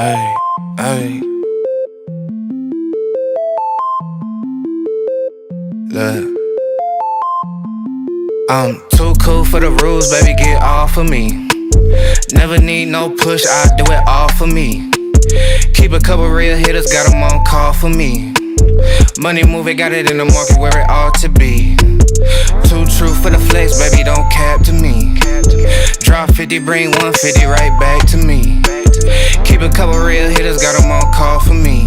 Ay, ay. Look, I'm too cool for the rules, baby, get off of me. Never need no push, I do it all for me. Keep a couple real hitters, got them on call for me. Money moving, got it in the market where it ought to be. Too true for the flex, baby, don't cap to me. Drop 50, bring 150 right back to me. Keep a couple real hitters, got them on call for me.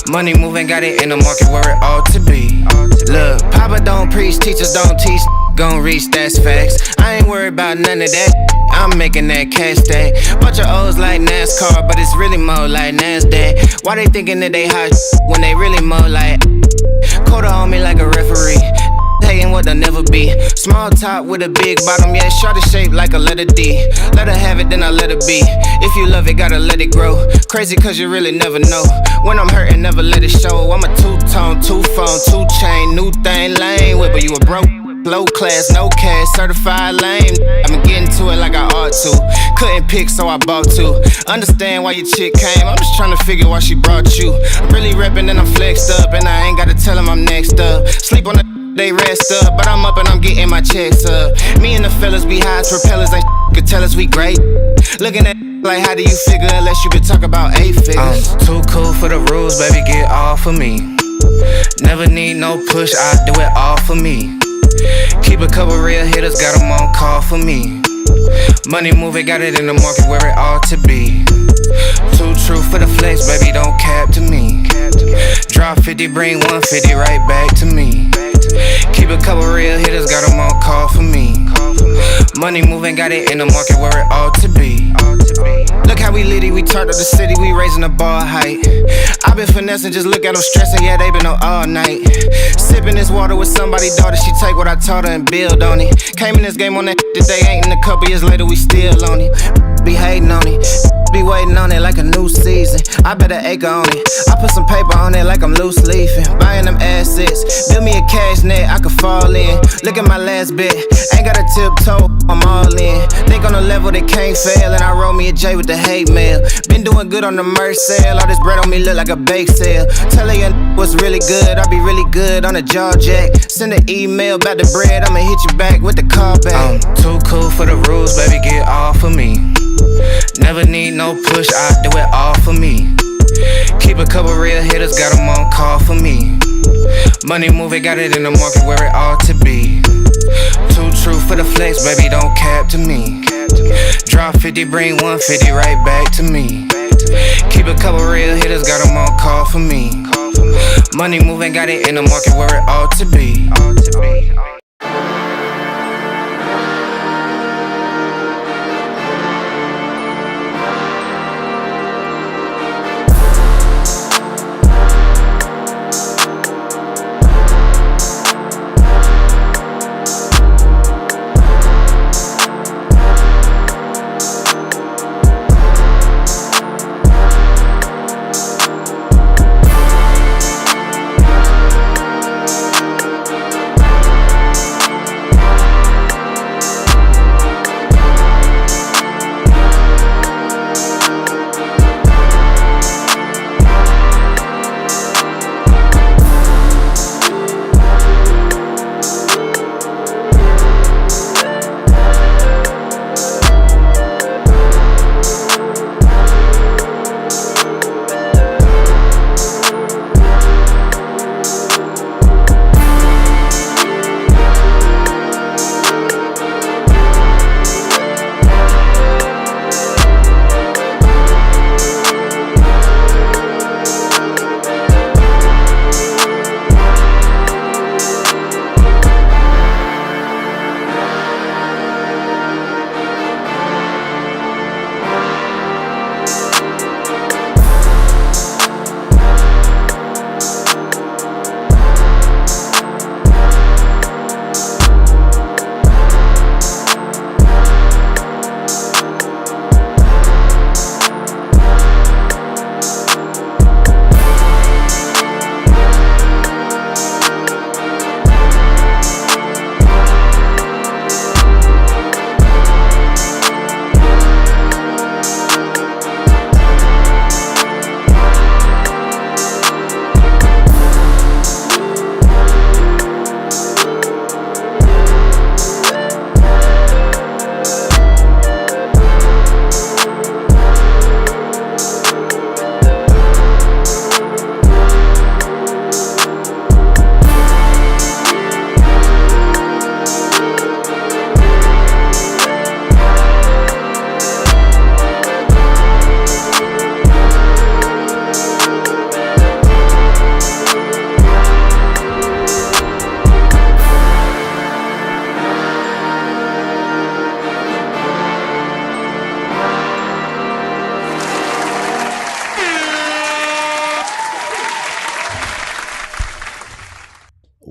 Money moving, got it in the market where it ought to be. Look, Papa don't preach, teachers don't teach. Gon' reach, that's facts. I ain't worried about none of that. I'm making that cash stack. Bunch of O's like NASCAR, but it's really more like NASDAQ. Why they thinking that they hot when they really more like Coda on me like a referee. Hating what they'll never be. Small top with a big bottom, yeah, shorty shaped like a letter D. Let her have it, then I let her be. If you love it, gotta let it grow. Crazy cause you really never know. When I'm hurting, never let it show. I'm a two-tone, two-phone, two-chain, new thing, lame with, but you a broke. Low class, no cash, certified lame. I've been getting to it like I ought to. Couldn't pick, so I bought two. Understand why your chick came, I'm just trying to figure why she brought you. I'm really reppin' and I'm flexed up, and I ain't gotta tell them I'm next up. Sleep on the they rest up, but I'm up and I'm getting my checks up. Me and the fellas be high as propellers, ain't could tell us we great. Looking at like how do you figure unless you been talk about 8 figures. I'm too cool for the rules, baby, get off of me. Never need no push, I do it all for me. Keep a couple real hitters, got them on call for me. Money moving, got it in the market where it ought to be. Too true for the flex, baby, don't cap to me. Drop 50, bring 150 right back to me. Keep a couple real hitters, got them on call for me. Money moving, got it in the market where it ought to be. Look how we litty, we turned up the city, we raising the bar height. I been finessing, just look at them stressing, yeah, they been up all night. Sipping this water with somebody's daughter, she take what I taught her and build on it. Came in this game on that today, ain't in a couple years later, we still on it. Be hating on it, be waiting on it like a new season. I bet an acre on it, I put some paper on it like I'm loose leafing. Buying them assets, build me a cash net, I could fall in. Look at my last bet, ain't got a tiptoe, I'm all in. Think on the level that can't fail, and I roll me a J with the hate mail. Been doing good on the merch sale, all this bread on me look like a bake sale. Tell her what's really good, I be really good on a jaw jack. Send an email about the bread, I'ma hit you back with the call back. I'm too cool for the rules, baby, get off of me. Never need no push, I do it all for me. Keep a couple real hitters, got them on call for me. Money moving, got it in the market where it ought to be. Too true for the flex, baby, don't cap to me. Drop 50, bring 150 right back to me. Keep a couple real hitters, got them on call for me. Money moving, got it in the market where it ought to be.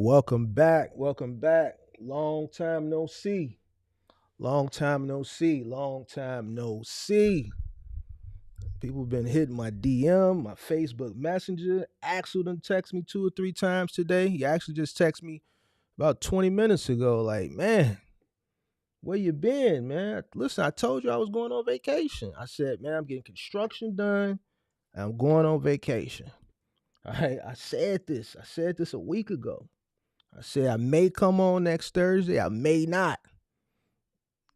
Welcome back. Welcome back. Long time no see. Long time no see. Long time no see. People been hitting my DM, my Facebook Messenger. Axel done text me 2 or 3 times today. He actually just texted me about 20 minutes ago. Like, man, where you been, man? Listen, I told you I was going on vacation. I said, man, I'm getting construction done. And I'm going on vacation. All right. I said this. I said this a week ago. I said I may come on next Thursday. I may not.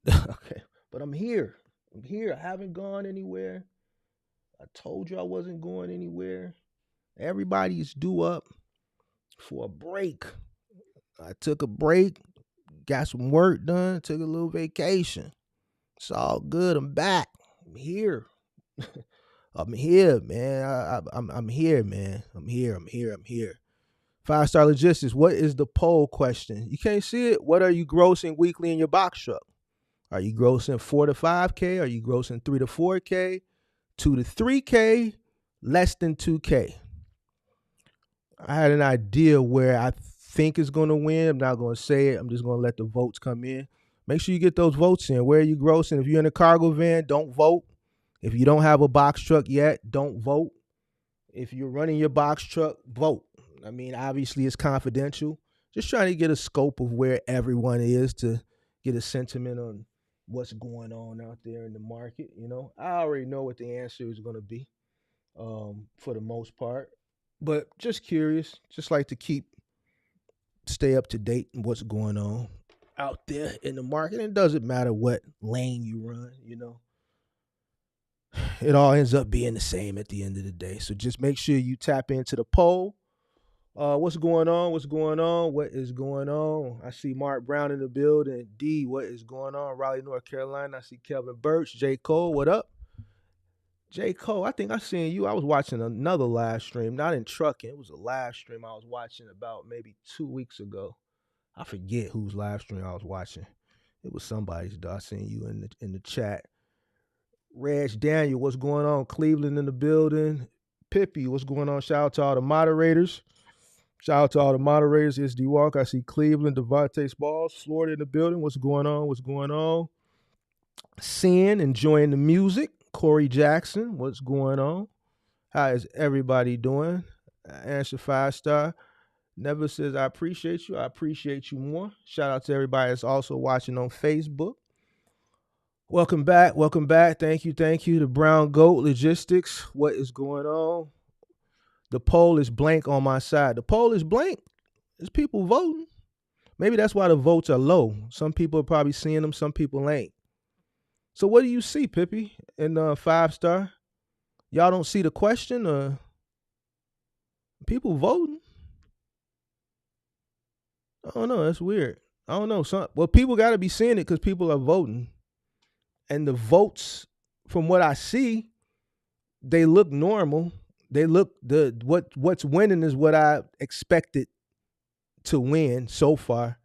Okay. But I'm here. I'm here. I haven't gone anywhere. I told you I wasn't going anywhere. Everybody's due up for a break. I took a break, got some work done, took a little vacation. It's all good. I'm back. I'm here. I'm here, man. I'm here, man. I'm here. I'm here. I'm here. 5 Star Logistics. What is the poll question? You can't see it. What are you grossing weekly in your box truck? Are you grossing 4 to 5K? Are you grossing 3 to 4K? 2 to 3K? Less than 2K? I had an idea where I think is going to win. I'm not going to say it. I'm just going to let the votes come in. Make sure you get those votes in. Where are you grossing? If you're in a cargo van, don't vote. If you don't have a box truck yet, don't vote. If you're running your box truck, vote. I mean, obviously it's confidential. Just trying to get a scope of where everyone is to get a sentiment on what's going on out there in the market. I already know what the answer is going to be for the most part. But just curious, just like to stay up to date in what's going on out there in the market. It doesn't matter what lane you run. It all ends up being the same at the end of the day. So just make sure you tap into the poll. What's going on? What's going on? What is going on? I see Mark Brown in the building. D, what is going on? Raleigh, North Carolina. I see Kelvin Birch. J. Cole, what up? J. Cole, I think I seen you. I was watching another live stream, not in trucking. It was a live stream I was watching about maybe 2 weeks ago. I forget whose live stream I was watching. It was somebody's, though. I seen you in the chat. Reg Daniel, what's going on? Cleveland in the building. Pippi, what's going on? Shout out to all the moderators. Shout out to all the moderators. It's D Walk. I see Cleveland, Devontae Smalls, Florida in the building. What's going on? What's going on? Sin, enjoying the music. Corey Jackson, what's going on? How is everybody doing? Answer 5 Star. Never says I appreciate you. I appreciate you more. Shout out to everybody that's also watching on Facebook. Welcome back. Welcome back. Thank you. Thank you. The Brown Goat Logistics. What is going on? The poll is blank on my side. The poll is blank. There's people voting. Maybe that's why the votes are low. Some people are probably seeing them. Some people ain't. So what do you see, Pippi, in 5 Star? Y'all don't see the question? Or people voting? I don't know. That's weird. I don't know. Well, people got to be seeing it because people are voting. And the votes, from what I see, they look normal. They look what's winning is what I expected to win so far.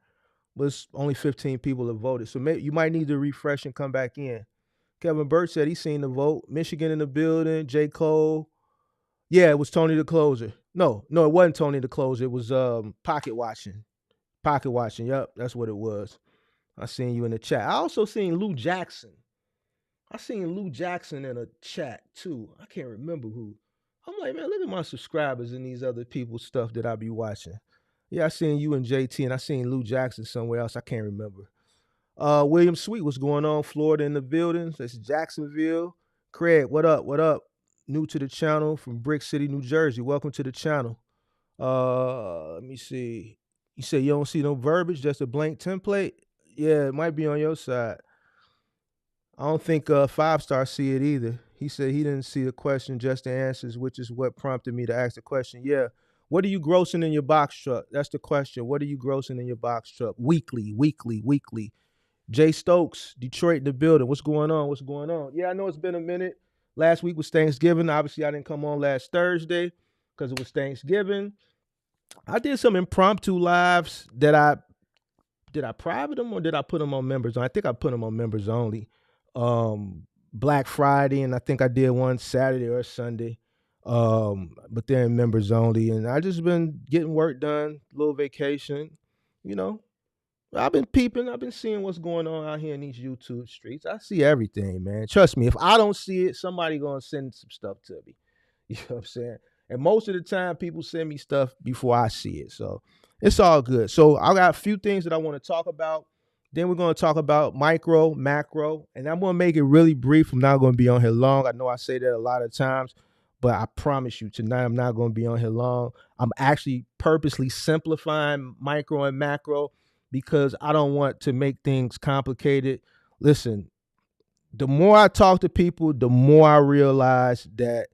Was only 15 people have voted. So maybe you might need to refresh and come back in. Kevin Burt said he's seen the vote. Michigan in the building. J. Cole. Yeah, it was Tony the Closer. No, it wasn't Tony the Closer. It was Pocket Watching. Pocket Watching. Yep, that's what it was. I seen you in the chat. I also seen Lou Jackson. I seen Lou Jackson in a chat too. I can't remember who. I'm like, man, look at my subscribers and these other people's stuff that I be watching. Yeah, I seen you and JT, and I seen Lou Jackson somewhere else. I can't remember. William Sweet, what's going on? Florida in the building. That's Jacksonville. Craig, what up? What up? New to the channel from Brick City, New Jersey. Welcome to the channel. Let me see. You say you don't see no verbiage, just a blank template? Yeah, it might be on your side. I don't think 5 Star see it either. He said he didn't see the question, just the answers, which is what prompted me to ask the question. Yeah. What are you grossing in your box truck? That's the question. What are you grossing in your box truck? Weekly. Jay Stokes, Detroit in the building. What's going on? What's going on? Yeah, I know it's been a minute. Last week was Thanksgiving. Obviously, I didn't come on last Thursday because it was Thanksgiving. I did some impromptu lives did I private them or did I put them on members? I think I put them on members only. Black Friday, and I think I did one Saturday or Sunday. But they're members only, and I just been getting work done, little vacation, you know. I've been peeping, I've been seeing what's going on out here in these YouTube streets. I see everything, man. Trust me, if I don't see it, somebody gonna send some stuff to me. You know what I'm saying? And most of the time, people send me stuff before I see it. So it's all good. So I got a few things that I want to talk about. Then we're going to talk about micro, macro, and I'm going to make it really brief. I'm not going to be on here long. I know I say that a lot of times, but I promise you tonight I'm not going to be on here long. I'm actually purposely simplifying micro and macro because I don't want to make things complicated. Listen, the more I talk to people, the more I realize that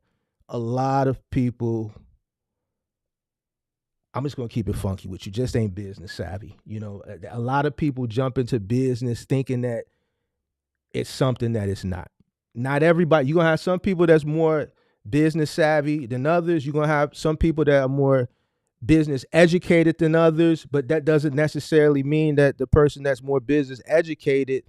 a lot of people, I'm just going to keep it funky with you, just ain't business savvy. You know, a lot of people jump into business thinking that it's something that it's not. Not everybody. You're going to have some people that's more business savvy than others. You're going to have some people that are more business educated than others, but that doesn't necessarily mean that the person that's more business educated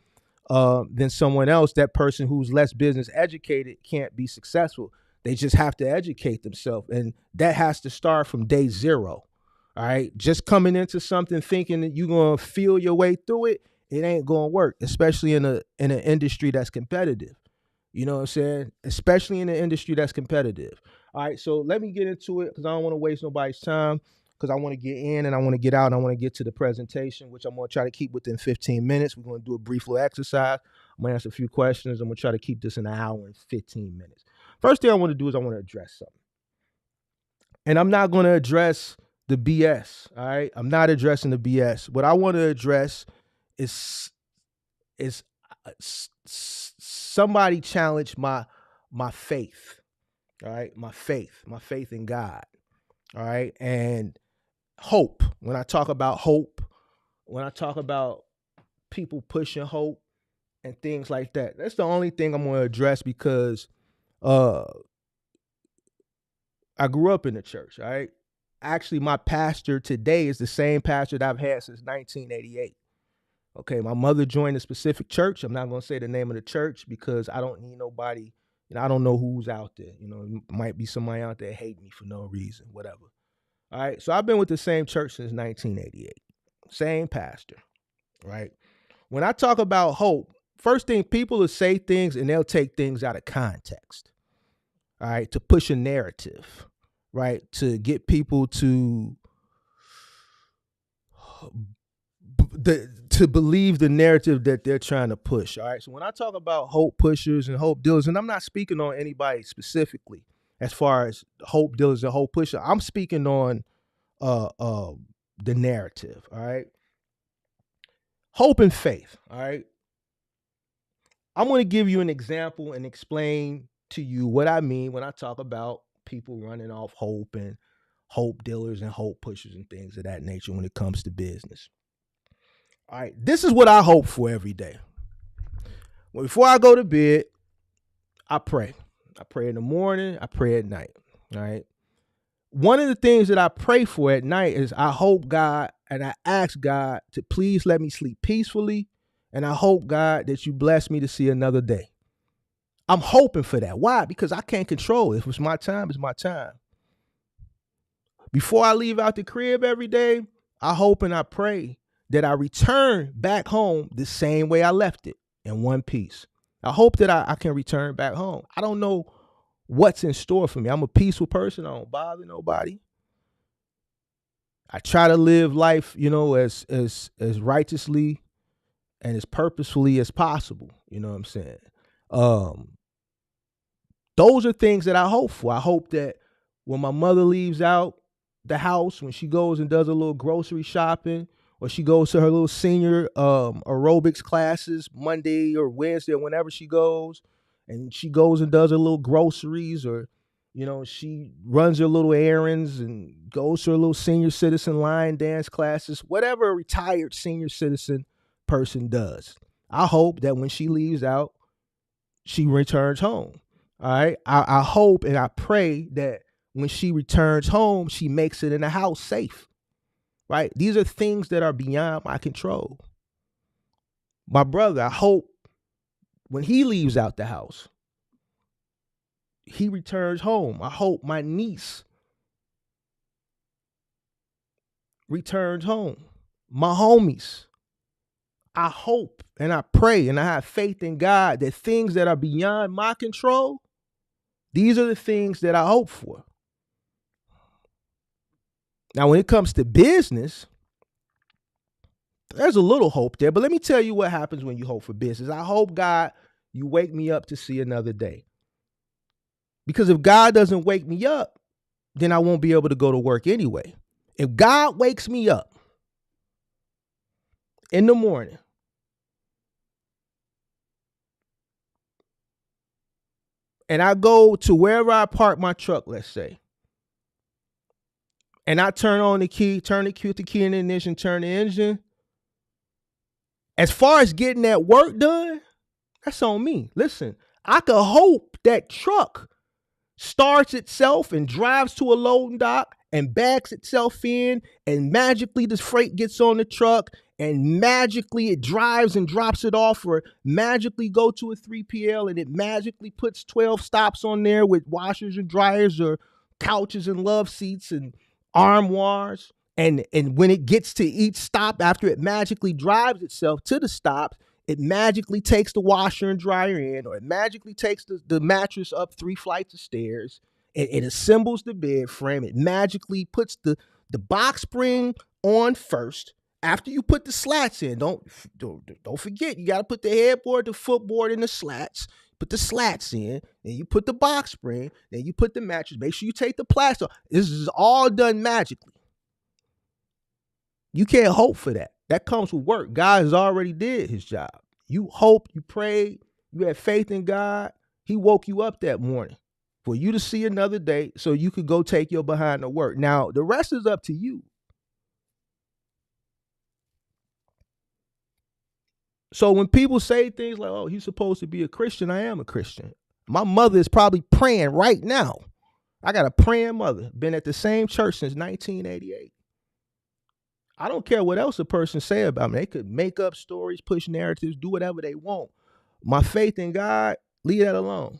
than someone else, that person who's less business educated can't be successful. They just have to educate themselves, and that has to start from day zero. All right, just coming into something thinking that you're gonna feel your way through it, it ain't gonna work, especially in an industry that's competitive. You know what I'm saying? Especially in an industry that's competitive. All right, so let me get into it because I don't want to waste nobody's time, because I want to get in and I want to get out and I want to get to the presentation, which I'm going to try to keep within 15 minutes. We're going to do a brief little exercise. I'm going to answer a few questions. I'm going to try to keep this in an hour and 15 minutes. First thing I want to do is I want to address something. And I'm not going to address the BS, all right? I'm not addressing the BS. What I want to address is somebody challenge my faith, all right? My faith in God, all right? And hope. When I talk about hope, when I talk about people pushing hope and things like that, that's the only thing I'm going to address because I grew up in the church, all right? Actually, my pastor today is the same pastor that I've had since 1988. Okay, my mother joined a specific church. I'm not going to say the name of the church because I don't need nobody, I don't know who's out there. It might be somebody out there hate me for no reason, whatever. All right, so I've been with the same church since 1988. Same pastor, right? When I talk about hope, first thing, people will say things and they'll take things out of context, all right, to push a narrative, right, to get people to believe the narrative that they're trying to push, all right? So when I talk about hope pushers and hope dealers, and I'm not speaking on anybody specifically as far as hope dealers and hope pushers, I'm speaking on the narrative, all right? Hope and faith, all right? I'm going to give you an example and explain to you what I mean when I talk about people running off hope and hope dealers and hope pushers and things of that nature when it comes to business. All right, this is what I hope for every day. Well, before I go to bed, I pray. I pray in the morning, I pray at night, all right? One of the things that I pray for at night is I hope God and I ask God to please let me sleep peacefully. And I hope, God, that you bless me to see another day. I'm hoping for that. Why? Because I can't control it. If it's my time, it's my time. Before I leave out the crib every day, I hope and I pray that I return back home the same way I left it, in one piece. I hope that I can return back home. I don't know what's in store for me. I'm a peaceful person. I don't bother nobody. I try to live life, as righteously and as purposefully as possible. You know what I'm saying? Those are things that I hope for. I hope that when my mother leaves out the house, when she goes and does a little grocery shopping, or she goes to her little senior aerobics classes Monday or Wednesday, or whenever she goes, and she goes and does her little groceries, or she runs her little errands and goes to her little senior citizen line dance classes, whatever a retired senior citizen person does. I hope that when she leaves out, she returns home. All right. I hope and I pray that when she returns home, she makes it in the house safe. Right. These are things that are beyond my control. My brother, I hope when he leaves out the house, he returns home. I hope my niece returns home. My homies. I hope and I pray and I have faith in God that things that are beyond my control, these are the things that I hope for. Now, when it comes to business, there's a little hope there, but let me tell you what happens when you hope for business. I hope, God, you wake me up to see another day. Because if God doesn't wake me up, then I won't be able to go to work anyway. If God wakes me up in the morning and I go to wherever I park my truck, let's say, and I turn the key in the ignition, turn the engine, as far as getting that work done, that's on me. Listen, I could hope that truck starts itself and drives to a loading dock and backs itself in, and magically this freight gets on the truck and magically it drives and drops it off, or magically go to a 3PL and it magically puts 12 stops on there with washers and dryers or couches and love seats and armoires. And when it gets to each stop, after it magically drives itself to the stop, it magically takes the washer and dryer in, or it magically takes the mattress up 3 flights of stairs. It assembles the bed frame. It magically puts the box spring on first. After you put the slats in, don't forget, you got to put the headboard, the footboard, and the slats. Put the slats in, then you put the box spring, then you put the mattress. Make sure you take the plaster off. This is all done magically. You can't hope for that. That comes with work. God has already did his job. You hoped, you prayed, you had faith in God. He woke you up that morning for you to see another day so you could go take your behind to work. Now, the rest is up to you. So when people say things like, oh, he's supposed to be a Christian, I am a Christian. My mother is probably praying right now. I got a praying mother. Been at the same church since 1988. I don't care what else a person say about me. They could make up stories, push narratives, do whatever they want. My faith in God, leave that alone.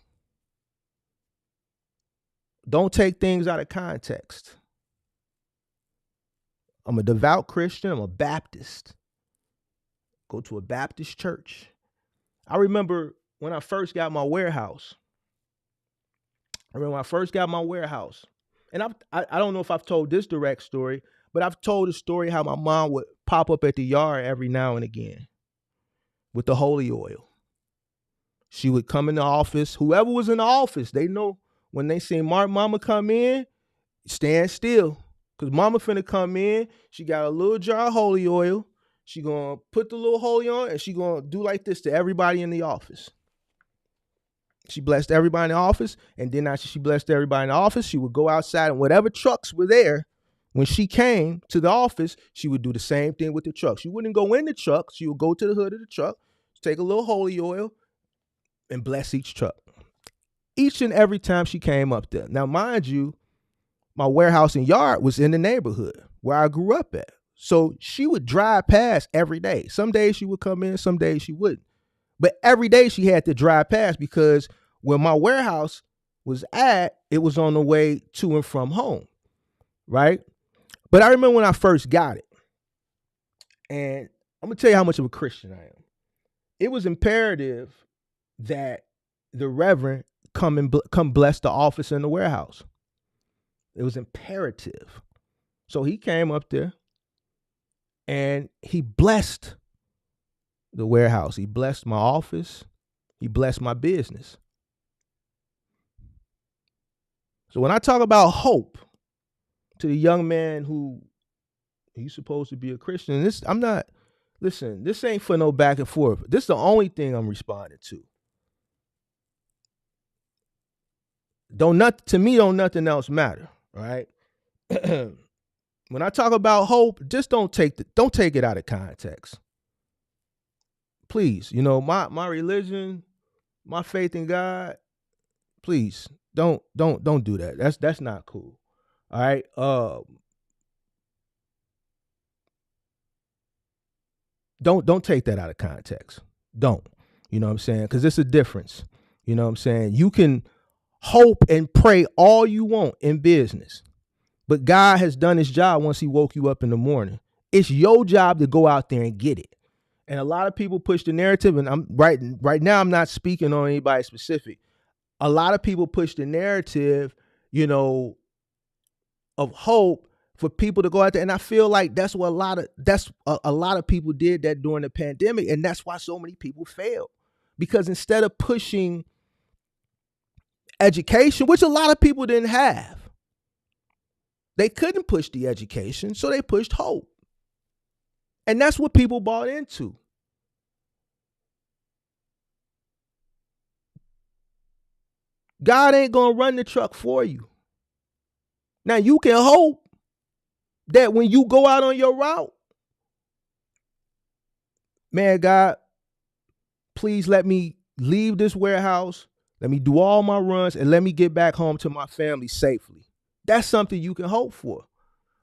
Don't take things out of context. I'm a devout Christian. I'm a Baptist. Go to a Baptist church. I remember when I first got my warehouse. And I don't know if I've told this direct story, but I've told a story how my mom would pop up at the yard every now and again with the holy oil. She would come in the office. Whoever was in the office, they know when they see mama come in, stand still. Because mama finna come in. She got a little jar of holy oil. She gonna put the little holy on and she gonna do like this to everybody in the office. She blessed everybody in the office. And then after she blessed everybody in the office, she would go outside and whatever trucks were there, when she came to the office, she would do the same thing with the truck. She wouldn't go in the truck. She would go to the hood of the truck, take a little holy oil, and bless each truck. Each and every time she came up there. Now, mind you, my warehouse and yard was in the neighborhood where I grew up at. So she would drive past every day. Some days she would come in, some days she wouldn't. But every day she had to drive past because where my warehouse was at, it was on the way to and from home, right? But I remember when I first got it, and I'm going to tell you how much of a Christian I am. It was imperative that the reverend come bless the office and the warehouse. It was imperative. So he came up there and he blessed the warehouse. He blessed my office. He blessed my business. So when I talk about hope to the young man who he's supposed to be a Christian, this ain't for no back and forth. This is the only thing I'm responding to. Don't nothing else matter, right? When I talk about hope, just don't take it out of context. Please, my religion, my faith in God, please don't do that. That's not cool. All right. Don't take that out of context. Don't. You know what I'm saying? Because it's a difference. You know what I'm saying? You can Hope and pray all you want in business. But God has done his job once he woke you up in the morning. It's your job to go out there and get it. And a lot of people push the narrative, and I'm right now I'm not speaking on anybody specific. A lot of people push the narrative, of hope for people to go out there. And I feel like that's what a lot of people did that during the pandemic. And that's why so many people failed. Because instead of pushing education, which a lot of people didn't have, they couldn't push the education, so they pushed hope. And that's what people bought into. God ain't going to run the truck for you. Now, you can hope that when you go out on your route, man, God, please let me leave this warehouse, let me do all my runs, and let me get back home to my family safely. That's something you can hope for.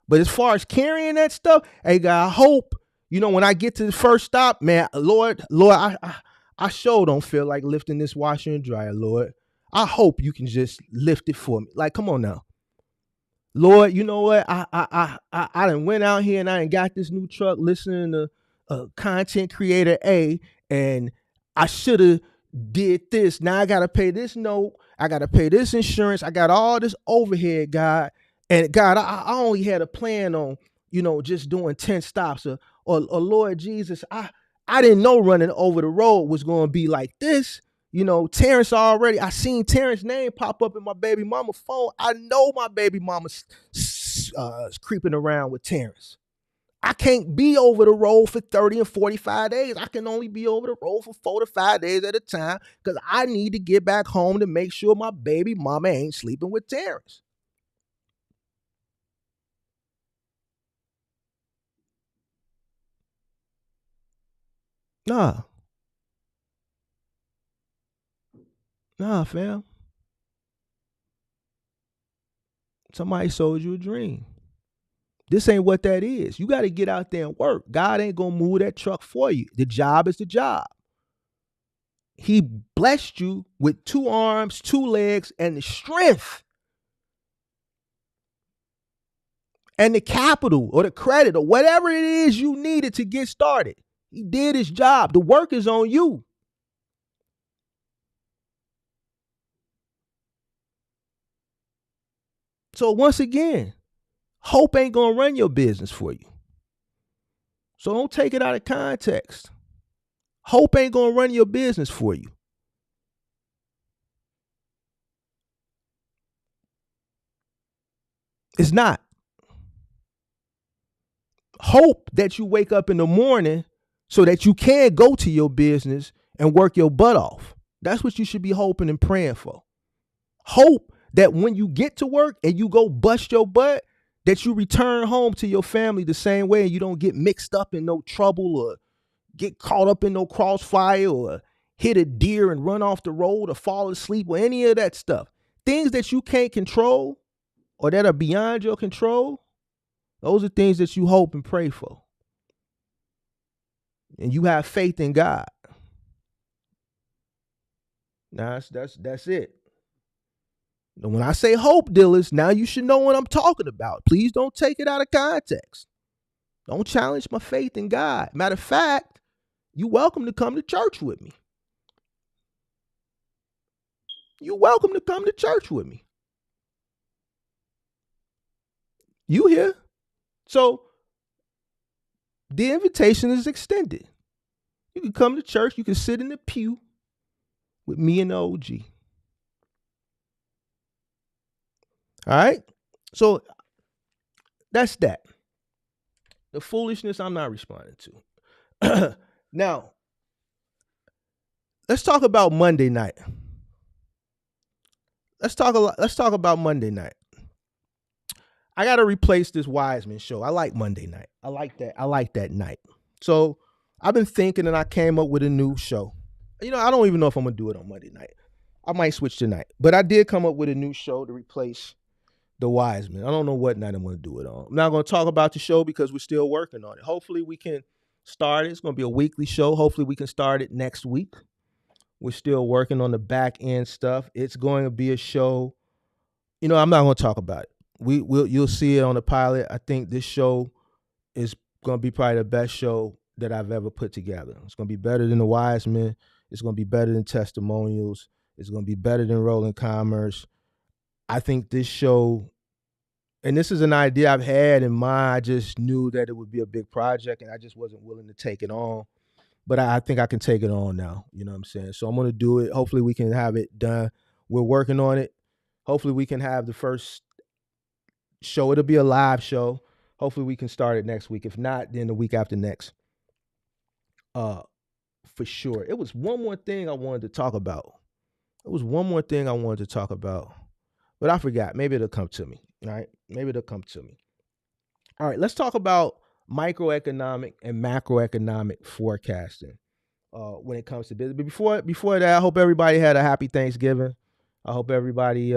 But as far as carrying that stuff, hey, God, I hope, when I get to the first stop, man, Lord, I sure don't feel like lifting this washer and dryer, Lord. I hope you can just lift it for me. Like, come on now. Lord, you know what? I done went out here and I done got this new truck listening to content creator A, and I should have did this. Now I got to pay this note. I got to pay this insurance. I got all this overhead, God. And God, I only had a plan on, just doing 10 stops or Lord Jesus, I didn't know running over the road was going to be like this. Terrence I seen Terrence's name pop up in my baby mama's phone. I know my baby mama's creeping around with Terrence. I can't be over the road for 30 and 45 days. I can only be over the road for 4 to 5 days at a time because I need to get back home to make sure my baby mama ain't sleeping with Terrence. Nah, fam. Somebody sold you a dream. This ain't what that is. You got to get out there and work. God ain't going to move that truck for you. The job is the job. He blessed you with 2 arms, 2 legs, and the strength and the capital or the credit or whatever it is you needed to get started. He did his job. The work is on you. So once again, hope ain't going to run your business for you. So don't take it out of context. Hope ain't going to run your business for you. It's not. Hope that you wake up in the morning so that you can go to your business and work your butt off. That's what you should be hoping and praying for. Hope that when you get to work and you go bust your butt, that you return home to your family the same way and you don't get mixed up in no trouble or get caught up in no crossfire or hit a deer and run off the road or fall asleep or any of that stuff. Things that you can't control or that are beyond your control, those are things that you hope and pray for. And you have faith in God. Now that's it. And when I say hope dealers, now you should know what I'm talking about. Please don't take it out of context. Don't challenge my faith in God. Matter of fact, you're welcome to come to church with me. You're welcome to come to church with me. You here. So the invitation is extended. You can come to church. You can sit in the pew with me and the OG. All right. So that's that. The foolishness I'm not responding to. Now, let's talk about Monday night. Let's talk about Monday night. I got to replace this Wiseman show. I like Monday night. I like that night. So I've been thinking and I came up with a new show. I don't even know if I'm going to do it on Monday night. I might switch tonight. But I did come up with a new show to replace the Wiseman. I don't know what night I'm going to do it on. I'm not going to talk about the show because we're still working on it. Hopefully we can start it. It's going to be a weekly show. Hopefully we can start it next week. We're still working on the back end stuff. It's going to be a show. I'm not going to talk about it. You'll see it on the pilot. I think this show is going to be probably the best show that I've ever put together. It's going to be better than the Wiseman. It's going to be better than Testimonials. It's going to be better than Rolling Commerce. I think this show, and this is an idea I've had in mind. I just knew that it would be a big project, and I just wasn't willing to take it on. But I think I can take it on now. You know what I'm saying? So I'm going to do it. Hopefully we can have it done. We're working on it. Hopefully we can have the first show. It'll be a live show. Hopefully we can start it next week. If not, then the week after next. For sure. It was one more thing I wanted to talk about. But I forgot. Maybe it'll come to me. All right. Maybe it'll come to me. All right. Let's talk about microeconomic and macroeconomic forecasting when it comes to business. But before that, I hope everybody had a happy Thanksgiving. I hope everybody,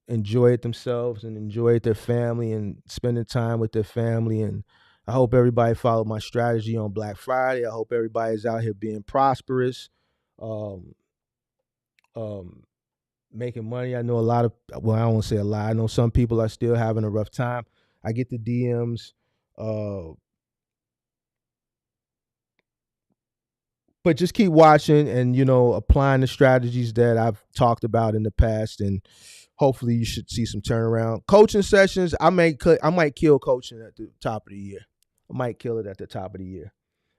enjoyed themselves and enjoyed their family and spending time with their family. And I hope everybody followed my strategy on Black Friday. I hope everybody's out here being prosperous, making money. I know I don't want to say a lot. I know some people are still having a rough time. I get the DMs. But just keep watching and, applying the strategies that I've talked about in the past, and hopefully you should see some turnaround. Coaching sessions, I might kill coaching at the top of the year. I might kill it at the top of the year.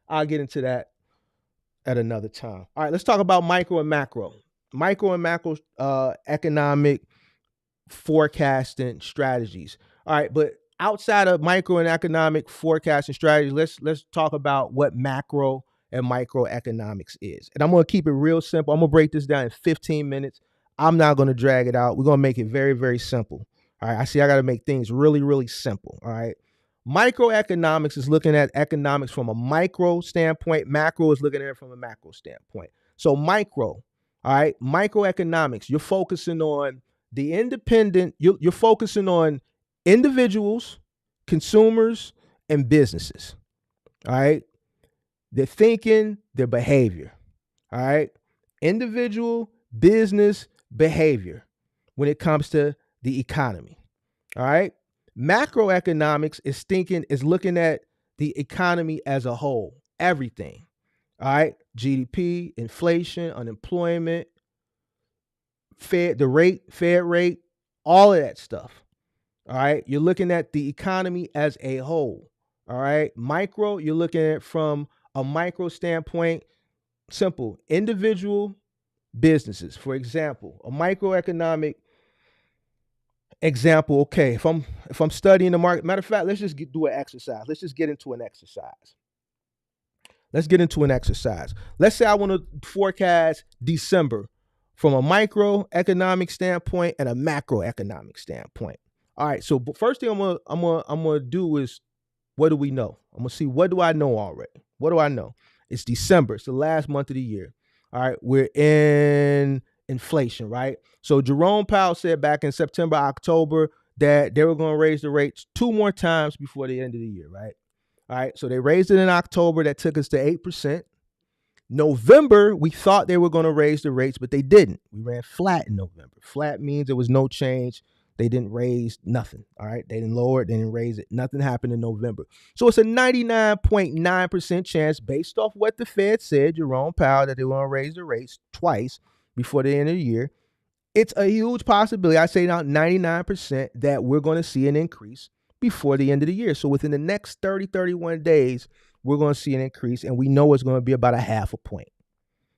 I'll get into that at another time. All right, let's talk about micro and macro. Micro and macro economic forecasting strategies. All right, but outside of micro and economic forecasting strategies, let's talk about what macro and microeconomics is. And I'm going to keep it real simple. I'm going to break this down in 15 minutes. I'm not going to drag it out. We're going to make it very, very simple. All right. I got to make things really, really simple. All right. Microeconomics is looking at economics from a micro standpoint. Macro is looking at it from a macro standpoint. So micro, all right, microeconomics, you're focusing on the independent, you're focusing on individuals, consumers, and businesses. All right. Their thinking, their behavior. All right. Individual, business, behavior when it comes to the economy. All right. Macroeconomics is looking at the economy as a whole, everything. All right. GDP, inflation, unemployment, Fed rate, all of that stuff. All right. You're looking at the economy as a whole. All right. Micro, you're looking at it from a micro standpoint. Simple. Individual, businesses. For example, a microeconomic example. Okay, if I'm studying the market, matter of fact, let's just do an exercise. Let's just get into an exercise. Let's say I want to forecast December from a microeconomic standpoint and a macroeconomic standpoint. All right. So first thing I'm gonna do is, what do we know? I'm gonna see, what do I know already? What do I know? It's December. It's the last month of the year. All right. We're in inflation, right? So Jerome Powell said back in September, October that they were going to raise the rates 2 more times before the end of the year, right? All right. So they raised it in October. That took us to 8%. November, we thought they were going to raise the rates, but they didn't. We ran flat in November. Flat means there was no change. They didn't raise nothing. All right. They didn't lower it. They didn't raise it. Nothing happened in November. So it's a 99.9% chance, based off what the Fed said, Jerome Powell, that they were going to raise the rates twice before the end of the year. It's a huge possibility. I say now 99% that we're going to see an increase before the end of the year. So within the next 30, 31 days, we're going to see an increase, and we know it's going to be about a half a point.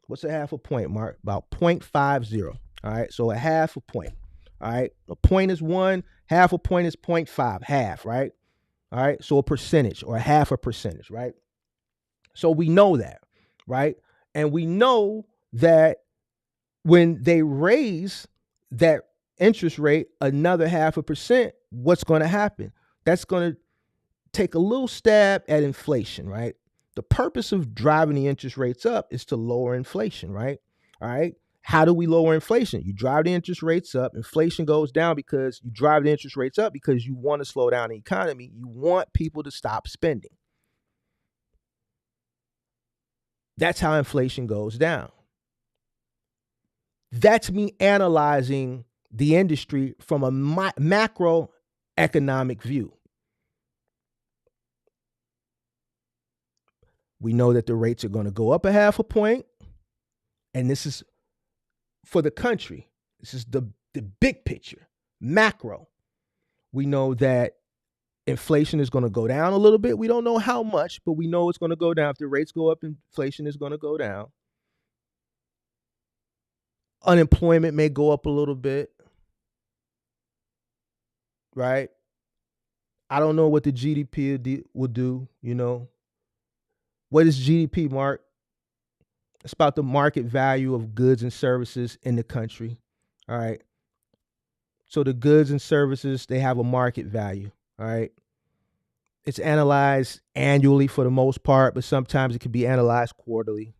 What's a half a point, Mark? About 0.50. All right. So a half a point. All right. A point is 1. Half a point is 0.5. Half, right? All right. So a percentage, or a half a percentage, right? So we know that, right? And we know that when they raise that interest rate another 0.5%, what's going to happen? That's going to take a little stab at inflation, right? The purpose of driving the interest rates up is to lower inflation, right? All right. How do we lower inflation? You drive the interest rates up. Inflation goes down because you drive the interest rates up because you want to slow down the economy. You want people to stop spending. That's how inflation goes down. That's me analyzing the industry from a macroeconomic view. We know that the rates are going to go up a half a point, and this is for the country. This is the big picture, macro. We know that inflation is going to go down a little bit. We don't know how much, but we know it's going to go down. If the rates go up, inflation is going to go down. Unemployment may go up a little bit, right? I don't know what the GDP will do, you know. What is GDP, Mark? It's about the market value of goods and services in the country, all right? So the goods and services, they have a market value, all right? It's analyzed annually for the most part, but sometimes it can be analyzed quarterly.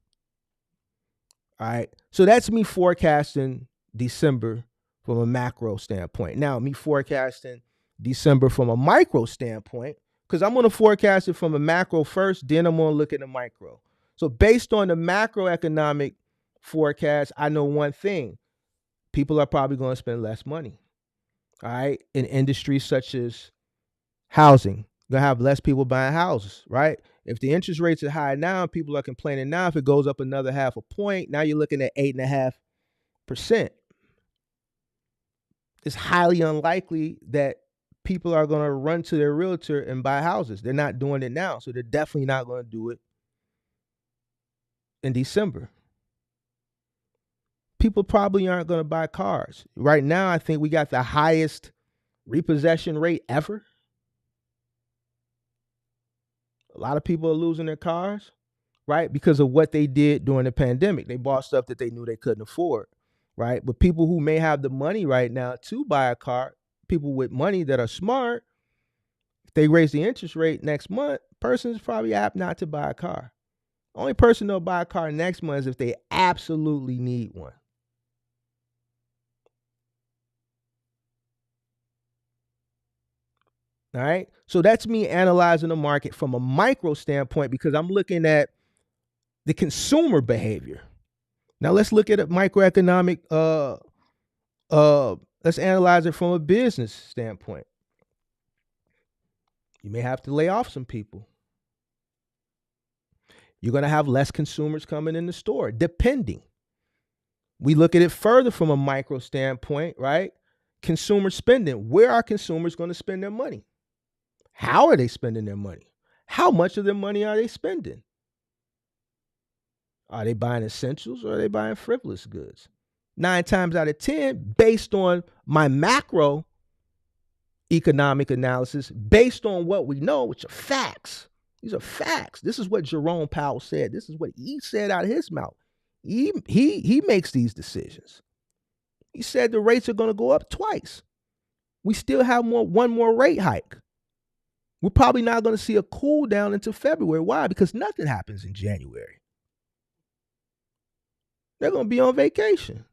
All right. So that's me forecasting December from a macro standpoint. Now, me forecasting December from a micro standpoint, because I'm going to forecast it from a macro first, then I'm going to look at the micro. So based on the macroeconomic forecast, I know one thing. People are probably going to spend less money. All right. In industries such as housing, you're going to have less people buying houses, right? If the interest rates are high now, people are complaining now. If it goes up another half a point, now you're looking at 8.5%. It's highly unlikely that people are going to run to their realtor and buy houses. They're not doing it now, so they're definitely not going to do it in December. People probably aren't going to buy cars. Right now, I think we got the highest repossession rate ever. A lot of people are losing their cars, right? Because of what they did during the pandemic. They bought stuff that they knew they couldn't afford, right? But people who may have the money right now to buy a car, people with money that are smart, if they raise the interest rate next month, person's probably apt not to buy a car. Only person that'll buy a car next month is if they absolutely need one. All right. So that's me analyzing the market from a micro standpoint because I'm looking at the consumer behavior. Now let's look at a microeconomic, let's analyze it from a business standpoint. You may have to lay off some people. You're going to have less consumers coming in the store, depending. We look at it further from a micro standpoint, right? Consumer spending. Where are consumers going to spend their money? How are they spending their money? How much of their money are they spending? Are they buying essentials or are they buying frivolous goods? 9 times out of 10, based on my macro economic analysis, based on what we know, which are facts. These are facts. This is what Jerome Powell said. This is what he said out of his mouth. He makes these decisions. He said the rates are going to go up twice. We still have one more rate hike. We're probably not going to see a cool down until February. Why? Because nothing happens in January. They're going to be on vacation.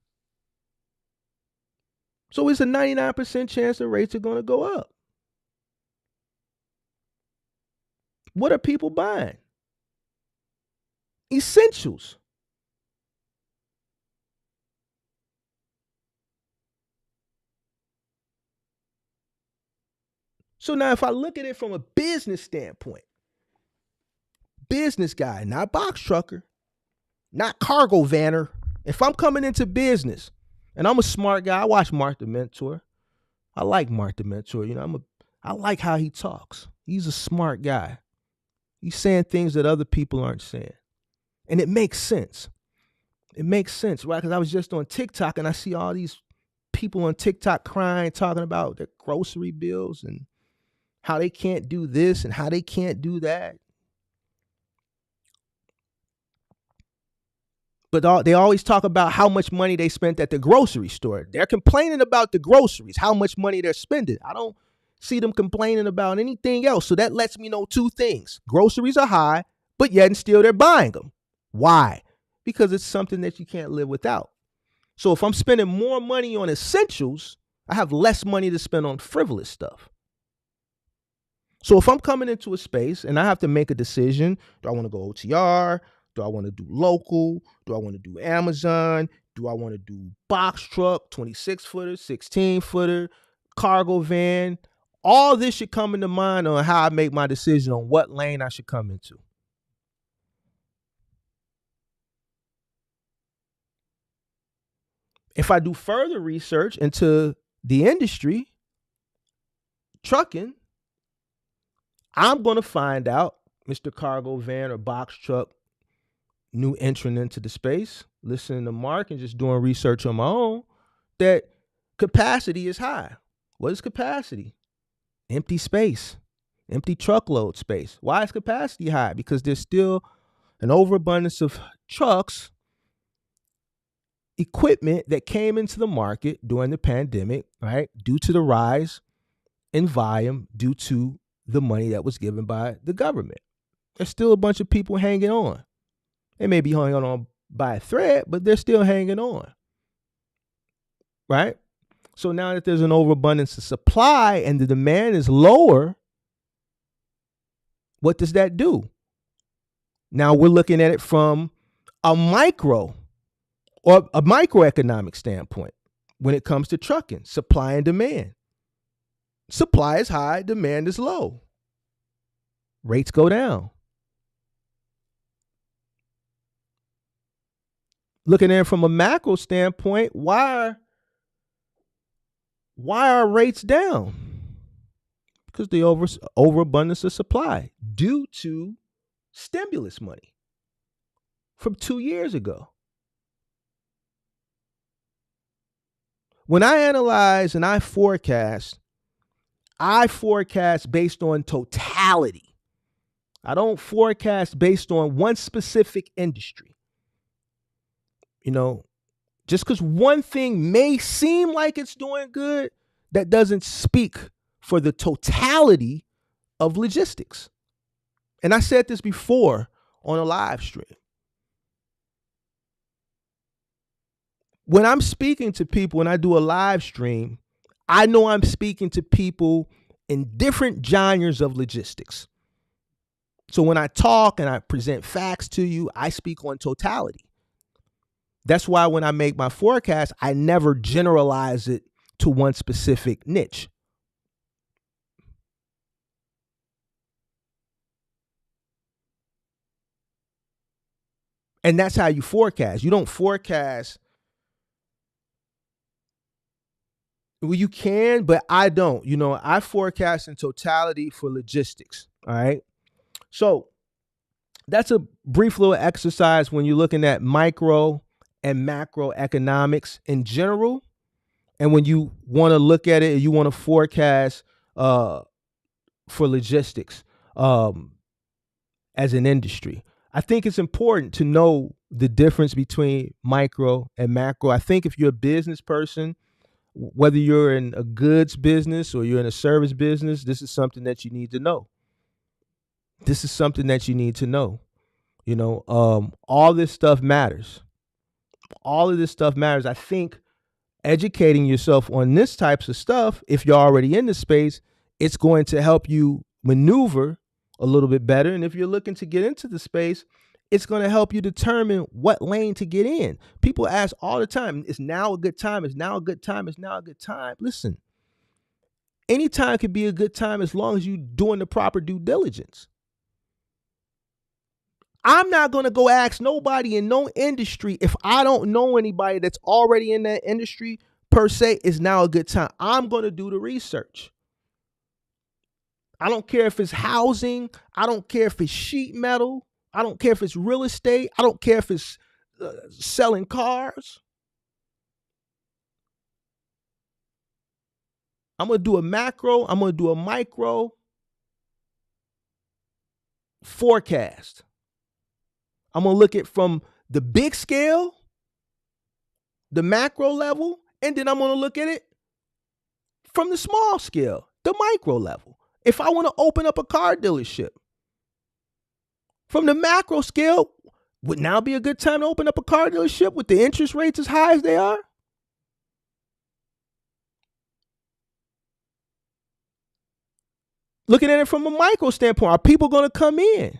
So it's a 99% chance the rates are going to go up. What are people buying? Essentials. So now if I look at it from a business standpoint, business guy, not box trucker, not cargo vanner. If I'm coming into business and I'm a smart guy, I watch Mark the Mentor. I like Mark the Mentor. You know, I like how he talks. He's a smart guy. He's saying things that other people aren't saying. And it makes sense. It makes sense, right? Because I was just on TikTok and I see all these people on TikTok crying, talking about their grocery bills and how they can't do this and how they can't do that. But they always talk about how much money they spent at the grocery store. They're complaining about the groceries, how much money they're spending. I don't see them complaining about anything else. So that lets me know 2 things. Groceries are high, but yet and still they're buying them. Why? Because it's something that you can't live without. So if I'm spending more money on essentials, I have less money to spend on frivolous stuff. So if I'm coming into a space and I have to make a decision, do I want to go OTR? Do I want to do local? Do I want to do Amazon? Do I want to do box truck, 26-footer, 16-footer, cargo van? All this should come into mind on how I make my decision on what lane I should come into. If I do further research into the industry, trucking, I'm going to find out, Mr. Cargo Van or Box Truck, new entrant into the space, listening to Mark and just doing research on my own, that capacity is high. What is capacity? Empty space, empty truckload space. Why is capacity high? Because there's still an overabundance of trucks, equipment that came into the market during the pandemic, right? Due to the rise in volume, due to the money that was given by the government. There's still a bunch of people hanging on. They may be hanging on by a thread, but they're still hanging on, right? So now that there's an overabundance of supply and the demand is lower, what does that do? Now we're looking at it from a micro or a microeconomic standpoint when it comes to trucking, supply and demand. Supply is high, demand is low. Rates go down. Looking at it from a macro standpoint, why are rates down? Because the overabundance of supply due to stimulus money from 2 years ago. When I analyze and I forecast based on totality. I don't forecast based on one specific industry. You know, just because one thing may seem like it's doing good, that doesn't speak for the totality of logistics. And I said this before on a live stream. When I'm speaking to people, when I do a live stream, I know I'm speaking to people in different genres of logistics. So when I talk and I present facts to you, I speak on totality. That's why when I make my forecast, I never generalize it to one specific niche. And that's how you forecast. You don't forecast. Well, you can, but I don't. You know, I forecast in totality for logistics. All right. So that's a brief little exercise when you're looking at micro and macroeconomics in general. And when you want to look at it, you want to forecast for logistics as an industry. I think it's important to know the difference between micro and macro. I think if you're a business person, whether you're in a goods business or you're in a service business, this is something that you need to know. This is something that you need to know. You know, all this stuff matters. All of this stuff matters. I think educating yourself on this types of stuff, if you're already in the space, it's going to help you maneuver a little bit better. And if you're looking to get into the space, it's going to help you determine what lane to get in. People ask all the time, is now a good time? Is now a good time? Is now a good time? Listen, any time could be a good time as long as you're doing the proper due diligence. I'm not going to go ask nobody in no industry if I don't know anybody that's already in that industry per se is now a good time. I'm going to do the research. I don't care if it's housing. I don't care if it's sheet metal. I don't care if it's real estate. I don't care if it's selling cars. I'm going to do a macro. I'm going to do a micro forecast. I'm going to look at from the big scale, the macro level, and then I'm going to look at it from the small scale, the micro level. If I want to open up a car dealership, from the macro scale, would now be a good time to open up a car dealership with the interest rates as high as they are? Looking at it from a micro standpoint, are people going to come in?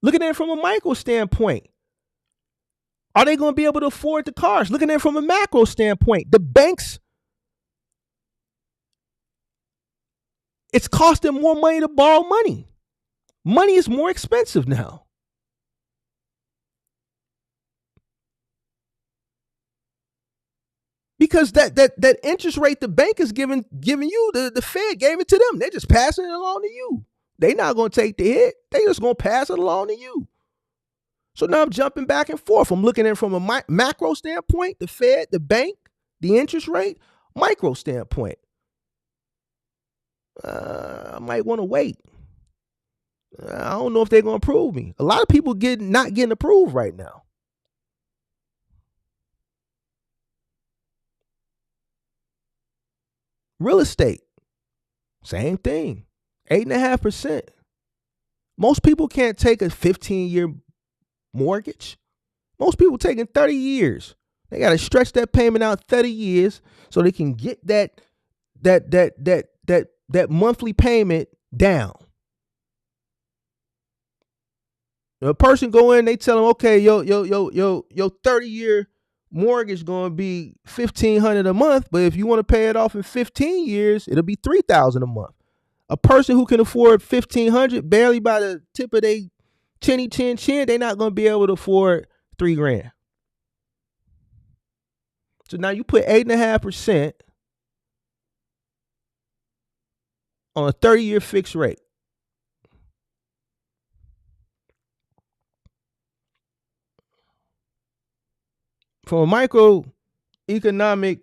Looking at it from a micro standpoint, Are they going to be able to afford the cars? Looking at it from a macro standpoint, the banks, it's costing more money to borrow money. Money is more expensive now. Because that interest rate the bank is giving you, the Fed gave it to them. They're just passing it along to you. They're not going to take the hit. They're just going to pass it along to you. So now I'm jumping back and forth. I'm looking at it from a macro standpoint, the Fed, the bank, the interest rate, micro standpoint. I might want to wait. I don't know if they're going to approve me. A lot of people not getting approved right now. Real estate, same thing, 8.5%. Most people can't take a 15-year mortgage. Most people taking 30 years. They got to stretch that payment out 30 years so they can get that monthly payment down. A person go in, they tell them, okay, your 30-year mortgage going to be $1,500 a month, but if you want to pay it off in 15 years, it'll be $3,000 a month. A person who can afford $1,500 barely by the tip of their chinny chin, they're not going to be able to afford $3,000. So now you put 8.5% on a 30-year fixed rate. From a microeconomic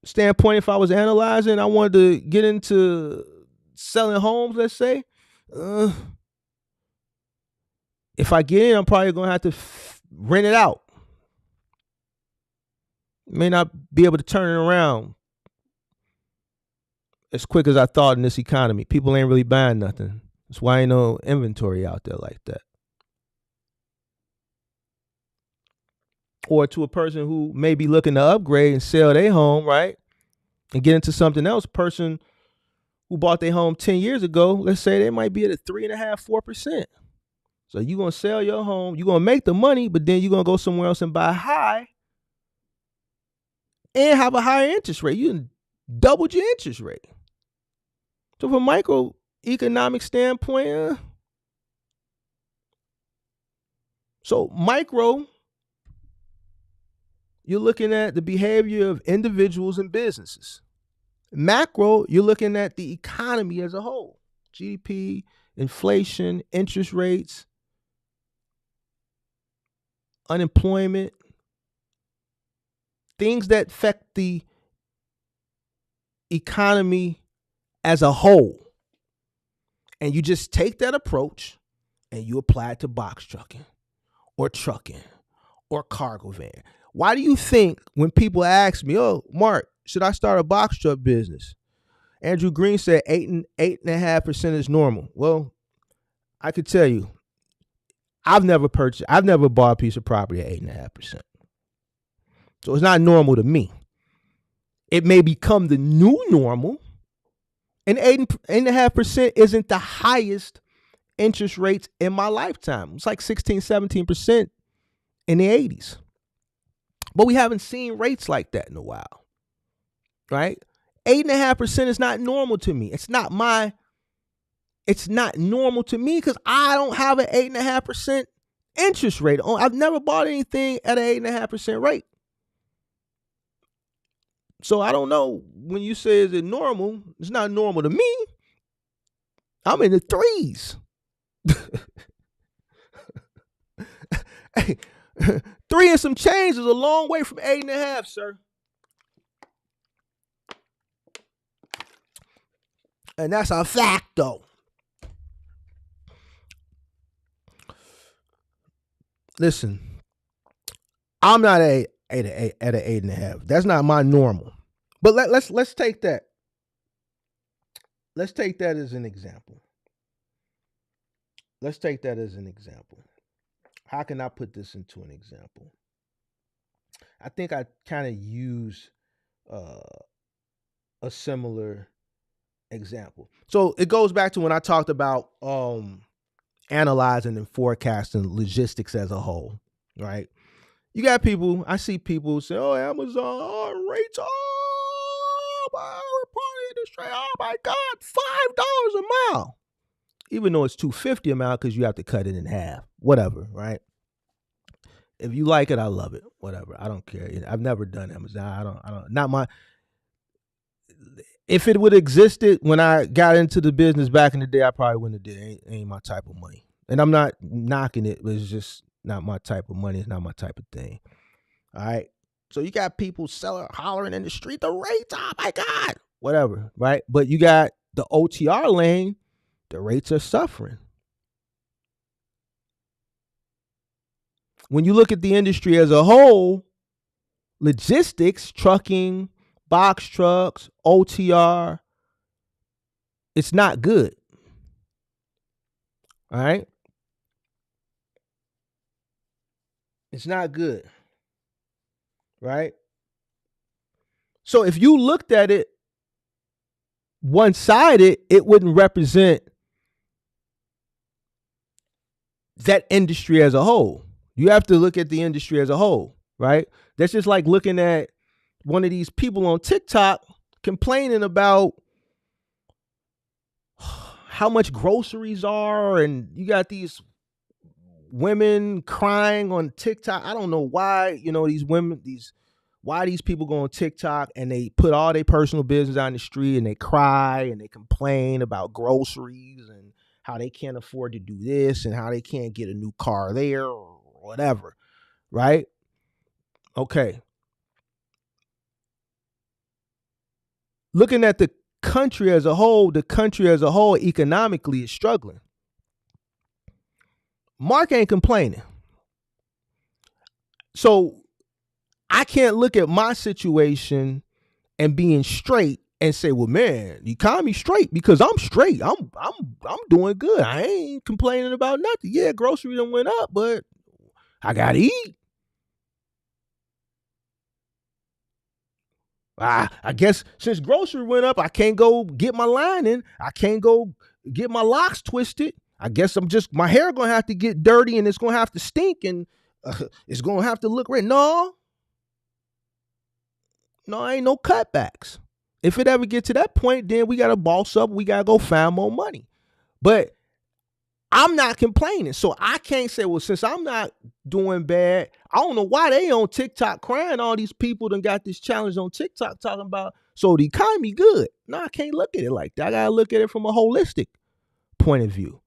standpoint, if I was analyzing, I wanted to get into selling homes, let's say. If I get in, I'm probably going to have to rent it out. May not be able to turn it around as quick as I thought in this economy. People ain't really buying nothing. That's why ain't no inventory out there like that. Or to a person who may be looking to upgrade and sell their home, right? And get into something else. Person who bought their home 10 years ago, let's say they might be at a 3.5%, 4%. So you're going to sell your home, you're going to make the money, but then you're going to go somewhere else and buy high and have a higher interest rate. You doubled your interest rate. So from a microeconomic standpoint, so micro, you're looking at the behavior of individuals and businesses. Macro, you're looking at the economy as a whole. GDP, inflation, interest rates, unemployment, things that affect the economy as a whole. And you just take that approach and you apply it to box trucking or cargo van. Why do you think when people ask me, oh, Mark, should I start a box truck business? Andrew Green said 8.5% is normal. Well, I could tell you, I've never bought a piece of property at 8.5%. So it's not normal to me. It may become the new normal. And 8.5% isn't the highest interest rates in my lifetime. It's like 16, 17% in the 80s. But we haven't seen rates like that in a while, right? 8.5% is not normal to me. It's not normal to me because I don't have an 8.5% interest rate. I've never bought anything at an 8.5% rate. So I don't know when you say is it normal, it's not normal to me. I'm in the threes. Hey, 3 and some change is a long way from 8.5, sir. And that's a fact, though. Listen, I'm not at an 8.5. That's not my normal. But let's take that. Let's take that as an example. How can I put this into an example? I think I kind of use a similar example. So it goes back to when I talked about analyzing and forecasting logistics as a whole, right? You got people, I see people say, oh, Amazon, oh, rates, oh, my report industry, oh my God, $5 a mile. Even though it's $2.50 a mile because you have to cut it in half. Whatever, right? If you like it, I love it. Whatever. I don't care. I've never done Amazon. I don't, not my, if it would have existed when I got into the business back in the day, I probably wouldn't have did it. Ain't my type of money. And I'm not knocking it, but it's just not my type of money. It's not my type of thing. All right. So you got people selling, hollering in the street, the rates, oh my God, whatever, right? But you got the OTR lane, the rates are suffering. When you look at the industry as a whole, logistics, trucking, box trucks, OTR, it's not good. All right? It's not good. Right? So if you looked at it one-sided, it wouldn't represent that industry as a whole. You have to look at the industry as a whole, right? That's just like looking at one of these people on TikTok complaining about how much groceries are, and you got these women crying on TikTok. I don't know why, these women, why these people go on TikTok and they put all their personal business on the street and they cry and they complain about groceries and how they can't afford to do this and how they can't get a new car there or whatever, right? Okay. Looking at the country as a whole economically is struggling. Mark ain't complaining. So I can't look at my situation and being straight and say, well, man, the economy's straight because I'm straight. I'm doing good. I ain't complaining about nothing. Yeah, groceries done went up, but I gotta eat. I guess since grocery went up, I can't go get my lining. I can't go get my locks twisted. I guess my hair gonna have to get dirty and it's gonna have to stink and it's gonna have to look red. No, ain't no cutbacks. If it ever get to that point, then we gotta boss up. We gotta go find more money. But I'm not complaining. So I can't say, well, since I'm not doing bad, I don't know why they on TikTok crying. All these people done got this challenge on TikTok talking about, so the economy good. No, I can't look at it like that. I got to look at it from a holistic point of view.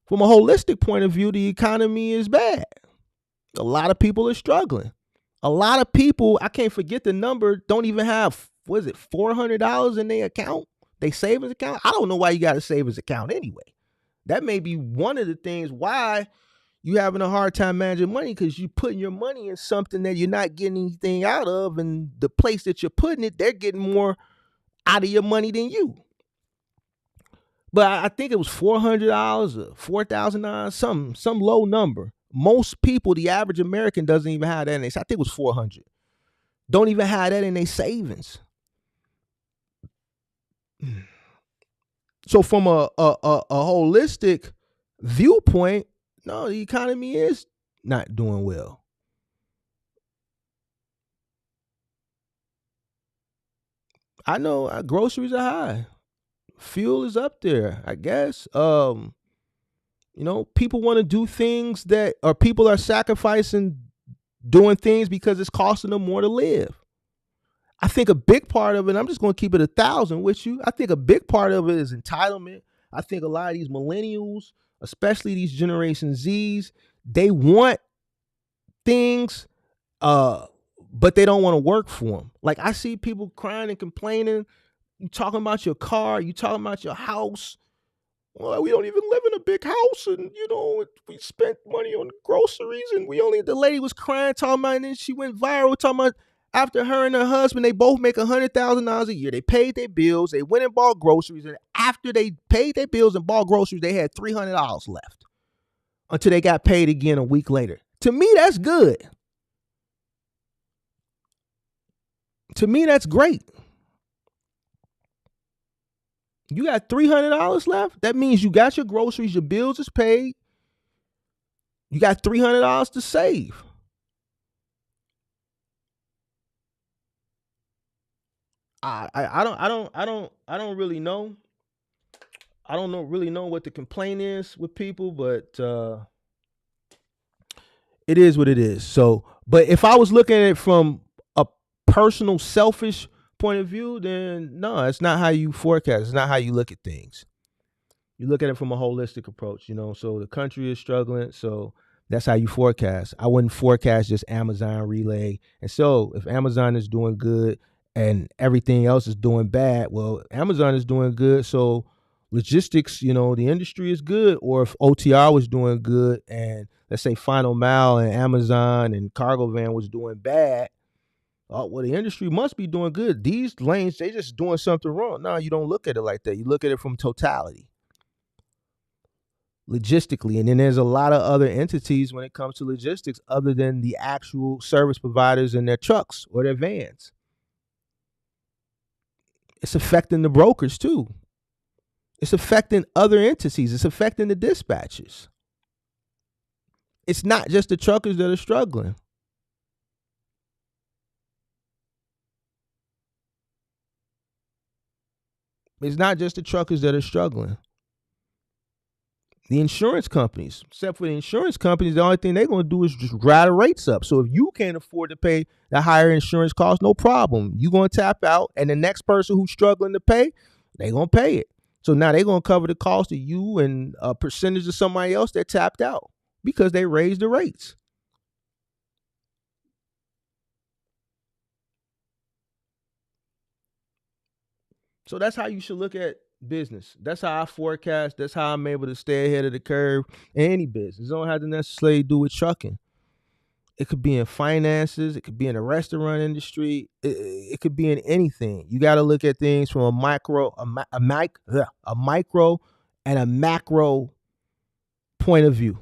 From a holistic point of view, the economy is bad. A lot of people are struggling. A lot of people, I can't forget the number, don't even have, $400 in their account, their savings account. I don't know why you got a savings account anyway. That may be one of the things why you having a hard time managing money, because you putting your money in something that you're not getting anything out of, and the place that you're putting it, they're getting more out of your money than you. But I think it was $400 or $4,000, some low number. Most people, the average American, doesn't even have that in their, I think it was $400. Don't even have that in their savings. So from a holistic viewpoint, no, the economy is not doing well. I know groceries are high. Fuel is up there, I guess. People want to do things or people are sacrificing doing things because it's costing them more to live. I think a big part of it, I'm just going to keep it 1,000 with you. I think a big part of it is entitlement. I think a lot of these millennials, especially these Generation Zs, they want things, but they don't want to work for them. Like I see people crying and complaining. You talking about your car, you talking about your house. Well, we don't even live in a big house, and we spent money on groceries, and the lady was crying, talking about, and then she went viral talking about after her and her husband, they both make $100,000 a year. They paid their bills, they went and bought groceries, and after they paid their bills and bought groceries, they had $300 left until they got paid again a week later. To me, that's good. To me, that's great. You got $300 left? That means you got your groceries, your bills is paid. You got $300 to save. I don't really know. I don't know really know what the complaint is with people, but it is what it is. So, but if I was looking at it from a personal, selfish point of view, then no, it's not how you forecast. It's not how you look at things. You look at it from a holistic approach, So the country is struggling, so that's how you forecast. I wouldn't forecast just Amazon relay. And so if Amazon is doing good and everything else is doing bad, well, Amazon is doing good, so logistics, the industry is good. Or if OTR was doing good and let's say Final Mile and Amazon and Cargo Van was doing bad, oh, well, the industry must be doing good. These lanes, they just doing something wrong. No, you don't look at it like that. You look at it from totality, logistically. And then there's a lot of other entities when it comes to logistics other than the actual service providers and their trucks or their vans. It's affecting the brokers too. It's affecting other entities. It's affecting the dispatchers. It's not just the truckers that are struggling. It's not just the truckers that are struggling. The insurance companies, except for the insurance companies, the only thing they're going to do is just ride the rates up. So if you can't afford to pay the higher insurance cost, no problem. You're going to tap out, and the next person who's struggling to pay, they're going to pay it. So now they're going to cover the cost of you and a percentage of somebody else that tapped out because they raised the rates. So that's how you should look at business. That's how I forecast. That's how I'm able to stay ahead of the curve in any business. It don't have to necessarily do with trucking. It could be in finances. It could be in the restaurant industry. It could be in anything. You got to look at things from a micro, a micro, and a macro point of view.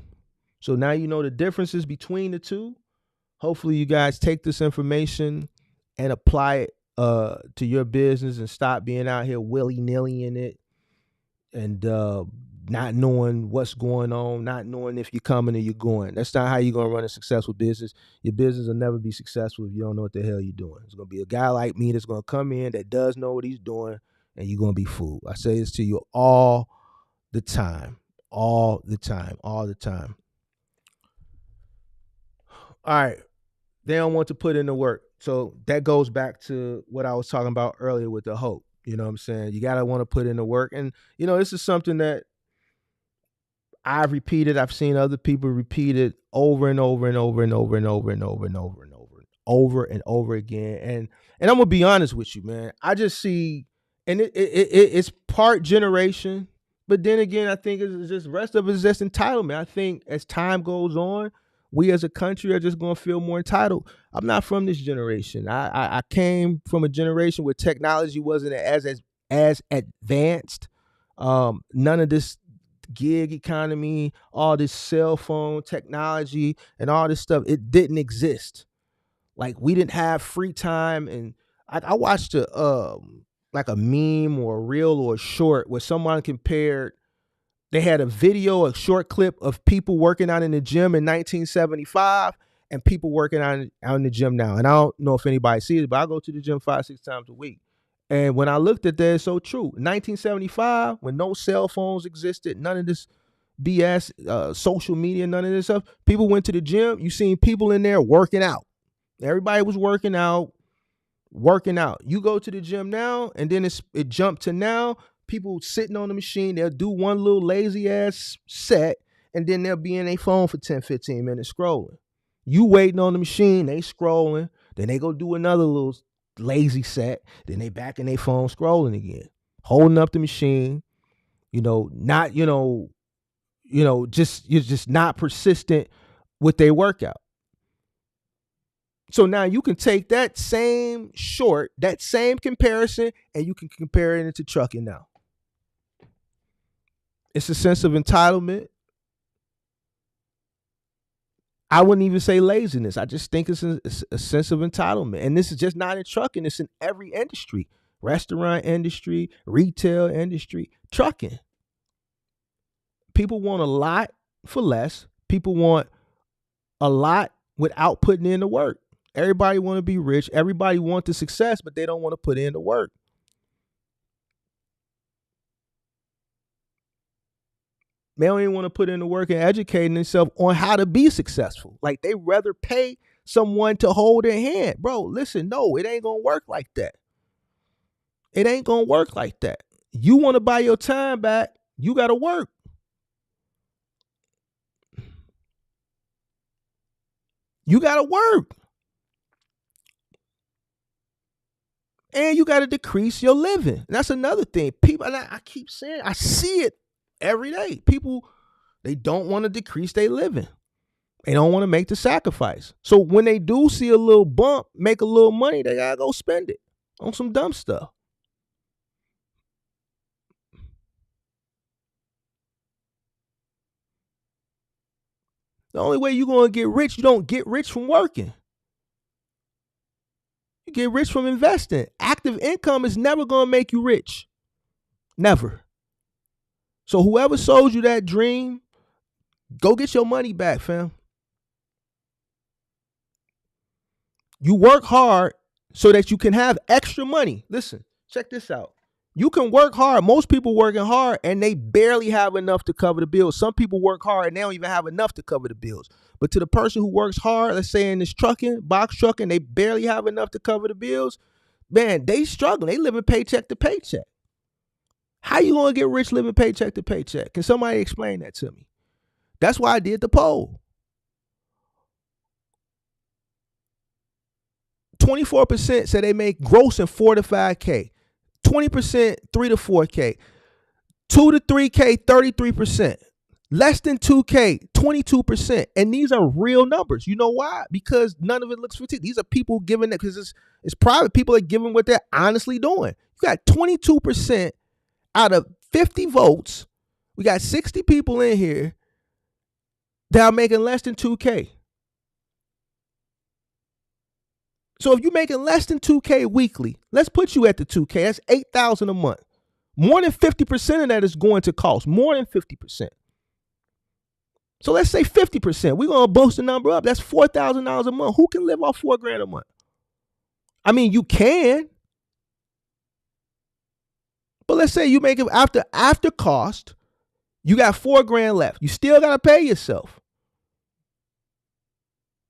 So now you know the differences between the two. Hopefully, you guys take this information and apply it to your business and stop being out here willy-nilly in it and not knowing what's going on, not knowing if you're coming or you're going. That's not how you're going to run a successful business. Your business will never be successful if you don't know what the hell you're doing. It's going to be a guy like me that's going to come in that does know what he's doing, and you're going to be fooled. I say this to you all the time, all the time, all the time. All right. They don't want to put in the work. So that goes back to what I was talking about earlier with the hope. You know what I'm saying? You got to want to put in the work. And, this is something that I've repeated. I've seen other people repeat it over and over and over and over and over and over and over and over and over again. And I'm going to be honest with you, man. I just see, and it's part generation, but then again, I think it's just, rest of it is just entitlement. I think as time goes on, we as a country are just going to feel more entitled. I'm not from this generation. I came from a generation where technology wasn't as advanced. None of this gig economy, all this cell phone technology and all this stuff, it didn't exist. Like, we didn't have free time. And I watched like a meme or a reel or a short where someone compared, they had a video, a short clip of people working out in the gym in 1975 and people working out in the gym now. And I don't know if anybody sees it, but I go to the gym 5-6 times a week. And when I looked at that, it's so true. 1975, when no cell phones existed, none of this BS, social media, none of this stuff, people went to the gym. You seen people in there working out. Everybody was working out. You go to the gym now, and then it jumped to now. People sitting on the machine, they'll do one little lazy ass set, and then they'll be in their phone for 10, 15 minutes scrolling. You waiting on the machine, they scrolling, then they go do another little lazy set, then they back in their phone scrolling again, holding up the machine, not, you're just not persistent with their workout. So now you can take that same comparison, and you can compare it into trucking now. It's a sense of entitlement. I wouldn't even say laziness. I just think it's a sense of entitlement. And this is just not in trucking. It's in every industry. Restaurant industry, retail industry, trucking. People want a lot for less. People want a lot without putting in the work. Everybody want to be rich. Everybody want the success, but they don't want to put in the work. They don't even want to put in the work and educating themselves on how to be successful. Like, they rather pay someone to hold their hand. Bro, listen, no, it ain't going to work like that. It ain't going to work like that. You want to buy your time back, you got to work. You got to work. And you got to decrease your living. That's another thing. People, and I keep saying, I see it every day. People, they don't want to decrease their living. They don't want to make the sacrifice. So when they do see a little bump, make a little money, they got to go spend it on some dumb stuff. The only way you're going to get rich, you don't get rich from working. You get rich from investing. Active income is never going to make you rich. Never. So whoever sold you that dream, go get your money back, fam. You work hard so that you can have extra money. Listen, check this out. You can work hard. Most people working hard and they barely have enough to cover the bills. Some people work hard and they don't even have enough to cover the bills. But to the person who works hard, let's say in this trucking, box trucking, they barely have enough to cover the bills. Man, they struggling. They living paycheck to paycheck. How you going to get rich living paycheck to paycheck? Can somebody explain that to me? That's why I did the poll. 24% said they make gross in 4 to 5K. 20%, 3 to 4K. 2 to 3K, 33%. Less than 2K, 22%. And these are real numbers. You know why? Because none of it looks fictitious. These are people giving it, because it's private. People are giving what they're honestly doing. You got 22% out of 50 votes. We got 60 people in here that are making less than 2K. So if you're making less than 2K weekly, let's put you at the 2K. That's $8,000 a month. More than 50% of that is going to cost. More than 50%. So let's say 50%. We're going to boost the number up. That's $4,000 a month. Who can live off $4,000 a month? I mean, you can. But let's say you make it after cost, you got $4,000 left. You still got to pay yourself.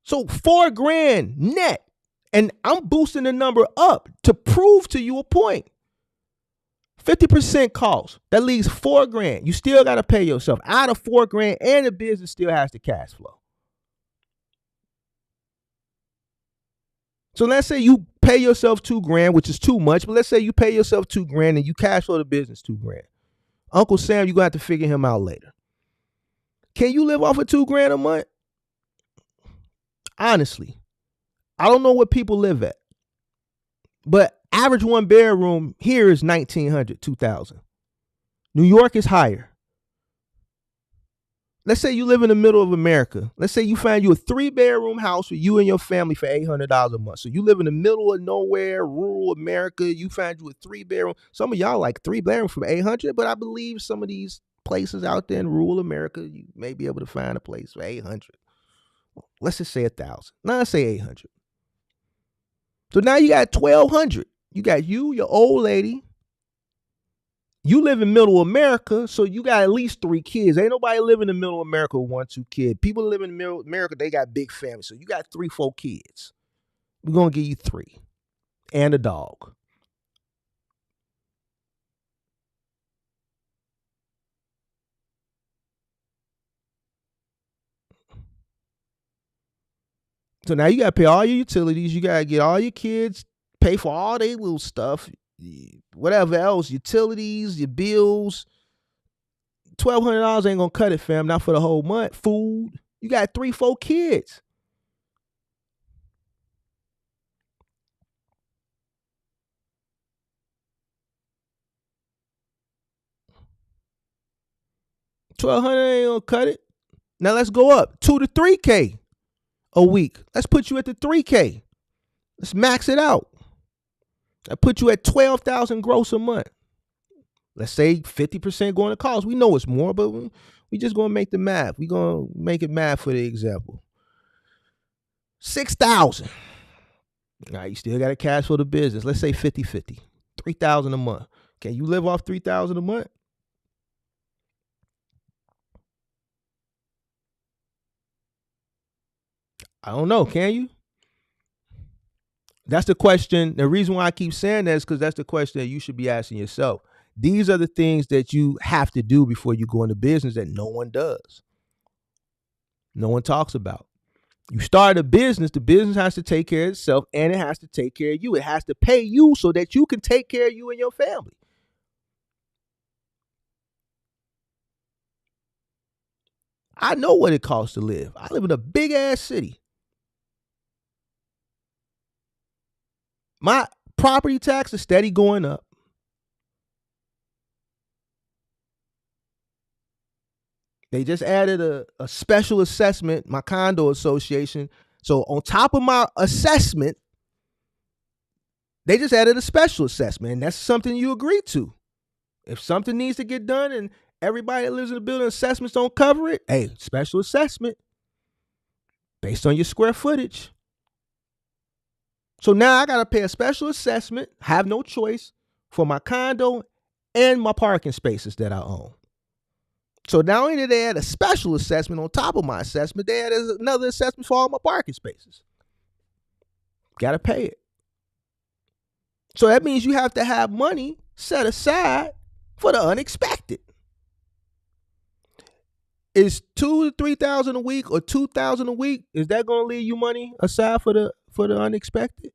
So $4,000 net. And I'm boosting the number up to prove to you a point. 50% cost. That leaves $4,000. You still got to pay yourself out of $4,000, and the business still has the cash flow. So let's say you pay yourself $2,000, which is too much, but let's say you pay yourself $2,000 and you cash flow the business $2,000. Uncle Sam, you're going to have to figure him out later. Can you live off of $2,000 a month? Honestly, I don't know what people live at, but average one bedroom here is $1,900, $2,000. New York is higher. Let's say you live in the middle of America. Let's say you find you a 3-bedroom house for you and your family for $800 a month. So you live in the middle of nowhere, rural America. You find you a 3-bedroom. Some of y'all like 3-bedroom for $800, but I believe some of these places out there in rural America, you may be able to find a place for $800. Let's just say $1,000. Now let's say $800. So now you got $1,200. You got you, your old lady. You live in middle America, so you got at least 3 kids. Ain't nobody living in middle America with 1, 2 kids. People live in middle America, they got big families. So you got 3, 4 kids. We're going to give you 3 and a dog. So now you got to pay all your utilities. You got to get all your kids, pay for all their little stuff, whatever else, utilities, your bills. $1,200 ain't going to cut it, fam. Not for the whole month. Food. You got 3, 4 kids. $1,200 ain't going to cut it. Now let's go up. 2 to 3K a week. Let's put you at the 3K. Let's max it out. I put you at $12,000 gross a month. Let's say 50% going to cost. We know it's more, but we just going to make the math. We going to make it math for the example. $6,000. All right, you still got to cash for the business. Let's say 50-50, $3,000 a month. Can you live off $3,000 a month? I don't know. Can you? That's the question. The reason why I keep saying that is because that's the question that you should be asking yourself. These are the things that you have to do before you go into business that no one does. No one talks about. You start a business, the business has to take care of itself and it has to take care of you. It has to pay you so that you can take care of you and your family. I know what it costs to live. I live in a big ass city. My property tax is steady going up. They just added a special assessment, my condo association. So on top of my assessment, they just added a special assessment, and that's something you agree to. If something needs to get done and everybody that lives in the building assessments don't cover it, hey, special assessment based on your square footage. So now I got to pay a special assessment, have no choice, for my condo and my parking spaces that I own. So not only did they add a special assessment on top of my assessment, they added another assessment for all my parking spaces. Got to pay it. So that means you have to have money set aside for the unexpected. Is $2,000 to $3,000 a week or $2,000 a week? Is that going to leave you money aside for the unexpected?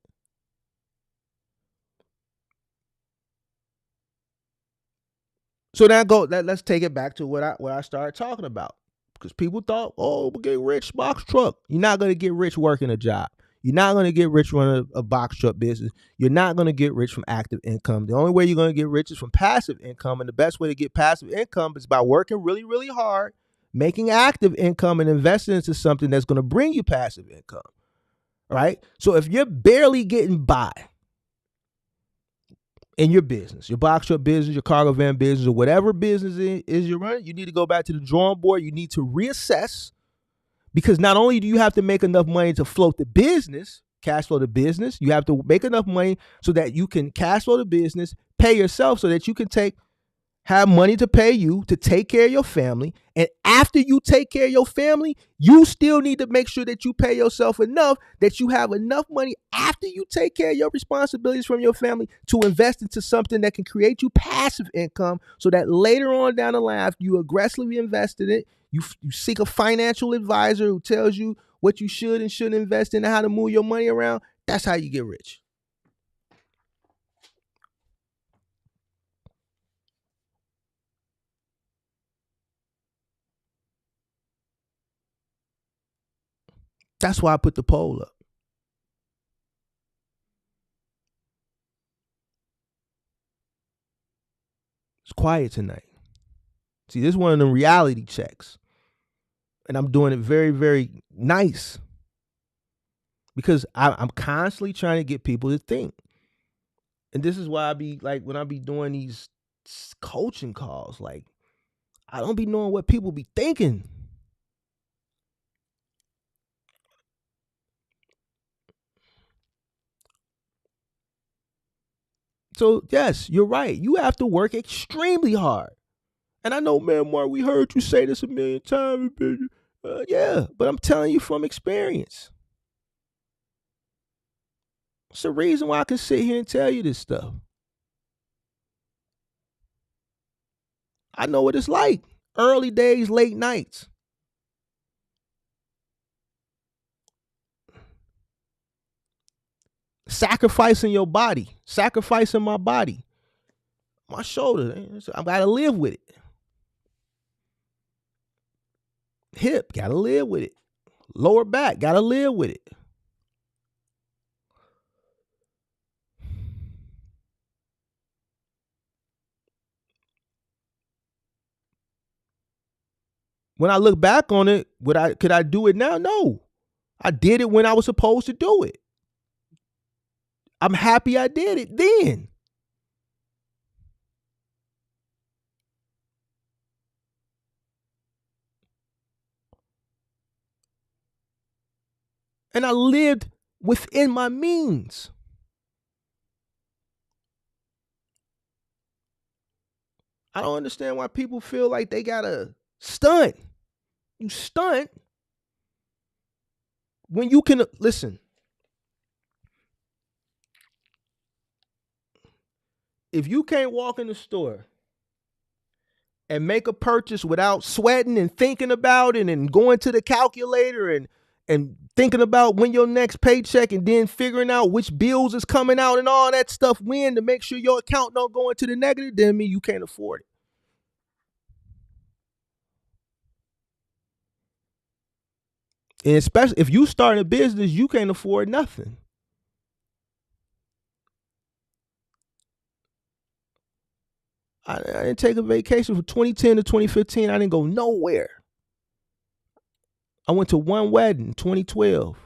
So let's take it back to what I started talking about. Because people thought, oh, we'll get rich box truck. You're not going to get rich working a job. You're not going to get rich running a box truck business. You're not going to get rich from active income. The only way you're going to get rich is from passive income. And the best way to get passive income is by working really, really hard, making active income, and investing into something that's going to bring you passive income. Right? So if you're barely getting by in your business, your box truck business, your cargo van business, or whatever business is you're running, you need to go back to the drawing board. You need to reassess, because not only do you have to make enough money to float the business, cash flow the business, you have to make enough money so that you can cash flow the business, pay yourself so that you can have money to pay you to take care of your family. And after you take care of your family, you still need to make sure that you pay yourself enough, that you have enough money after you take care of your responsibilities from your family to invest into something that can create you passive income, so that later on down the line, after you aggressively invest in it, you seek a financial advisor who tells you what you should and shouldn't invest in and how to move your money around. That's how you get rich. That's why I put the poll up. It's quiet tonight. See, this is one of them reality checks. And I'm doing it very, very nice, because I'm constantly trying to get people to think. And this is why I be like, when I be doing these coaching calls, like, I don't be knowing what people be thinking. So yes, you're right. You have to work extremely hard. And I know, man, Mark, we heard you say this a million times. Yeah, but I'm telling you from experience. It's the reason why I can sit here and tell you this stuff. I know what it's like. Early days, late nights. Sacrificing your body, sacrificing my body, my shoulder. I gotta live with it. Hip, gotta live with it. Lower back, gotta live with it. When I look back on it, could I do it now? No. I did it when I was supposed to do it. I'm happy I did it then. And I lived within my means. I don't understand why people feel like they gotta stunt. You stunt when you can listen. If you can't walk in the store and make a purchase without sweating and thinking about it and going to the calculator and thinking about when your next paycheck and then figuring out which bills is coming out and all that stuff when to make sure your account don't go into the negative, then mean you can't afford it. And especially if you start a business, you can't afford nothing. I didn't take a vacation from 2010 to 2015. I didn't go nowhere. I went to one wedding, 2012.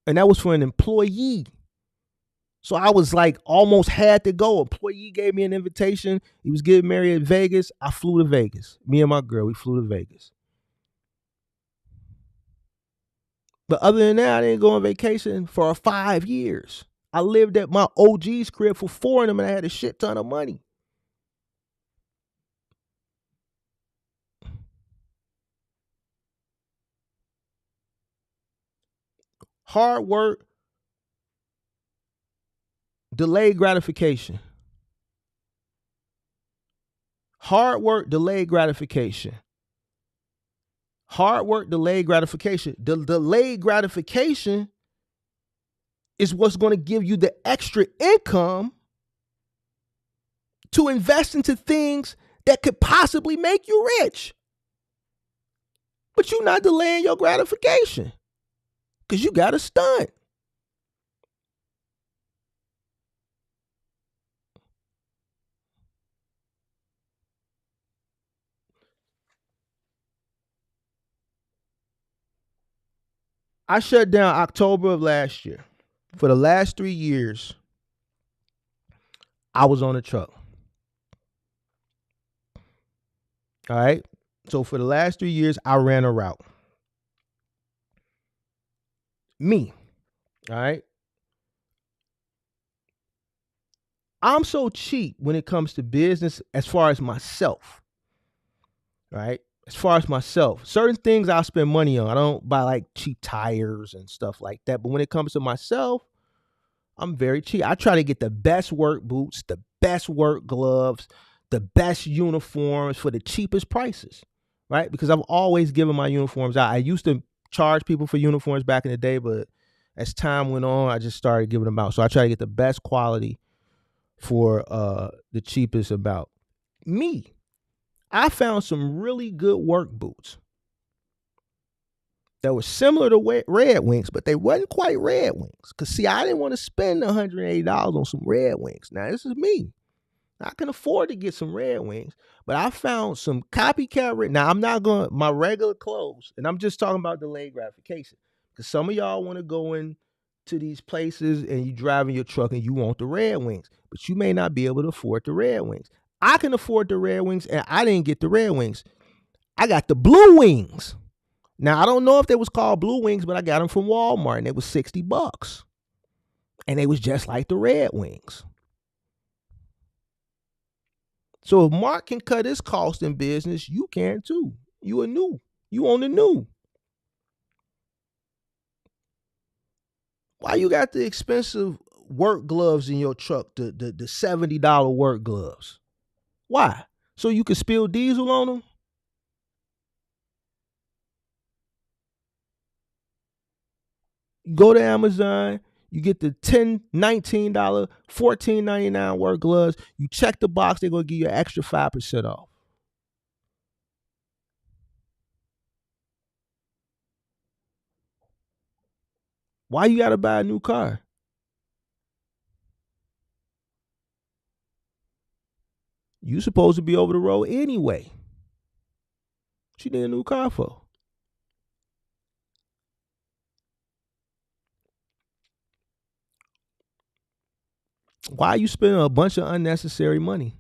And that was for an employee. So I was like almost had to go. Employee gave me an invitation. He was getting married in Vegas. I flew to Vegas. Me and my girl, we flew to Vegas. But other than that, I didn't go on vacation for 5 years. I lived at my OG's crib for 4 of them and I had a shit ton of money. Hard work, delayed gratification. Hard work, delayed gratification. Hard work, delayed gratification. The delayed gratification is what's going to give you the extra income to invest into things that could possibly make you rich. But you're not delaying your gratification because you got to stunt. I shut down October of last year. For the last 3 years, I was on a truck. All right. So for the last 3 years, I ran a route. Me. All right. I'm so cheap when it comes to business as far as myself. Right. As far as myself, certain things I'll spend money on. I don't buy like cheap tires and stuff like that. But when it comes to myself, I'm very cheap. I try to get the best work boots, the best work gloves, the best uniforms for the cheapest prices, right? Because I've always given my uniforms out. I used to charge people for uniforms back in the day, but as time went on, I just started giving them out. So I try to get the best quality for the cheapest about. Me, I found some really good work boots that were similar to Red Wings, but they wasn't quite Red Wings. Because, see, I didn't want to spend $180 on some Red Wings. Now, this is me. I can afford to get some Red Wings, but I found some copycat. Now, I'm not going to, my regular clothes, and I'm just talking about delayed gratification. Because some of y'all want to go in to these places and you driving your truck and you want the Red Wings, but you may not be able to afford the Red Wings. I can afford the Red Wings, and I didn't get the Red Wings. I got the Blue Wings. Now, I don't know if they was called Blue Wings, but I got them from Walmart, and they was $60. And they was just like the Red Wings. So if Mark can cut his cost in business, you can too. You on the new. Why you got the expensive work gloves in your truck, the $70 work gloves? Why? So you can spill diesel on them? You go to Amazon, you get the $10, $19, $14.99 work gloves. You check the box, they're going to give you an extra 5% off. Why you got to buy a new car? You supposed to be over the road anyway. What you need a new car for? Why are you spending a bunch of unnecessary money?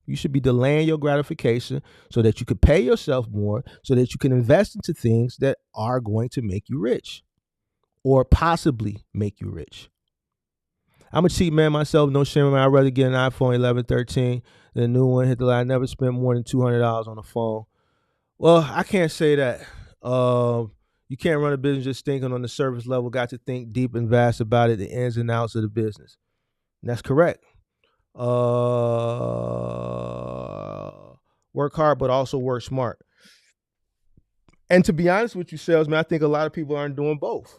You should be delaying your gratification so that you could pay yourself more, so that you can invest into things that are going to make you rich. or possibly make you rich. I'm a cheap man myself, no shame in me. I'd rather get an iPhone 11, 13 than a new one. Hit the line. I never spent more than $200 on a phone. Well, I can't say that. You can't run a business just thinking on the surface level. Got to think deep and vast about it, the ins and outs of the business. And that's correct. Work hard, but also work smart. And to be honest with you, salesman, I think a lot of people aren't doing both.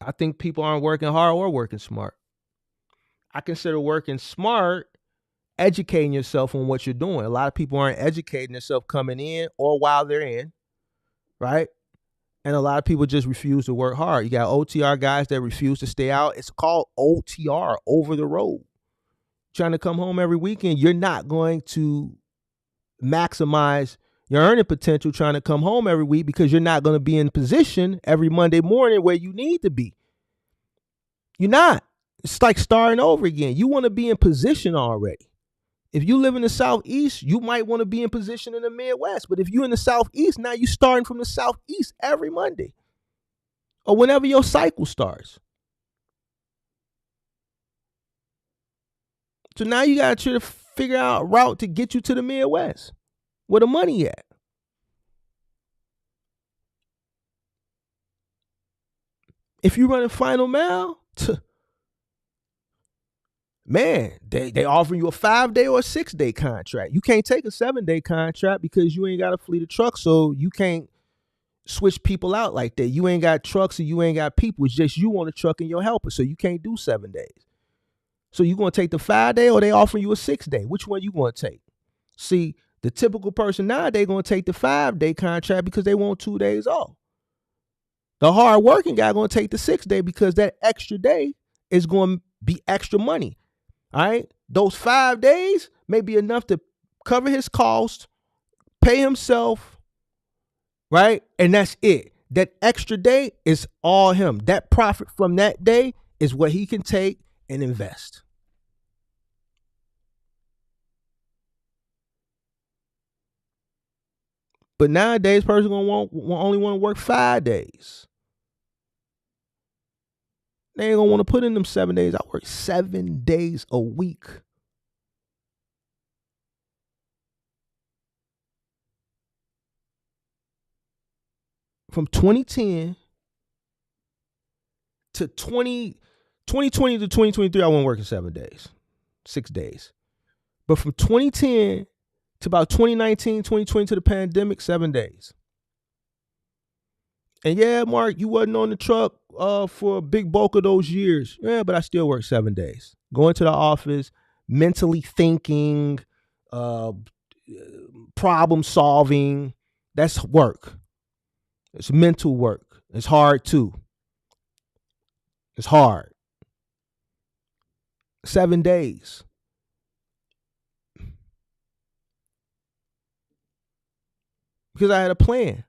I think people aren't working hard or working smart. I consider working smart educating yourself on what you're doing. A lot of people aren't educating themselves coming in or while they're in, right? And a lot of people just refuse to work hard. You got OTR guys that refuse to stay out. It's called OTR, over the road. Trying to come home every weekend, you're not going to maximize your earning potential trying to come home every week because you're not going to be in position every Monday morning where you need to be. You're not. It's like starting over again. You want to be in position already. If you live in the Southeast, you might want to be in position in the Midwest. But if you're in the Southeast, now you're starting from the Southeast every Monday or whenever your cycle starts. So now you got to try to figure out a route to get you to the Midwest where the money at. If you run a final mile, man, they offering you a 5-day or a 6-day contract. You can't take a 7-day contract because you ain't got a fleet of trucks, so you can't switch people out like that. You ain't got trucks and you ain't got people. It's just you on the truck and your helper, so you can't do 7 days. So you going to take the 5-day or they offering you a 6-day? Which one you going to take? See, the typical person now, they going to take the 5-day contract because they want 2 days off. The hard working guy going to take the 6-day because that extra day is going to be extra money. All right. Those 5 days may be enough to cover his cost, pay himself, right? And that's it. That extra day is all him. That profit from that day is what he can take and invest. But nowadays, person gonna only want to work 5 days. They ain't gonna want to put in them 7 days. I work 7 days a week. From 2010 to 2020 to 2023, I wasn't working 7 days, 6 days. But from 2010 to about 2019, 2020 to the pandemic, 7 days. And yeah, Mark, you wasn't on the truck for a big bulk of those years. Yeah, but I still work 7 days. Going to the office, mentally thinking, problem solving. That's work. It's mental work. It's hard too. It's hard. 7 days. Because I had a plan.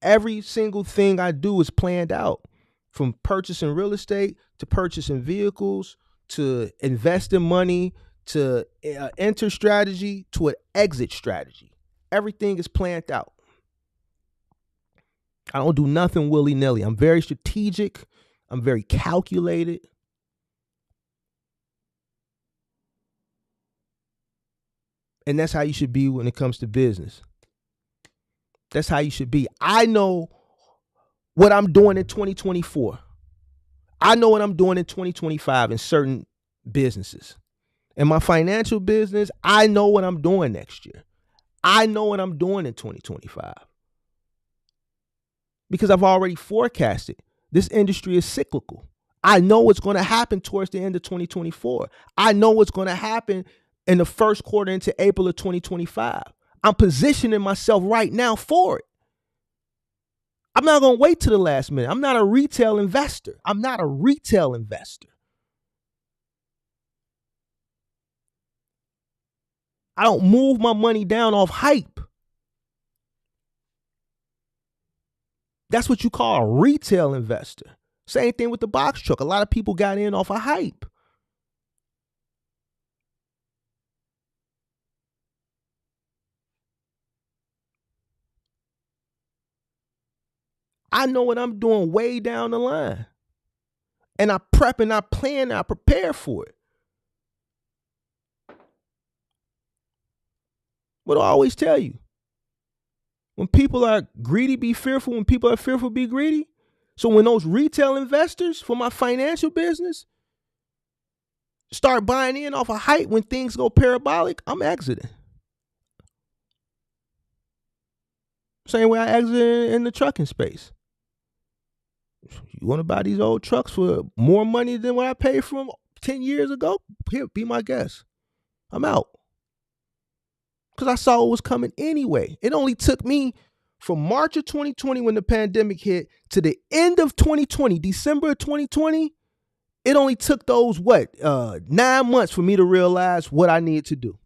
Every single thing I do is planned out, from purchasing real estate to purchasing vehicles to investing money to enter strategy to an exit strategy. Everything is planned out. I don't do nothing willy-nilly. I'm very strategic. I'm very calculated. And that's how you should be when it comes to business. That's how you should be. I know what I'm doing in 2024. I know what I'm doing in 2025 in certain businesses. In my financial business, I know what I'm doing next year. I know what I'm doing in 2025. Because I've already forecasted. This industry is cyclical. I know what's going to happen towards the end of 2024. I know what's going to happen in the first quarter into April of 2025. I'm positioning myself right now for it. I'm not going to wait to the last minute. I'm not a retail investor. I don't move my money down off hype. That's what you call a retail investor. Same thing with the box truck. A lot of people got in off of hype. I know what I'm doing way down the line. And I prep and I plan and I prepare for it. What do I always tell you? When people are greedy, be fearful. When people are fearful, be greedy. So when those retail investors for my financial business start buying in off a hype when things go parabolic, I'm exiting. Same way I exited in the trucking space. You want to buy these old trucks for more money than what I paid for them 10 years ago? Here, be my guest. I'm out. Because I saw it was coming anyway. It only took me from March of 2020 when the pandemic hit to the end of 2020, December of 2020. It only took those, 9 months for me to realize what I needed to do.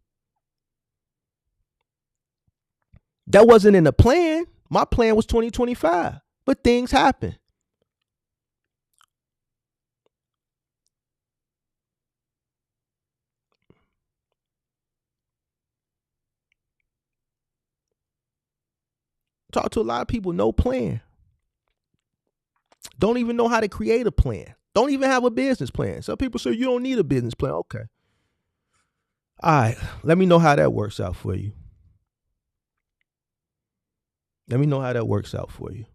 That wasn't in the plan. My plan was 2025, but things happen. Talk to a lot of people, no plan. Don't even know how to create a plan. Don't even have a business plan. Some people say you don't need a business plan. Okay. All right. Let me know how that works out for you. Let me know how that works out for you.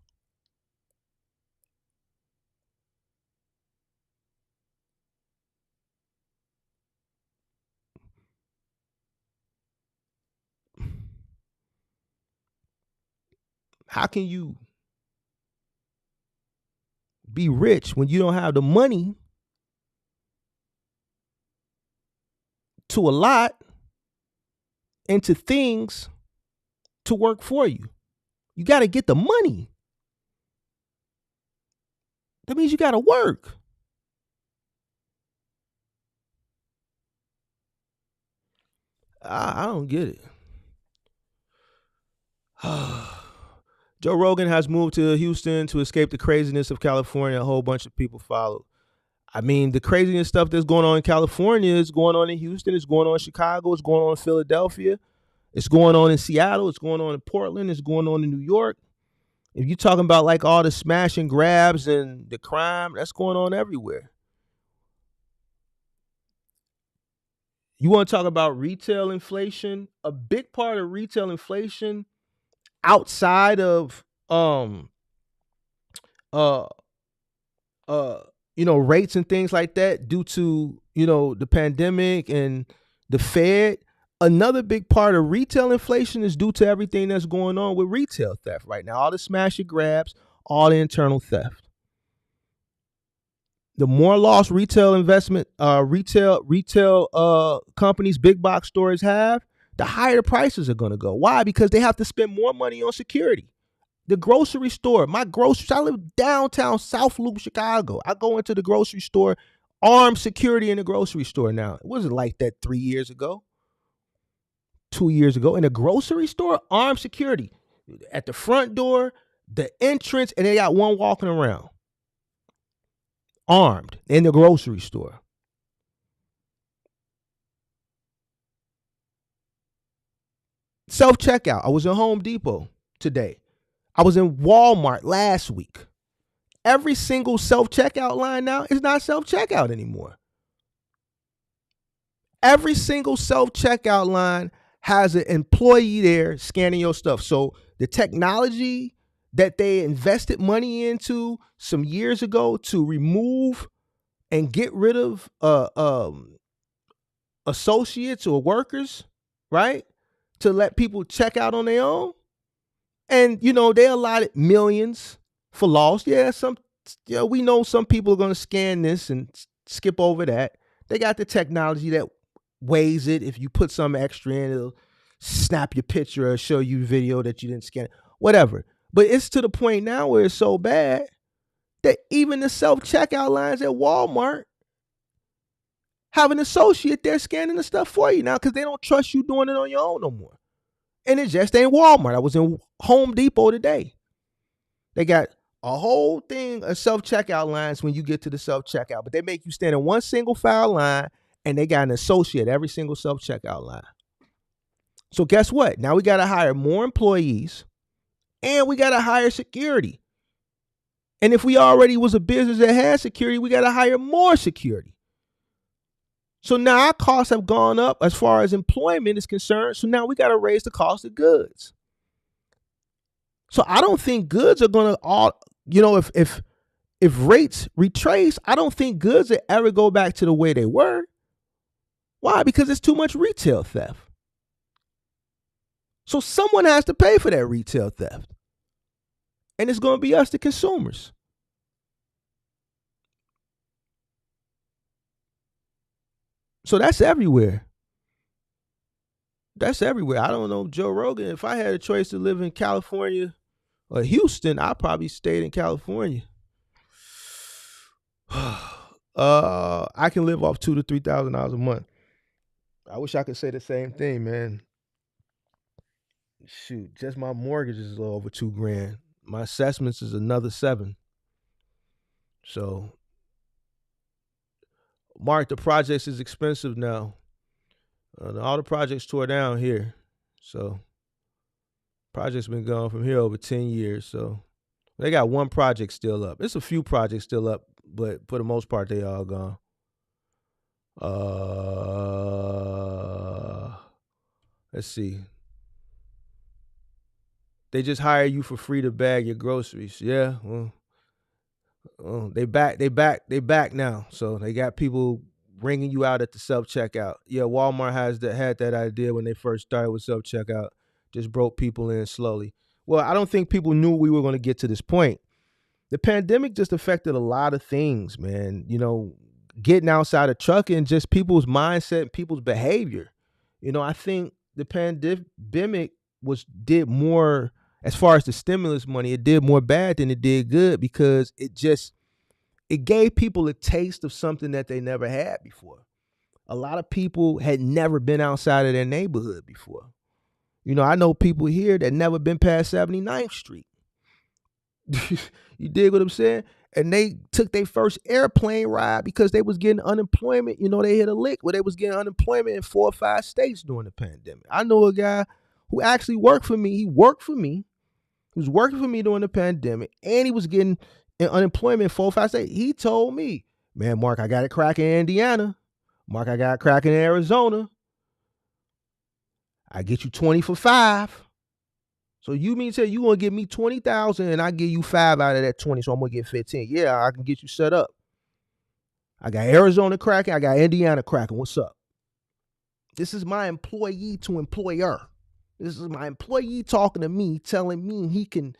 How can you be rich when you don't have the money to allot into things to work for you? You got to get the money. That means you got to work. I don't get it. Joe Rogan has moved to Houston to escape the craziness of California. A whole bunch of people followed. I mean, the craziness stuff that's going on in California is going on in Houston. It's going on in Chicago. It's going on in Philadelphia. It's going on in Seattle. It's going on in Portland. It's going on in New York. If you're talking about like all the smash and grabs and the crime, that's going on everywhere. You want to talk about retail inflation? A big part of retail inflation outside of rates and things like that due to, the pandemic and the Fed. Another big part of retail inflation is due to everything that's going on with retail theft right now. All the smash and grabs, all the internal theft. The more lost retail investment, retail companies, big box stores have, the higher the prices are going to go. Why? Because they have to spend more money on security. The grocery store, I live downtown South Loop, Chicago. I go into the grocery store, armed security in the grocery store now. It wasn't like that 3 years ago, 2 years ago. In a grocery store, armed security. At the front door, the entrance, and they got one walking around. Armed in the grocery store. Self-checkout. I was in Home Depot today. I was in Walmart last week. Every single self-checkout line now is not self-checkout anymore. Every single self-checkout line has an employee there scanning your stuff. So the technology that they invested money into some years ago to remove and get rid of associates or workers, right? To let people check out on their own. And, they allotted millions for loss. Yeah, we know some people are going to scan this and skip over that. They got the technology that weighs it. If you put some extra in, it'll snap your picture or show you video that you didn't scan. Whatever. But it's to the point now where it's so bad that even the self-checkout lines at Walmart have an associate there scanning the stuff for you now because they don't trust you doing it on your own no more. And it just ain't Walmart. I was in Home Depot today. They got a whole thing of self-checkout lines when you get to the self-checkout, but they make you stand in one single file line and they got an associate every single self-checkout line. So guess what? Now we got to hire more employees and we got to hire security. And if we already was a business that had security, we got to hire more security. So now our costs have gone up as far as employment is concerned. So now we got to raise the cost of goods. So I don't think goods are going to all, if rates retrace, I don't think goods will ever go back to the way they were. Why? Because it's too much retail theft. So someone has to pay for that retail theft. And it's going to be us, the consumers. So that's everywhere. That's everywhere. I don't know, Joe Rogan, if I had a choice to live in California or Houston, I'd probably stay in California. I can live off $2,000 to $3,000 a month. I wish I could say the same thing, man. Shoot, just my mortgage is a little over $2,000. My assessments is another $7,000. So, Mark, the projects is expensive now. All the projects tore down here. So, projects been going from here over 10 years. So, they got one project still up. There's a few projects still up, but for the most part, they all gone. Let's see. They just hire you for free to bag your groceries. Yeah, well, they back now. So they got people ringing you out at the self-checkout. Yeah, Walmart had that idea when they first started with self-checkout. Just broke people in slowly. Well, I don't think people knew we were going to get to this point. The pandemic just affected a lot of things, man. Getting outside of trucking, just people's mindset, people's behavior. I think the pandemic did more, as far as the stimulus money, it did more bad than it did good, because it gave people a taste of something that they never had before. A lot of people had never been outside of their neighborhood before. I know people here that never been past 79th Street. You dig what I'm saying? And they took their first airplane ride because they was getting unemployment. They hit a lick where they was getting unemployment in 4 or 5 states during the pandemic. I know a guy who actually worked for me. He worked for me. He was working for me during the pandemic, and he was getting unemployment in 4 or 5 states. He told me, man, Mark, I got it cracking in Indiana. Mark, I got it cracking in Arizona. I get you 20 for 5. So you mean to say you gonna give me 20,000 and I give you 5 out of that 20, so I'm gonna get 15. Yeah, I can get you set up. I got Arizona cracking, I got Indiana cracking. What's up? This is my employee to employer. This is my employee talking to me, telling me he can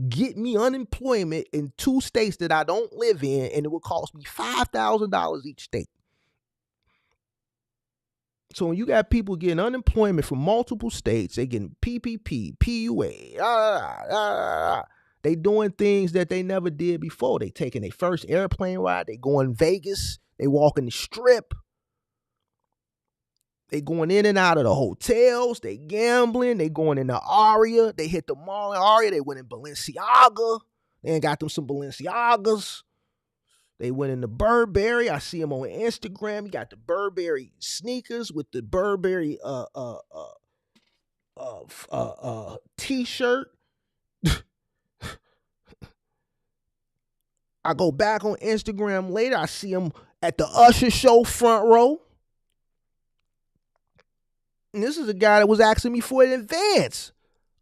get me unemployment in 2 states that I don't live in, and it would cost me $5,000 each state. So when you got people getting unemployment from multiple states, they getting PPP, PUA, they doing things that they never did before. They taking their first airplane ride. They going Vegas. They walking the Strip. They going in and out of the hotels. They gambling. They going in the Aria. They hit the mall in Aria. They went in Balenciaga. They ain't got them some Balenciagas. They went in the Burberry. I see him on Instagram. He got the Burberry sneakers with the Burberry t-shirt. I go back on Instagram later. I see him at the Usher show front row. And this is a guy that was asking me for an advance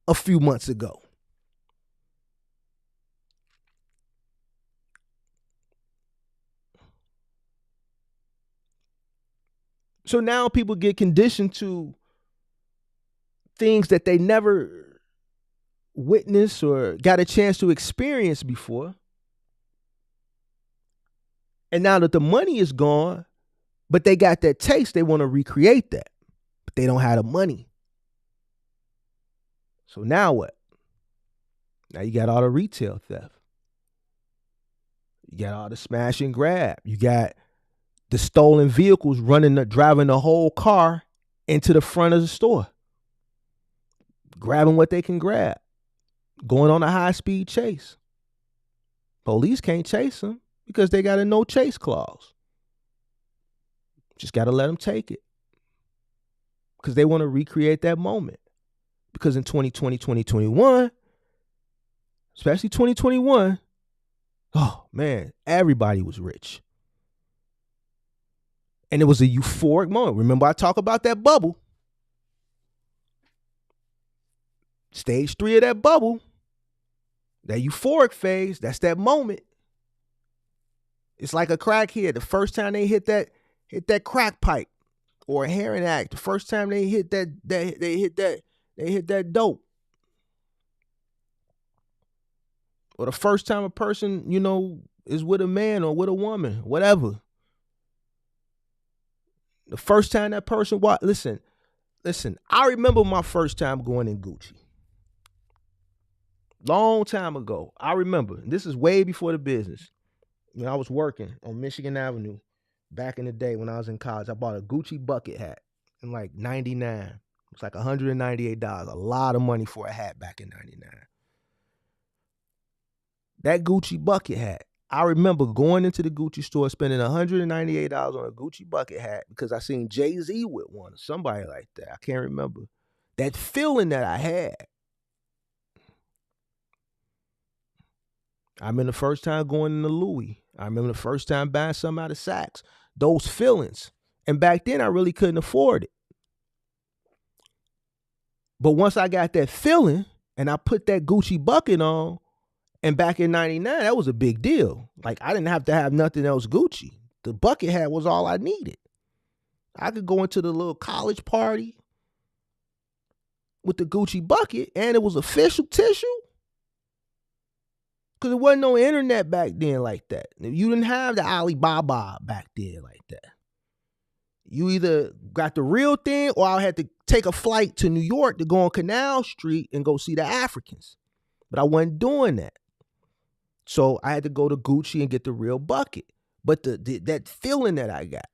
a few months ago. So now people get conditioned to things that they never witnessed or got a chance to experience before. And now that the money is gone, but they got that taste, they want to recreate that. But they don't have the money. So now what? Now you got all the retail theft. You got all the smash and grab. You got the stolen vehicles driving the whole car into the front of the store, grabbing what they can grab, going on a high-speed chase. Police can't chase them because they got a no chase clause. Just got to let them take it because they want to recreate that moment. Because in 2020, 2021, especially 2021, Oh man, everybody was rich. And it was a euphoric moment. Remember, I talk about that bubble. Stage 3 of that bubble, that euphoric phase, that's that moment. It's like a crackhead. The first time they hit that crack pipe or a heroin addict, the first time they hit that dope. Or the first time a person, is with a man or with a woman, whatever. The first time that person listen, I remember my first time going in Gucci. Long time ago. I remember. This is way before the business. When I was working on Michigan Avenue back in the day when I was in college, I bought a Gucci bucket hat in like 99. It's like $198. A lot of money for a hat back in 99. That Gucci bucket hat. I remember going into the Gucci store, spending $198 on a Gucci bucket hat because I seen Jay-Z with one or somebody like that. I can't remember. That feeling that I had. I remember the first time going into Louis. I remember the first time buying something out of Saks. Those feelings. And back then, I really couldn't afford it. But once I got that feeling and I put that Gucci bucket on, and back in 99, that was a big deal. Like, I didn't have to have nothing else Gucci. The bucket hat was all I needed. I could go into the little college party with the Gucci bucket, and it was official tissue. Because there wasn't no internet back then like that. You didn't have the Alibaba back then like that. You either got the real thing or I had to take a flight to New York to go on Canal Street and go see the Africans. But I wasn't doing that. So I had to go to Gucci and get the real bucket. But that feeling that I got,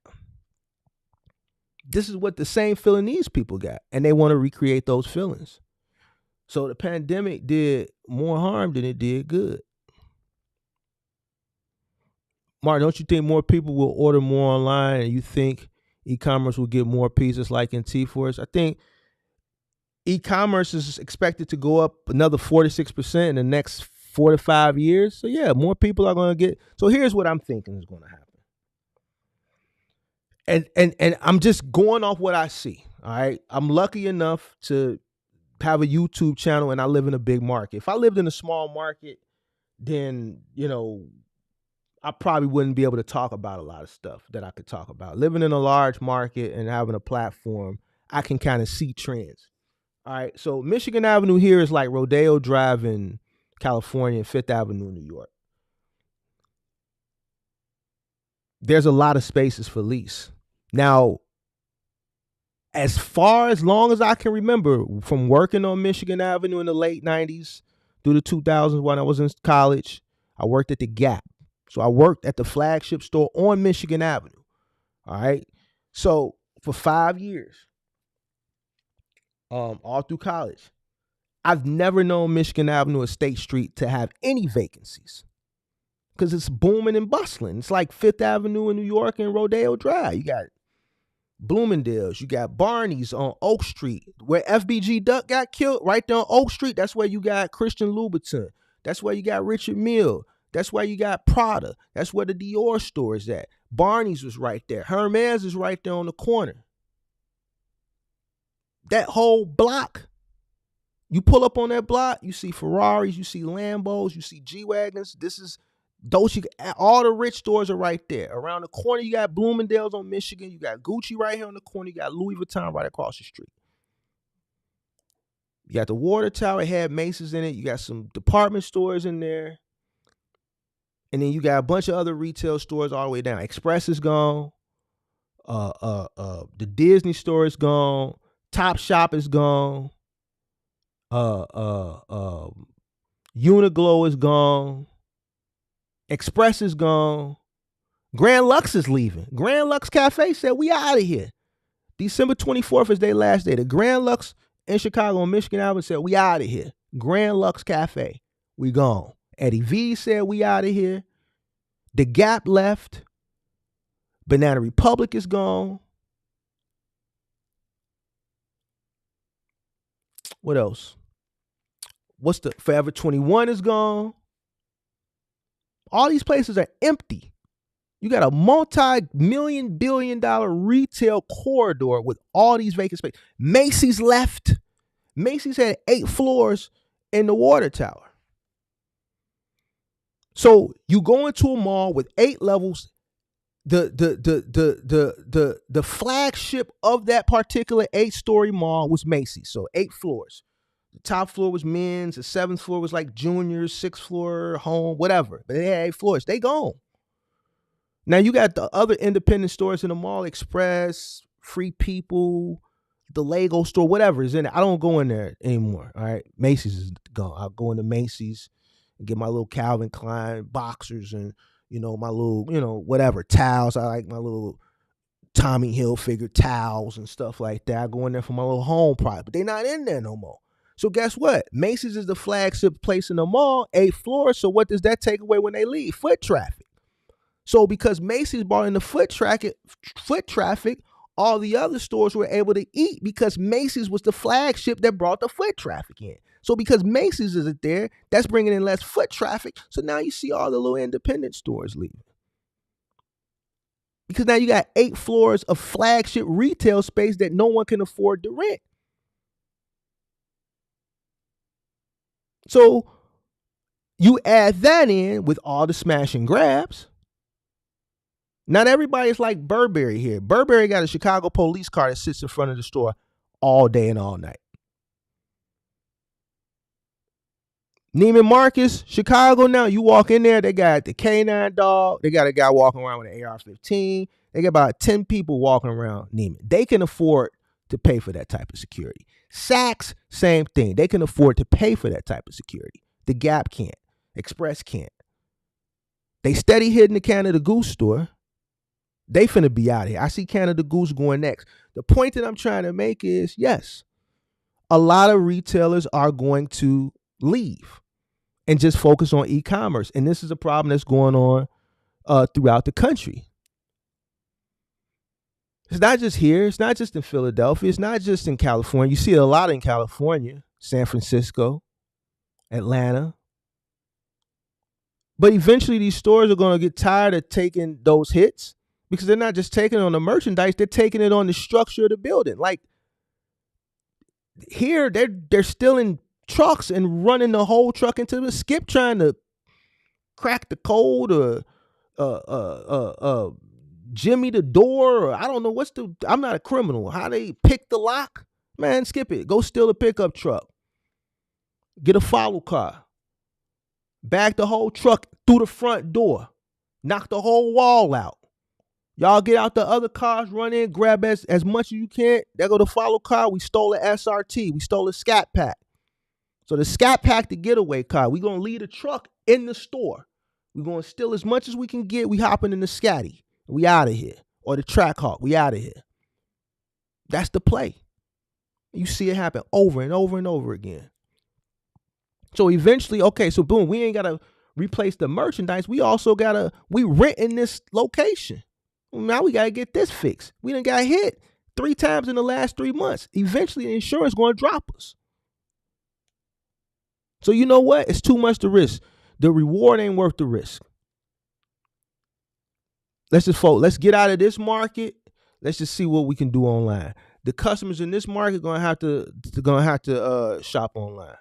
this is what the same feeling these people got. And they want to recreate those feelings. So the pandemic did more harm than it did good. Mark, don't you think more people will order more online and you think e-commerce will get more pieces like in T-Force? I think e-commerce is expected to go up another 46% in the next 4 to 5 years. So yeah, more people are going to get. So here's what I'm thinking is going to happen. And I'm just going off what I see. All right. I'm lucky enough to have a YouTube channel and I live in a big market. If I lived in a small market, then, I probably wouldn't be able to talk about a lot of stuff that I could talk about. Living in a large market and having a platform, I can kind of see trends. All right. So Michigan Avenue here is like Rodeo Drive in California and Fifth Avenue, New York. There's a lot of spaces for lease. Now, as long as I can remember, from working on Michigan Avenue in the late 90s through the 2000s when I was in college, I worked at the Gap. So I worked at the flagship store on Michigan Avenue. All right. So for 5 years, all through college, I've never known Michigan Avenue or State Street to have any vacancies because it's booming and bustling. It's like Fifth Avenue in New York and Rodeo Drive. You got Bloomingdale's, you got Barney's on Oak Street, where FBG Duck got killed, right there on Oak Street. That's where you got Christian Louboutin. That's where you got Richard Mille. That's why you got Prada. That's where the Dior store is at. Barney's was right there. Hermes is right there on the corner. That whole block, you pull up on that block, you see Ferraris, you see Lambos, you see G-Wagons. This is Dolce. All the rich stores are right there. Around the corner, you got Bloomingdale's on Michigan. You got Gucci right here on the corner. You got Louis Vuitton right across the street. You got the Water Tower. It had Macy's in it. You got some department stores in there. And then you got a bunch of other retail stores all the way down. Express is gone. The Disney store is gone. Top Shop is gone. Uniqlo is gone. Express is gone. Grand Lux is leaving. Grand Lux Cafe said, we out of here. December 24th is their last day. The Grand Lux in Chicago on Michigan Avenue said, we out of here. Grand Lux Cafe, we gone. Eddie V said, we out of here. The Gap left. Banana Republic is gone. What else? Forever 21 is gone. All these places are empty. You got a multi-million billion-dollar retail corridor with all these vacant spaces. Macy's left. Macy's had 8 floors in the water tower. So you go into a mall with 8 levels. The flagship of that particular 8-story mall was Macy's. So 8 floors. The top floor was men's. The 7th floor was like juniors. 6th floor home, whatever. But they had 8 floors. They gone. Now you got the other independent stores in the mall, Express, Free People, the Lego store, whatever is in it. I don't go in there anymore. All right. Macy's is gone. I'll go into Macy's and get my little Calvin Klein boxers and, my little, whatever, towels. I like my little Tommy Hilfiger towels and stuff like that. I go in there for my little home product, but they're not in there no more. So guess what? Macy's is the flagship place in the mall, 8 floors. So what does that take away when they leave? Foot traffic. So because Macy's brought in the foot traffic, all the other stores were able to eat because Macy's was the flagship that brought the foot traffic in. So because Macy's isn't there, that's bringing in less foot traffic. So now you see all the little independent stores leaving. Because now you got 8 floors of flagship retail space that no one can afford to rent. So you add that in with all the smash and grabs. Not everybody's like Burberry here. Burberry got a Chicago police car that sits in front of the store all day and all night. Neiman Marcus, Chicago now, you walk in there, they got the K9 dog. They got a guy walking around with an AR-15. They got about 10 people walking around Neiman. They can afford to pay for that type of security. Saks, same thing. They can afford to pay for that type of security. The Gap can't. Express can't. They steady hitting the Canada Goose store. They finna be out here. I see Canada Goose going next. The point that I'm trying to make is, yes, a lot of retailers are going to leave and just focus on e-commerce. And this is a problem that's going on throughout the country. It's not just here. It's not just in Philadelphia. It's not just in California. You see it a lot in California, San Francisco, Atlanta. But eventually these stores are going to get tired of taking those hits because they're not just taking it on the merchandise. They're taking it on the structure of the building. Like here, they're still in trucks and running the whole truck into the skip trying to crack the code or jimmy the door, or I don't know I'm not a criminal. How they pick the lock? Man, skip it. Go steal a pickup truck. Get a follow car. Back the whole truck through the front door. Knock the whole wall out. Y'all get out the other cars, run in, grab as much as you can. There go the follow car. We stole an SRT. We stole a Scat Pack. So the Scat Pack, the getaway car. We going to leave the truck in the store. We going to steal as much as we can get. We hopping in the Scatty. We out of here. Or the Trackhawk. We out of here. That's the play. You see it happen over and over and over again. So eventually, okay, so boom, we ain't got to replace the merchandise. We also got to, we rent in this location. Now we got to get this fixed. We done got hit 3 times in the last 3 months. Eventually, the insurance going to drop us. So you know what? It's too much to risk. The reward ain't worth the risk. Let's get out of this market. Let's just see what we can do online. The customers in this market are gonna have to shop online.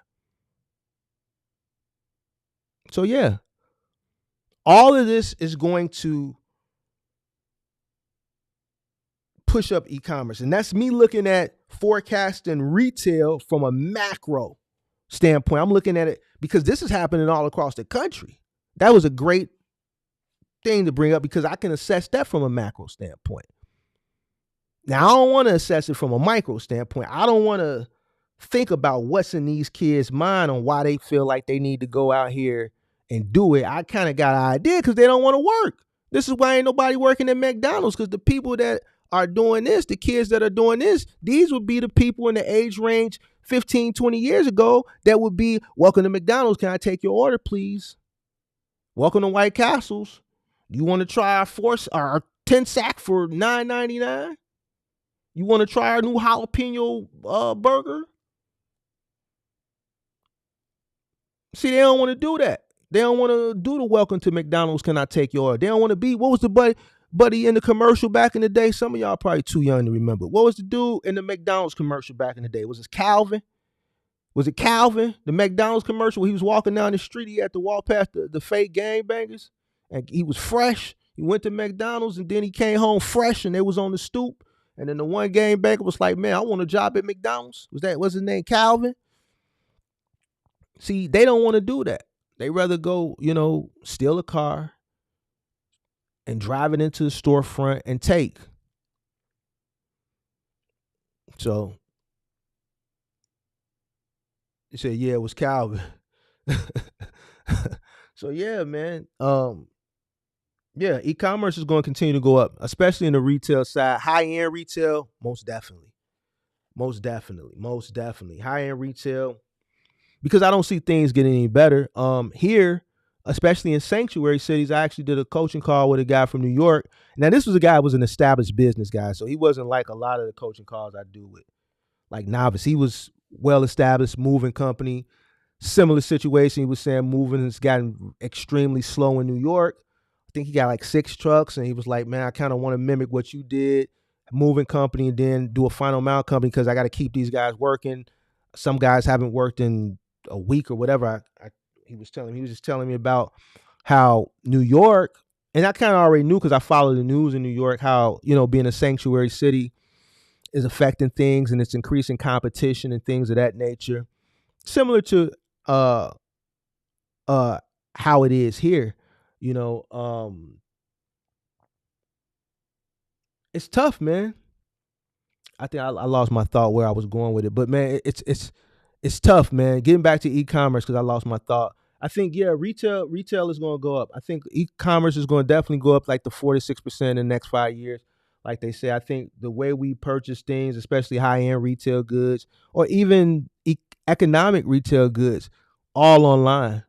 So yeah, all of this is going to push up e-commerce, and that's me looking at forecasting retail from a macro standpoint. I'm looking at it because this is happening all across the country. That was a great thing to bring up because I can assess that from a macro standpoint. Now, I don't want to assess it from a micro standpoint. I don't want to think about what's in these kids' mind on why they feel like they need to go out here and do it. I kind of got an idea because they don't want to work. This is why ain't nobody working at McDonald's, because the people that are doing this, the kids that are doing this, these would be the people in the age range 15, 20 years ago that would be, welcome to McDonald's. Can I take your order, please? Welcome to White Castles. You want to try our 10 sack for $9.99? You want to try our new jalapeno burger? See, they don't want to do that They don't want to do the welcome to McDonald's, can I take your order? They don't want to be, what was the buddy in the commercial back in the day? Some of y'all probably too young to remember. What was the dude in the McDonald's commercial back in the day? Was it Calvin? Was it Calvin? The McDonald's commercial where he was walking down the street, he had to walk past the fake gangbangers, and he was fresh. He went to McDonald's and then he came home fresh and they was on the stoop. And then the one gangbanger was like, man, I want a job at McDonald's. Was his name Calvin? See, they don't want to do that. They rather go, steal a car and drive it into the storefront and take. So he said, yeah, it was Calvin. So yeah, man. Yeah, e-commerce is going to continue to go up, especially in the retail side. High-end retail, most definitely. High-end retail, because I don't see things getting any better. Here, especially in sanctuary cities, I actually did a coaching call with a guy from New York. Now, this was a guy who was an established business guy, so he wasn't like a lot of the coaching calls I do with like novice. He was well-established, moving company, similar situation. He was saying moving has gotten extremely slow in New York. I think he got like 6 trucks, and he was like, man, I kind of want to mimic what you did, moving company and then do a final mile company because I got to keep these guys working. Some guys haven't worked in a week or whatever. He was just telling me about how New York, and I kind of already knew because I follow the news in New York, how, being a sanctuary city is affecting things and it's increasing competition and things of that nature. Similar to how it is here. It's tough, man. I think I lost my thought where I was going with it, but man, it's tough, man. Getting back to e-commerce because I lost my thought. I think retail is going to go up. I think e-commerce is going to definitely go up like the 4 to 6% in the next 5 years. Like they say, I think the way we purchase things, especially high-end retail goods or even economic retail goods, all online.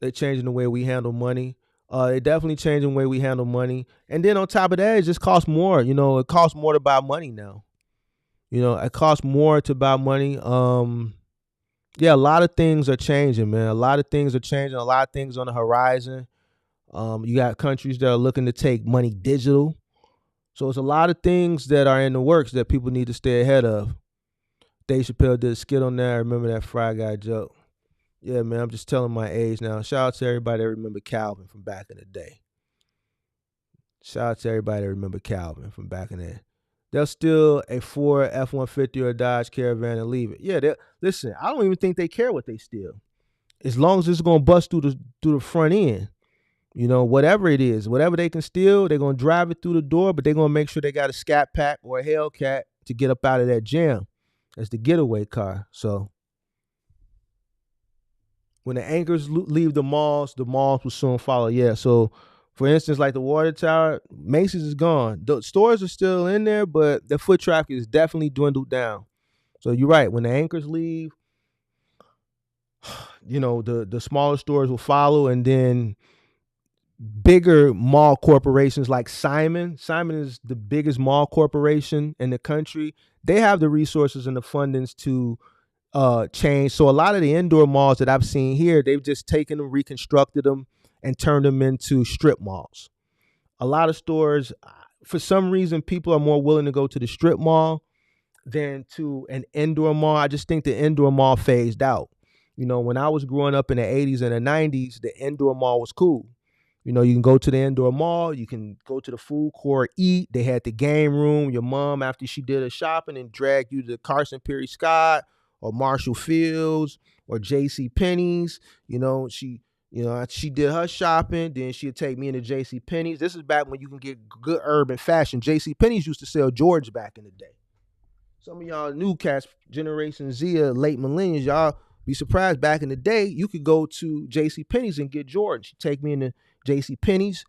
They're changing the way we handle money. They're definitely changing the way we handle money. And then on top of that, it just costs more. It costs more to buy money now. It costs more to buy money. Yeah, a lot of things are changing, man. A lot of things are changing. A lot of things on the horizon. You got countries that are looking to take money digital. So it's a lot of things that are in the works that people need to stay ahead of. Dave Chappelle did a skit on that. I remember that Fry Guy joke. Yeah, man, I'm just telling my age now. Shout out to everybody that remember Calvin from back in the day. They'll steal a Ford F-150 or a Dodge Caravan and leave it. Yeah, listen, I don't even think they care what they steal. As long as it's going to bust through the front end. Whatever it is, whatever they can steal, they're going to drive it through the door, but they're going to make sure they got a Scat Pack or a Hellcat to get up out of that jam. That's the getaway car. So when the anchors leave the malls will soon follow. Yeah, so for instance, like the Water Tower, Macy's is gone. The stores are still in there, but the foot traffic is definitely dwindled down. So you're right. When the anchors leave, the smaller stores will follow, and then bigger mall corporations like Simon is the biggest mall corporation in the country. They have the resources and the fundings to change. So a lot of the indoor malls that I've seen here, they've just taken them, reconstructed them, and turned them into strip malls. A lot of stores, for some reason, people are more willing to go to the strip mall than to an indoor mall. I just think the indoor mall phased out. When I was growing up in the 80s and the 90s, the indoor mall was cool. You can go to the indoor mall, you can go to the food court, eat. They had the game room. Your mom, after she did her shopping, and dragged you to Carson Perry Scott or Marshall Fields or J.C. Penney's. She did her shopping, then she'd take me into J.C. Penney's. This is back when you can get good urban fashion. J.C. Penney's used to sell George back in the day. Some of y'all new cats, Generation Z, late millennials, y'all be surprised. Back in the day, you could go to J.C. Penney's and get George. She'd take me into J.C. Penney's.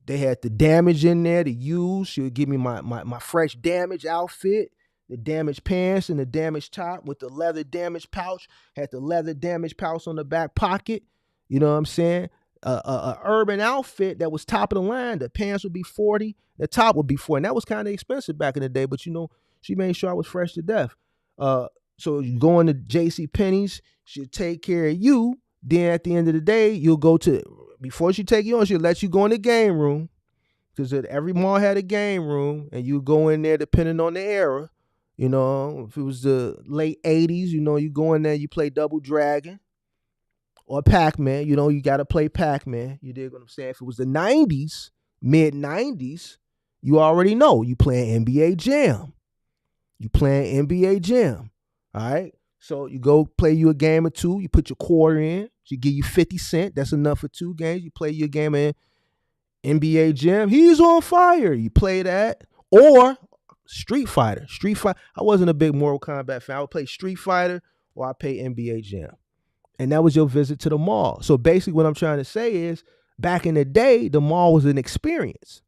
They had the damage in there to use. She would give me my fresh damage outfit, the damaged pants and the damaged top with the leather damage pouch. Had the leather damage pouch on the back pocket. You know what I'm saying? A urban outfit that was top of the line. The pants would be $40, the top would be $40. And that was kind of expensive back in the day, but she made sure I was fresh to death. So you go into J.C. Penney's, she'll take care of you. Then at the end of the day, you'll go to, before she take you on, she'll let you go in the game room, because every mall had a game room, and you go in there depending on the era. You know, if it was the late 80s, you know, you go in there, you play Double Dragon or Pac-Man. You know, you got to play Pac-Man. You dig what I'm saying? If it was the 90s, mid 90s, you already know you playing NBA Jam. You playing NBA Jam. All right. So you go play you a game or two. You put your quarter in. She give you 50 cents. That's enough for 2 games. You play your game in NBA Jam. He's on fire. You play that. Or Street Fighter. I wasn't a big Mortal Kombat fan. I would play Street Fighter or I play NBA Jam. And that was your visit to the mall. So basically what I'm trying to say is, back in the day, the mall was an experience.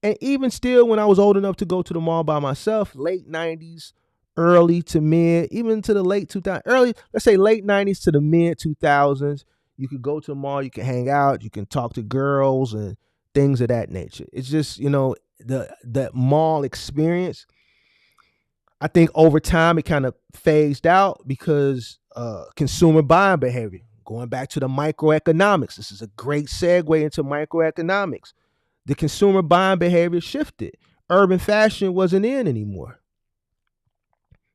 And even still, when I was old enough to go to the mall by myself, late 90s, early to mid, even to the late 2000s, let's say late 90s to the mid 2000s, you could go to the mall, you can hang out, you can talk to girls and things of that nature. It's just, you know, the mall experience, I think over time it kind of phased out because consumer buying behavior. Going back to the microeconomics, this is a great segue into microeconomics. The consumer buying behavior shifted. Urban fashion wasn't in anymore.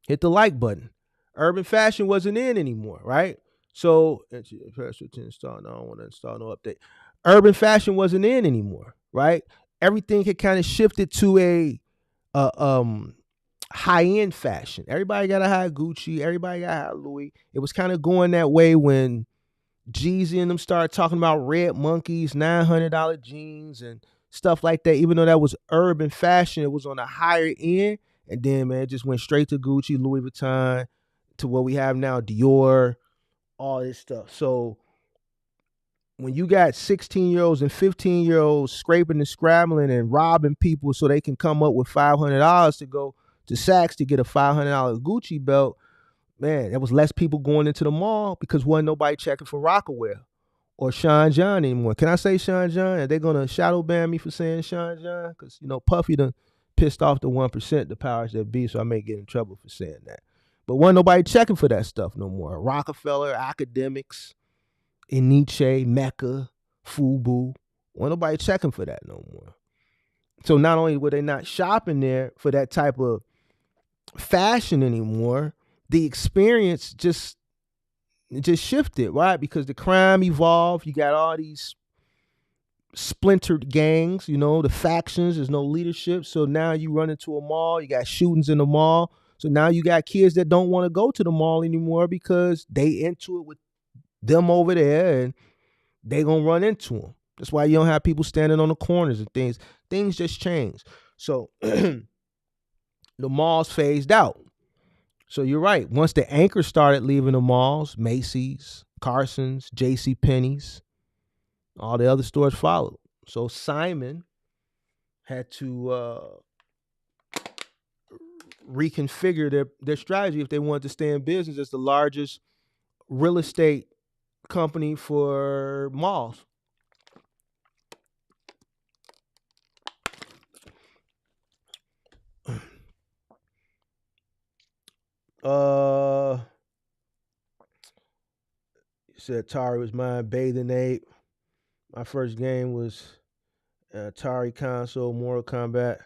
Hit the like button. Urban fashion wasn't in anymore, right? So, I don't want to install no update. Urban fashion wasn't in anymore, right? Everything had kind of shifted to a high-end fashion. Everybody got to have Gucci. Everybody got to have Louis. It was kind of going that way when Jeezy and them started talking about red monkeys, $900 jeans, and stuff like that. Even though that was urban fashion, it was on a higher end. And then, man, it just went straight to Gucci, Louis Vuitton, to what we have now, Dior, all this stuff. So when you got 16-year-olds and 15-year-olds scraping and scrabbling and robbing people so they can come up with $500 to go to Saks to get a $500 Gucci belt, man, there was less people going into the mall because wasn't nobody checking for Rocawear or Sean John anymore. Can I say Sean John? Are they going to shadow ban me for saying Sean John? Because, you know, Puffy done pissed off the 1%, the powers that be, so I may get in trouble for saying that. But wasn't nobody checking for that stuff no more. Rockefeller, Academics, Eniche, Mecca, Fubu. Wasn't nobody checking for that no more. So not only were they not shopping there for that type of fashion anymore, the experience just shifted, right? Because the crime evolved. You got all these splintered gangs, you know, the factions. There's no leadership. So now you run into a mall, you got shootings in the mall. So now you got kids that don't want to go to the mall anymore because they into it with them over there and they gonna run into them. That's why you don't have people standing on the corners and things. Things just change. So the malls phased out. So you're right. Once the anchors started leaving the malls, Macy's, Carson's, J.C. Penney's, all the other stores followed. So Simon had to reconfigure their strategy if they wanted to stay in business as the largest real estate company for malls. Said Atari was mine, Bathing Ape. My first game was Atari console, Mortal Kombat.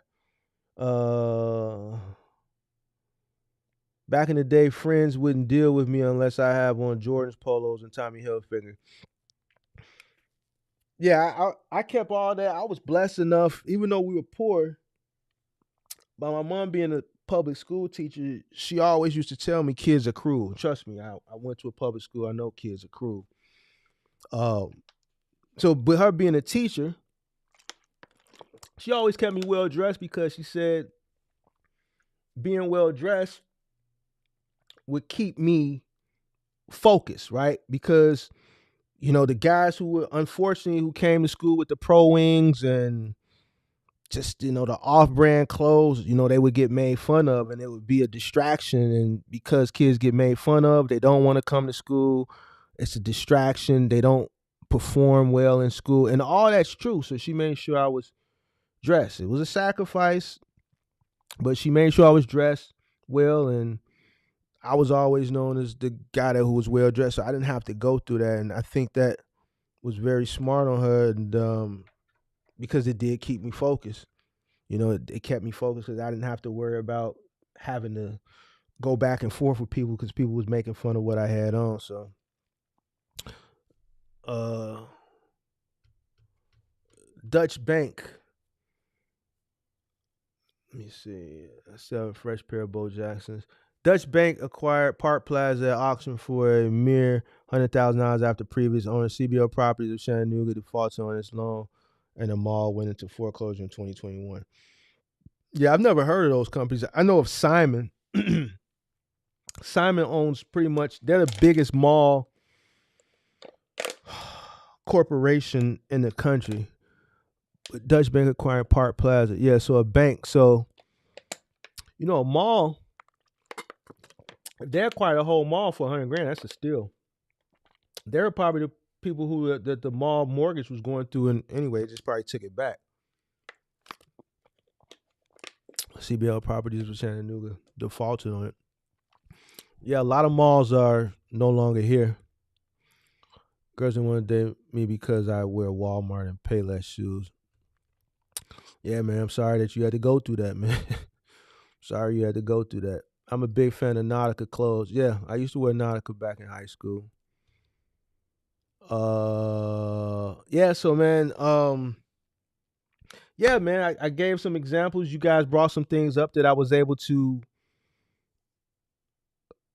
Back in the day, friends wouldn't deal with me unless I have on Jordan's polos and Tommy Hilfiger. Yeah, I kept all that. I was blessed enough, even though we were poor, by my mom being a public school teacher, she always used to tell me kids are cruel. Trust me, I went to a public school. I know kids are cruel. So with her being a teacher, she always kept me well dressed because she said being well dressed would keep me focused, right? Because, you know, the guys who came to school with the pro wings and just, you know, the off-brand clothes, you know, they would get made fun of and it would be a distraction. And because kids get made fun of, they don't want to come to school. It's a distraction. They don't perform well in school. And all that's true. So she made sure I was dressed. It was a sacrifice, but she made sure I was dressed well. And I was always known as the guy who was well dressed, so I didn't have to go through that. And I think that was very smart on her, and because it did keep me focused. It kept me focused because I didn't have to worry about having to go back and forth with people because people was making fun of what I had on. So, Dutch Bank. Let me see. I sell a fresh pair of Bo Jacksons. Dutch Bank acquired Park Plaza at auction for a mere $100,000 after previous owner CBO Properties of Chattanooga defaulted on its loan, and the mall went into foreclosure in 2021. Yeah, I've never heard of those companies. I know of Simon. Simon owns pretty much, they're the biggest mall corporation in the country. Dutch Bank acquiring Park Plaza. Yeah, so a bank. So, a mall, if they acquired a whole mall for $100,000, that's a steal. They're probably the people who that the mall mortgage was going through, and anyway, just probably took it back. CBL Properties of Chattanooga defaulted on it. Yeah, a lot of malls are no longer here. Girls didn't want to date me because I wear Walmart and Payless shoes. Yeah, man, I'm sorry that you had to go through that, man. Sorry you had to go through that. I'm a big fan of Nautica clothes. Yeah, I used to wear Nautica back in high school. Yeah, so man, yeah, man, I gave some examples. You guys brought some things up that I was able to,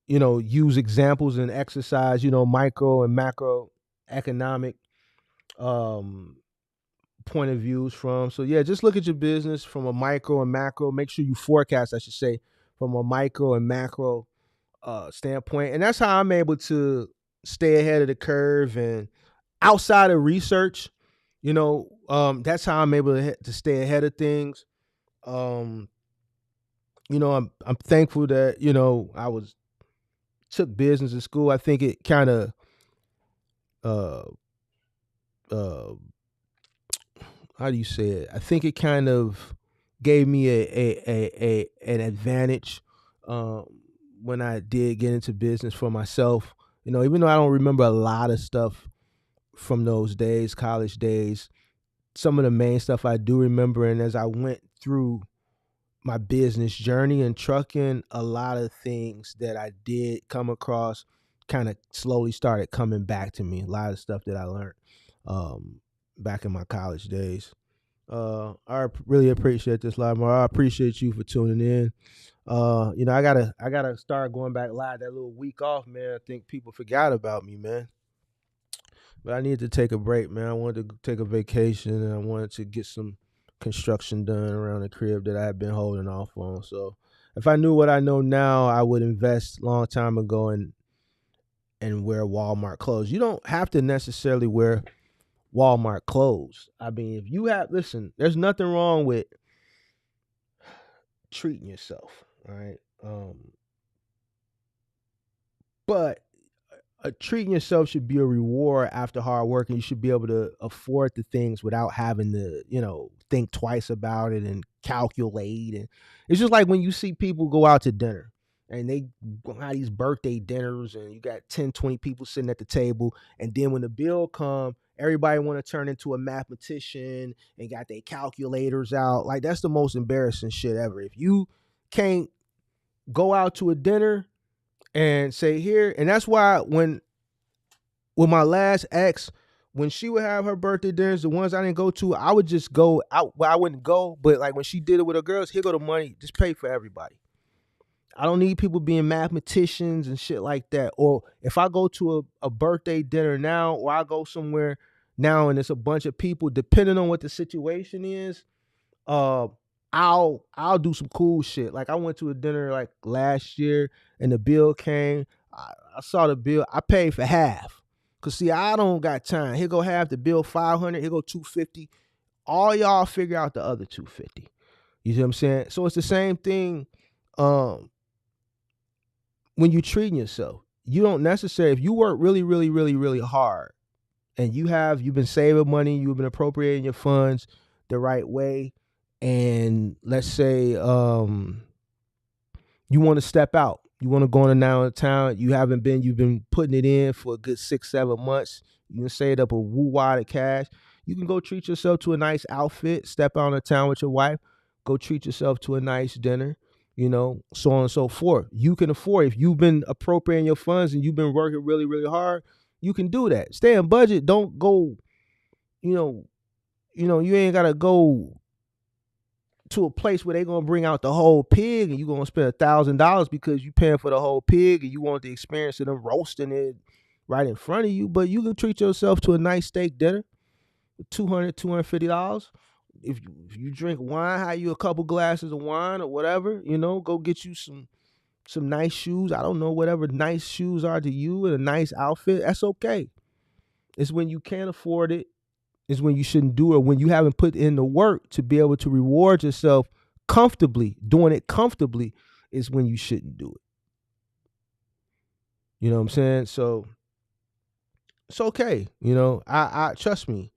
use examples and exercise, micro and macroeconomic point of views from. So yeah, just look at your business from a micro and macro. Make sure you forecast, I should say, from a micro and macro standpoint. And that's how I'm able to stay ahead of the curve. And outside of research, that's how I'm able to stay ahead of things. I'm thankful that I took business in school. I think it kind of how do you say it? I think it kind of gave me an advantage when I did get into business for myself. Even though I don't remember a lot of stuff from those days, college days, some of the main stuff I do remember. And as I went through my business journey in trucking, a lot of things that I did come across kind of slowly started coming back to me. A lot of stuff that I learned back in my college days. I really appreciate this live, Mar. I appreciate you for tuning in. I gotta start going back live. That little week off, man, I think people forgot about me, man. But I needed to take a break, man. I wanted to take a vacation, and I wanted to get some construction done around the crib that I had been holding off on. So if I knew what I know now, I would invest a long time ago and wear Walmart clothes. You don't have to necessarily wear Walmart clothes. I mean, if you listen, there's nothing wrong with treating yourself, all right? But treating yourself should be a reward after hard work, and you should be able to afford the things without having to, think twice about it and calculate. And it's just like when you see people go out to dinner and they have these birthday dinners and you got 10, 20 people sitting at the table. And then when the bill comes, everybody want to turn into a mathematician and got their calculators out. Like, that's the most embarrassing shit ever. If you can't go out to a dinner and say here, and that's why with my last ex, when she would have her birthday dinners, the ones I didn't go to, I would just go out. Well, I wouldn't go, but like when she did it with her girls, here go the money, just pay for everybody. I don't need people being mathematicians and shit like that. Or if I go to a birthday dinner now, or I go somewhere now and it's a bunch of people, depending on what the situation is, I'll do some cool shit. Like I went to a dinner like last year and the bill came. I saw the bill. I paid for half. Cause see, I don't got time. Here go half the bill, $500. Here go $250. All y'all figure out the other $250. You see what I'm saying? So it's the same thing. When you treating yourself, you don't necessarily, if you work really, really, really, really hard and you've been saving money, you've been appropriating your funds the right way. And let's say, you want to step out You want to go on a now in town. You've been putting it in for a good 6-7 months. You can save up a woo wad of cash. You can go treat yourself to a nice outfit, step out of town with your wife, go treat yourself to a nice dinner, so on and so forth. You can afford, if you've been appropriating your funds and you've been working really, really hard, you can do that. Stay in budget. Don't go, you ain't gotta go to a place where they're gonna bring out the whole pig and you're gonna spend $1,000 because you paying for the whole pig and you want the experience of them roasting it right in front of you. But you can treat yourself to a nice steak dinner with $250. If you drink wine, have you a couple glasses of wine or whatever, go get you some nice shoes. I don't know, whatever nice shoes are to you and a nice outfit. That's okay. It's when you can't afford it is when you shouldn't do it. When you haven't put in the work to be able to reward yourself comfortably, doing it comfortably is when you shouldn't do it. You know what I'm saying? So it's okay. I trust me.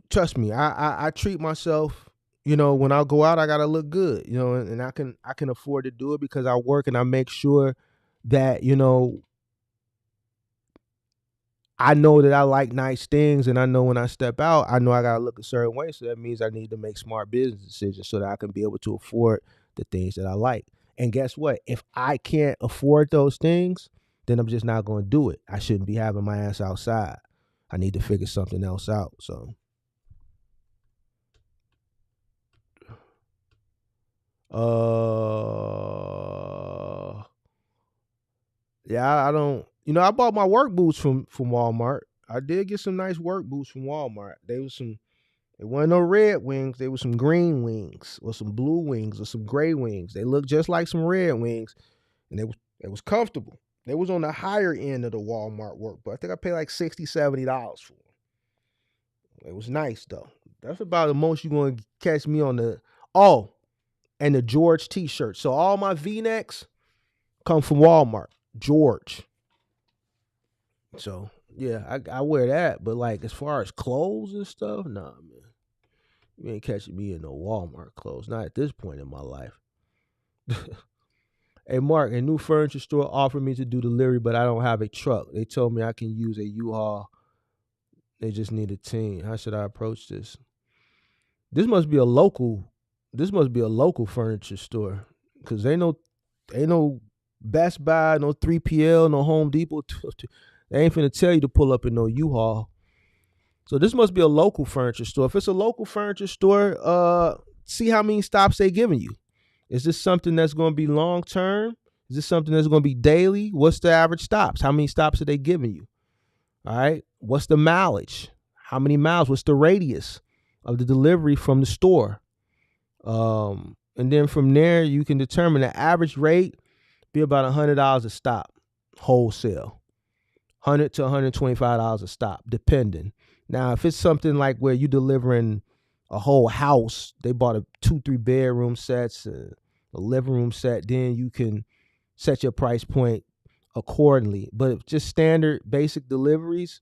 Trust me. I treat myself, when I go out, I gotta look good, and I can afford to do it because I work and I make sure that, I know that I like nice things, and I know when I step out, I know I gotta look a certain way. So that means I need to make smart business decisions so that I can be able to afford the things that I like. And guess what? If I can't afford those things, then I'm just not going to do it. I shouldn't be having my ass outside. I need to figure something else out. So, yeah, I don't. I bought my work boots from Walmart. I did get some nice work boots from Walmart. They weren't no red wings. They were some green wings or some blue wings or some gray wings. They looked just like some red wings, and they was comfortable. They was on the higher end of the Walmart work, but I think I paid like $60, $70 for them. It was nice though. That's about the most you're going to catch me on and the George t-shirt. So all my V-necks come from Walmart. George. So yeah, I wear that, but like as far as clothes and stuff, nah, man. You ain't catching me in no Walmart clothes. Not at this point in my life. Hey Mark, a new furniture store offered me to do delivery, but I don't have a truck. They told me I can use a U-Haul. They just need a team. How should I approach this? This must be a local furniture store. Cause ain't no Best Buy, no 3PL, no Home Depot. They ain't finna tell you to pull up in no U-Haul. So this must be a local furniture store. If it's a local furniture store, see how many stops they giving you. Is this something that's going to be long term? Is this something that's going to be daily? What's the average stops? How many stops are they giving you? All right. What's the mileage? How many miles? What's the radius of the delivery from the store? And then from there, you can determine the average rate be about $100 a stop, wholesale. $100 to $125 a stop, depending. Now, if it's something like where you're delivering a whole house, they bought a 2-3 bedroom sets, a living room set, then you can set your price point accordingly. But if just standard basic deliveries,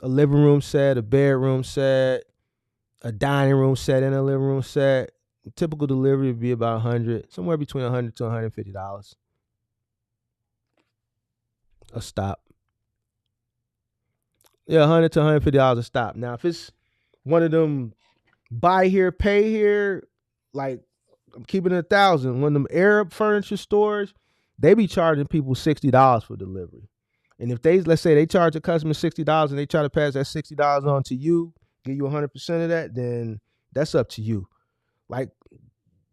a living room set, a bedroom set, a dining room set, and a living room set, typical delivery would be about somewhere between $100 to $150 a stop. Yeah, $100 to $150 a stop. Now, if it's one of them buy here, pay here, like I'm keeping it 1,000. One of them Arab furniture stores, they be charging people $60 for delivery. And if let's say they charge a customer $60 and they try to pass that $60 on to you, give you 100% of that, then that's up to you. Like,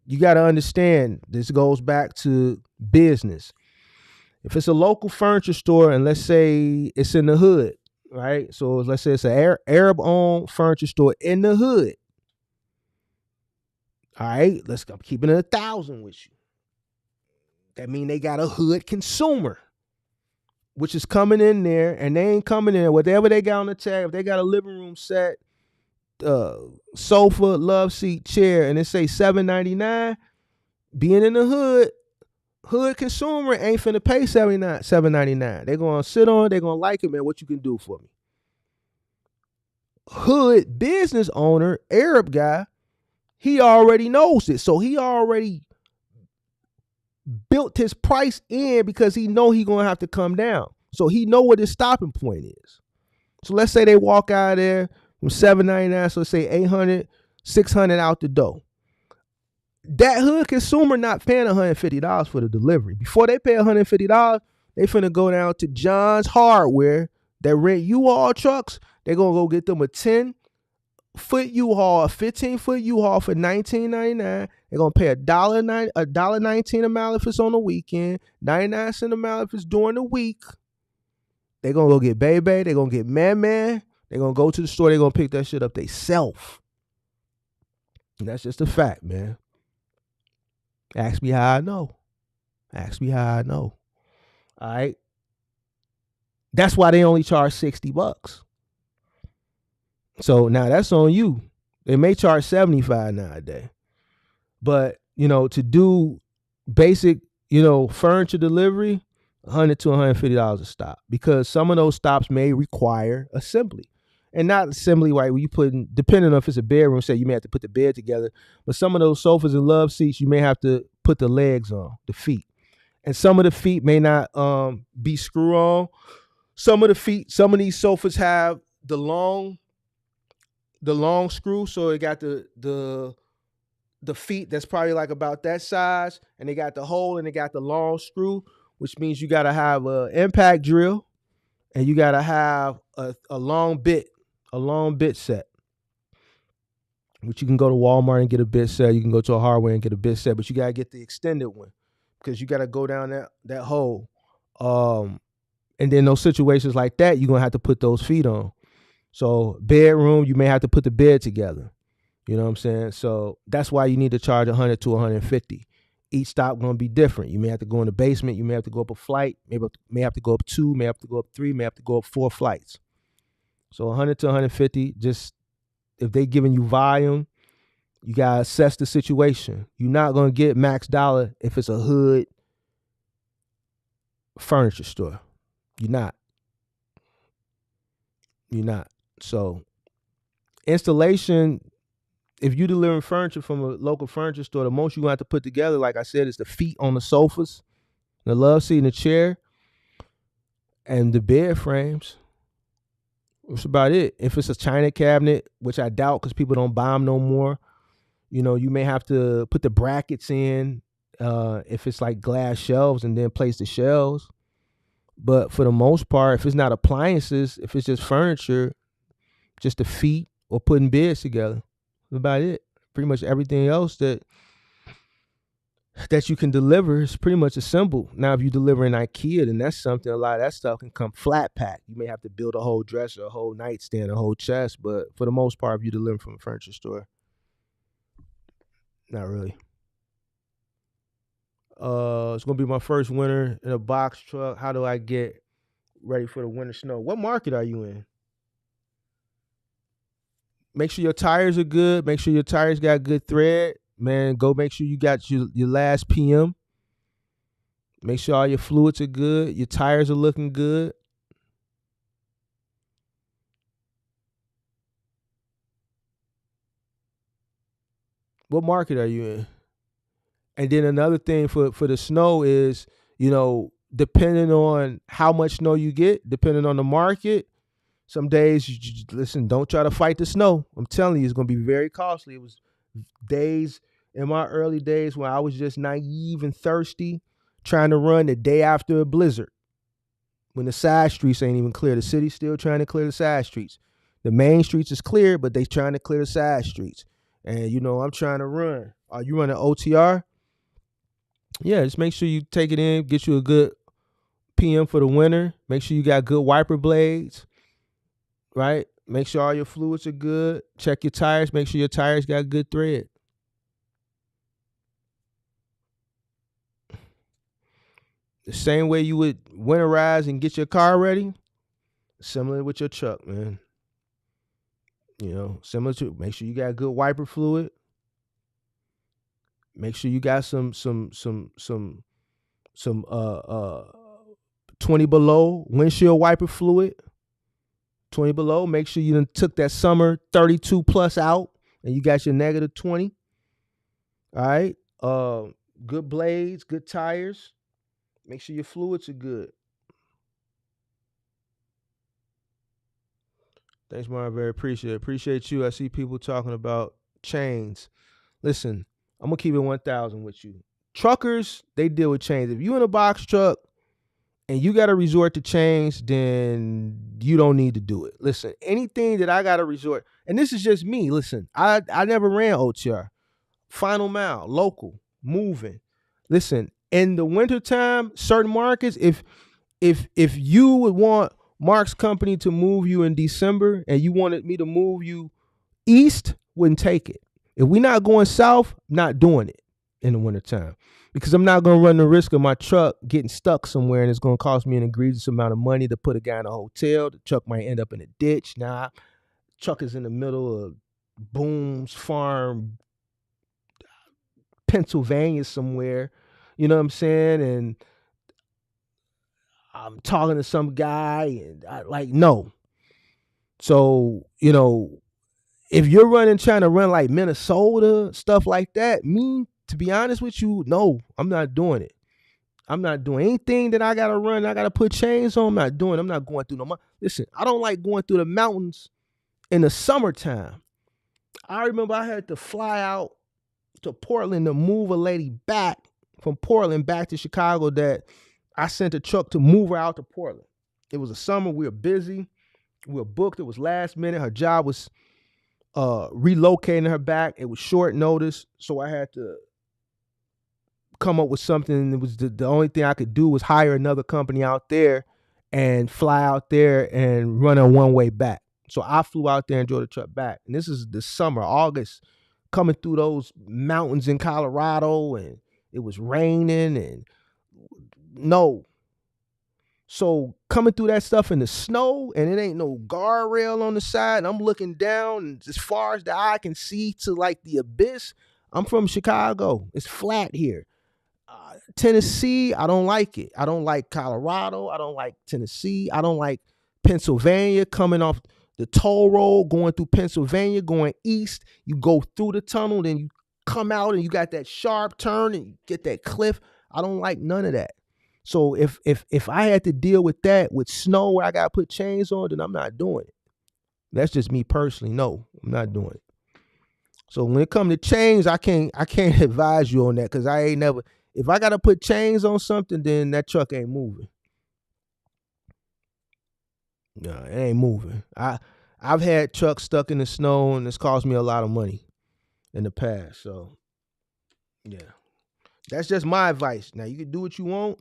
you got to understand, this goes back to business. If it's a local furniture store and let's say it's in the hood, right? So let's say it's an Arab-owned furniture store in the hood. All right, I'm keeping it 1,000 with you. That means they got a hood consumer, which is coming in there, and they ain't coming in whatever they got on the tag. If they got a living room set, sofa, love seat, chair, and it say $799, being in the hood consumer ain't finna pay $799. They're gonna sit on it, they're gonna like it, man. What you can do for me? Hood business owner, Arab guy, he already knows it. So he already built his price in because he know he gonna have to come down. So he know what his stopping point is. So let's say they walk out of there from $7.99, so let's say 800, 600 out the door. That hood consumer not paying $150 for the delivery. Before they pay $150, they finna go down to John's Hardware that rent U-Haul trucks. They gonna go get them a 10-foot U-Haul, a 15-foot U-Haul for $19.99. They're gonna pay $1.19 a mile if it's on the weekend, 99 cents a mile if it's during the week. They're gonna go get Baby, they're gonna get Man. They're gonna go to the store, they're gonna pick that shit up themselves. And that's just a fact, man. Ask me how I know. Ask me how I know. All right. That's why they only charge $60. So now that's on you. They may charge $75 nowadays. But, to do basic, furniture delivery, $100 to $150 a stop. Because some of those stops may require assembly. And not assembly, right, where you depending on if it's a bedroom, say you may have to put the bed together. But some of those sofas and love seats, you may have to put the legs on, the feet. And some of the feet may not be screw on. Some of these sofas have the long screw, so it got the feet that's probably like about that size, and they got the hole and they got the long screw, which means you gotta have an impact drill and you gotta have a long bit set. Which you can go to Walmart and get a bit set. You can go to a hardware and get a bit set, but you gotta get the extended one because you gotta go down that hole. And then those situations like that, you're gonna have to put those feet on. So bedroom, you may have to put the bed together. You know what I'm saying? So that's why you need to charge $100 to $150. Each stop gonna be different. You may have to go in the basement. You may have to go up a flight. May have to go up 2. May have to go up 3. May have to go up 4 flights. So $100 to $150. Just if they giving you volume, you gotta assess the situation. You're not gonna get max dollar if it's a hood furniture store. You're not. So installation, if you delivering furniture from a local furniture store, the most you're gonna have to put together, like I said, is the feet on the sofas, the love seat and the chair, and the bed frames. That's about it. If it's a china cabinet, which I doubt because people don't buy them no more, you may have to put the brackets in if it's like glass shelves and then place the shelves. But for the most part, if it's not appliances, if it's just furniture, just the feet or putting beds together, that's about it. Pretty much everything else that you can deliver is pretty much assembled. Now, if you deliver in IKEA, then that's something. A lot of that stuff can come flat pack. You may have to build a whole dresser, a whole nightstand, a whole chest. But for the most part, if you deliver from a furniture store, not really. It's gonna be my first winter in a box truck. How do I get ready for the winter snow? What market are you in? Make sure your tires are good. Make sure your tires got good thread. Man, go make sure you got your last PM. Make sure all your fluids are good. Your tires are looking good. What market are you in? And then another thing for the snow is, depending on how much snow you get, depending on the market, some days, listen, don't try to fight the snow. I'm telling you, it's going to be very costly. It was days in my early days when I was just naive and thirsty, trying to run the day after a blizzard. When the side streets ain't even clear. The city's still trying to clear the side streets. The main streets is clear, but they trying to clear the side streets. And, I'm trying to run. Are you running OTR? Yeah, just make sure you take it in, get you a good PM for the winter. Make sure you got good wiper blades, right? Make sure all your fluids are good. Check your tires. Make sure your tires got good thread. The same way you would winterize and get your car ready, similar with your truck, man. Similar to, make sure you got good wiper fluid. Make sure you got some 20 below windshield wiper fluid. 20 below. Make sure you done took that summer 32 plus out and you got your negative 20. All right. good blades, good tires. Make sure your fluids are good. Thanks, Mark. Very appreciate it. Appreciate you. I see people talking about chains. Listen, I'm gonna keep it 1,000 with you. Truckers, they deal with chains. If you in a box truck and you got to resort to chains, then you don't need to do it. Listen, anything that I got to resort, and this is just me. Listen, I never ran OTR. Final mile, local, moving. Listen, in the wintertime, certain markets, if you would want Mark's company to move you in December and you wanted me to move you east, wouldn't take it. If we're not going south, not doing it in the wintertime. Because I'm not going to run the risk of my truck getting stuck somewhere and it's going to cost me an egregious amount of money to put a guy in a hotel. The truck might end up in a ditch. Nah, truck is in the middle of Boone's Farm, Pennsylvania somewhere. You know what I'm saying? And I'm talking to some guy and I like, no. So, if you're trying to run like Minnesota, stuff like that, to be honest with you, no, I'm not doing it. I'm not doing anything that I got to run. I got to put chains on. I'm not doing it. I'm not going through no. Listen, I don't like going through the mountains in the summertime. I remember I had to fly out to Portland to move a lady back from Portland back to Chicago that I sent a truck to move her out to Portland. It was a summer. We were busy. We were booked. It was last minute. Her job was relocating her back. It was short notice. So I had to come up with something. It was the only thing I could do was hire another company out there and fly out there and run a one-way back. So I flew out there and drove the truck back. And this is the summer, August, coming through those mountains in Colorado, and it was raining and no. So coming through that stuff in the snow, and it ain't no guardrail on the side, and I'm looking down and as far as the eye can see to like the abyss. I'm from Chicago. It's flat here. Tennessee, I don't like it. I don't like Colorado. I don't like Tennessee. I don't like Pennsylvania, coming off the toll road, going through Pennsylvania, going east. You go through the tunnel, then you come out and you got that sharp turn and you get that cliff. I don't like none of that. So if I had to deal with that with snow where I got to put chains on, then I'm not doing it. That's just me personally. No, I'm not doing it. So when it comes to chains, I can't advise you on that because I ain't never. If I got to put chains on something, then that truck ain't moving. No, it ain't moving. I've had trucks stuck in the snow and it's cost me a lot of money in the past. So yeah, that's just my advice. Now you can do what you want.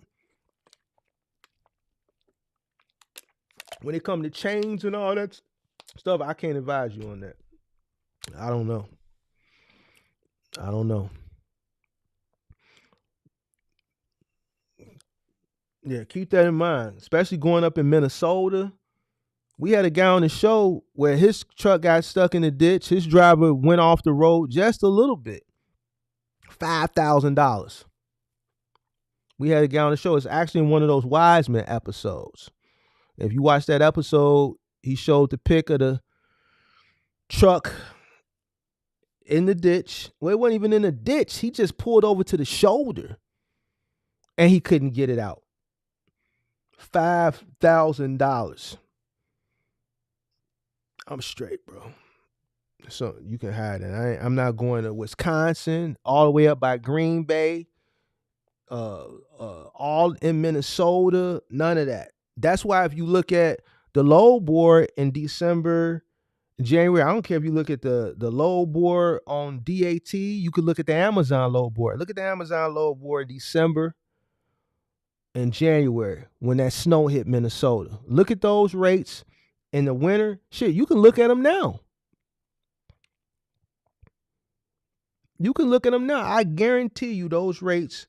When it comes to chains and all that stuff, I can't advise you on that. I don't know. Yeah, keep that in mind, especially going up in Minnesota. We had a guy on the show where his truck got stuck in the ditch. His driver went off the road just a little bit. $5,000. We had a guy on the show. It's actually in one of those Wiseman episodes. If you watch that episode, he showed the pic of the truck in the ditch. Well, it wasn't even in the ditch. He just pulled over to the shoulder and he couldn't get it out. $5,000. I'm straight, bro. So you can hide it. I'm not going to Wisconsin, all the way up by Green Bay, all in Minnesota. None of that. That's why if you look at the load board in December, January, I don't care if you look at the load board on DAT, you could look at the Amazon load board. Look at the Amazon load board in December and January when that snow hit Minnesota. Look at those rates in the winter. Shit, you can look at them now. I guarantee you those rates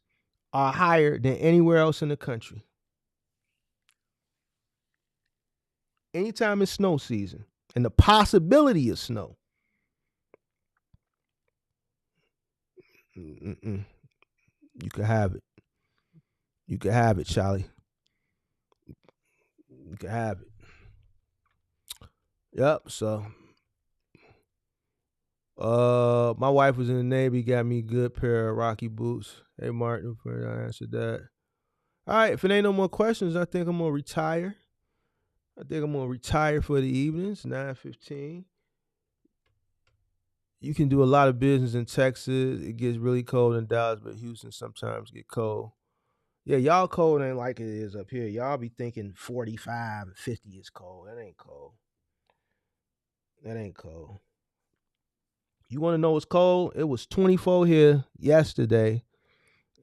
are higher than anywhere else in the country. Anytime it's snow season and the possibility of snow. You can have it. You can have it, Charlie. You can have it. Yep, so My wife was in the Navy, got me a good pair of Rocky boots. Hey Martin, I answered that. All right, if it ain't no more questions, I think I'm gonna retire. For the evenings, 9:15. You can do a lot of business in Texas. It gets really cold in Dallas, but Houston sometimes get cold. Yeah, y'all cold ain't like it is up here. Y'all be thinking 45 and 50 is cold. That ain't cold. You want to know what's cold? It was 24 here yesterday,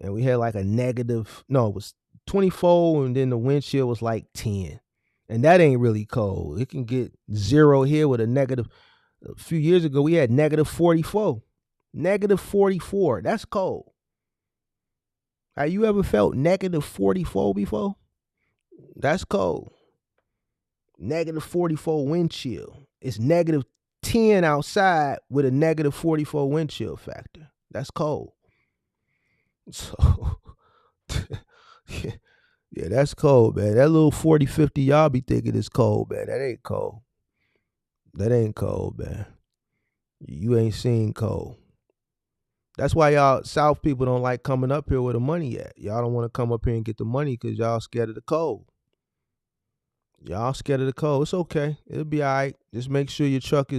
and we had like a negative. No, it was 24, and then the wind chill was like 10. And that ain't really cold. It can get 0 here with a negative. A few years ago, we had negative 44. Negative 44. That's cold. Have you ever felt negative 44 before? That's cold. Negative 44 wind chill. It's negative 10 outside with a negative 44 wind chill factor. That's cold. So, yeah, that's cold, man. That little 40, 50, y'all be thinking it's cold, man. That ain't cold. Man. You ain't seen cold. That's why y'all South people don't like coming up here where the money at. Y'all don't want to come up here and get the money because y'all scared of the cold. It's okay. It'll be all right. Just make sure your truck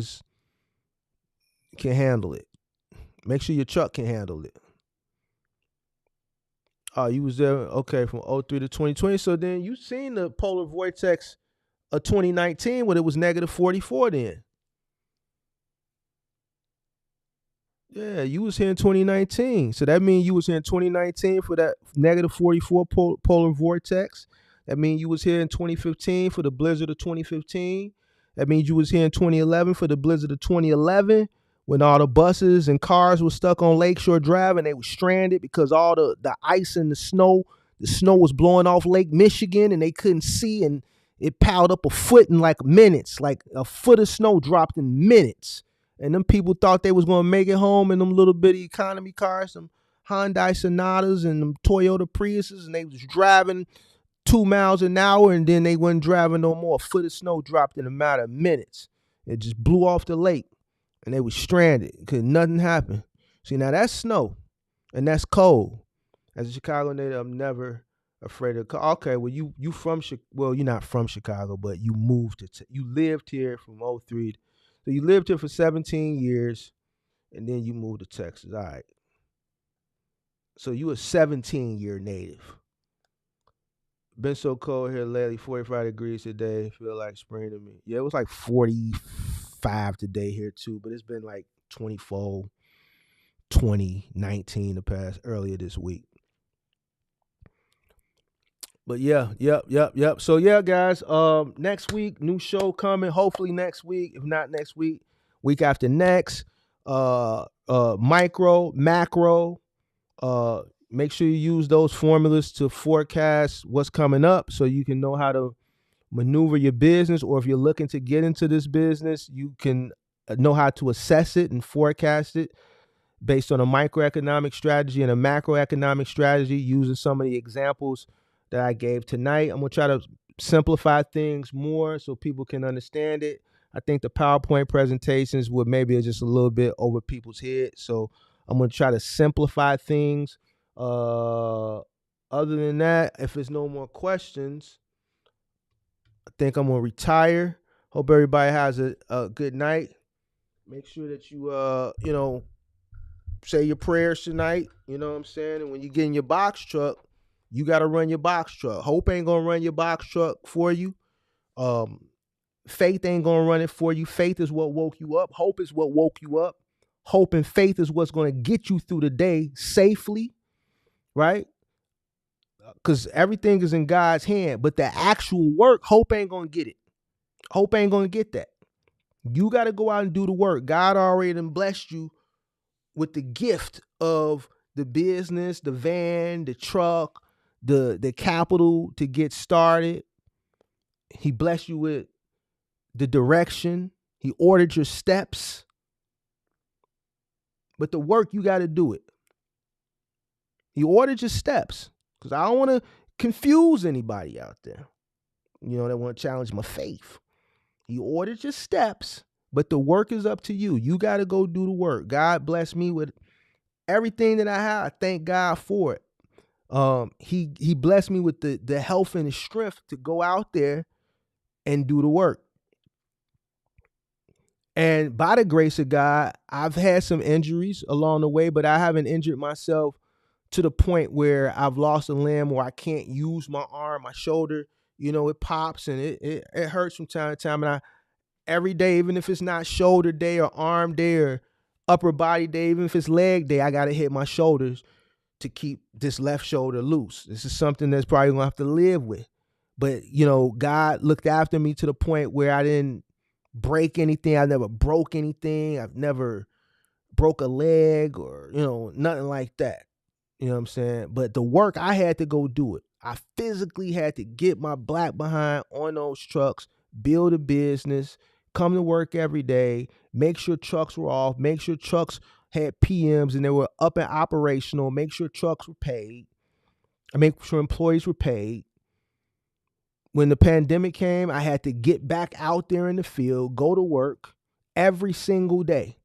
can handle it. Oh, you was there, okay, from 03 to 2020. So then you seen the polar vortex of 2019 when it was negative 44 then. Yeah, you was here in 2019. So that means you was here in 2019 for that negative 44 polar vortex. That means you was here in 2015 for the blizzard of 2015. That means you was here in 2011 for the blizzard of 2011 when all the buses and cars were stuck on Lakeshore Drive and they were stranded because all the ice and the snow was blowing off Lake Michigan and they couldn't see, and it piled up a foot in like minutes. Like a foot of snow dropped in minutes. And them people thought they was going to make it home in them little bitty economy cars, some Hyundai Sonatas and them Toyota Priuses, and they was driving 2 miles an hour, and then they wasn't driving no more. A foot of snow dropped in a matter of minutes. It just blew off the lake, and they was stranded because nothing happened. See, now that's snow, and that's cold. As a Chicago native, I'm never afraid of cold. Okay, well, you from well, you're not from Chicago, but you moved you lived here from 03. So you lived here for 17 years, and then you moved to Texas. All right. So you a 17-year native. Been so cold here lately, 45 degrees today. Feel like spring to me. Yeah, it was like 45 today here too, but it's been like 24, 20, 19 earlier this week. But yeah, yep. So yeah, guys, next week, new show coming. Hopefully next week. If not next week, week after next. Micro, macro. Make sure you use those formulas to forecast what's coming up so you can know how to maneuver your business, or if you're looking to get into this business, you can know how to assess it and forecast it based on a microeconomic strategy and a macroeconomic strategy using some of the examples that I gave tonight. I'm going to try to simplify things more so people can understand it. I think the PowerPoint presentations would maybe just a little bit over people's heads. So I'm going to try to simplify things. Other than that, if there's no more questions, I think I'm going to retire. Hope everybody has a good night. Make sure that you, say your prayers tonight. You know what I'm saying? And when you get in your box truck, you got to run your box truck. Hope ain't going to run your box truck for you. Faith ain't going to run it for you. Faith is what woke you up. Hope is what woke you up. Hope and faith is what's going to get you through the day safely, right? Because everything is in God's hand. But the actual work, hope ain't going to get it. Hope ain't going to get that. You got to go out and do the work. God already done blessed you with the gift of the business, the van, the truck, the capital to get started. He blessed you with the direction. He ordered your steps. But the work, you got to do it. He ordered your steps, because I don't want to confuse anybody out there, that want to challenge my faith. He ordered your steps, But the work is up to you. You got to go do the work. God bless me with everything that I have. I thank God for it. He blessed me with the health and the strength to go out there and do the work. And by the grace of God, I've had some injuries along the way, but I haven't injured myself to the point where I've lost a limb or I can't use my arm, my shoulder. It pops and it hurts from time to time. And every day, even if it's not shoulder day or arm day or upper body day, even if it's leg day, I got to hit my shoulders to keep this left shoulder loose. This is something that's probably gonna have to live with. But God looked after me to the point where I didn't break anything. I never broke anything. I've never broke a leg or nothing like that. You know what I'm saying? But the work, I had to go do it. I physically had to get my black behind on those trucks, build a business, come to work every day, make sure trucks were off, make sure trucks had PMs and they were up and operational, make sure trucks were paid, and make sure employees were paid. When the pandemic came, I had to get back out there in the field, go to work every single day.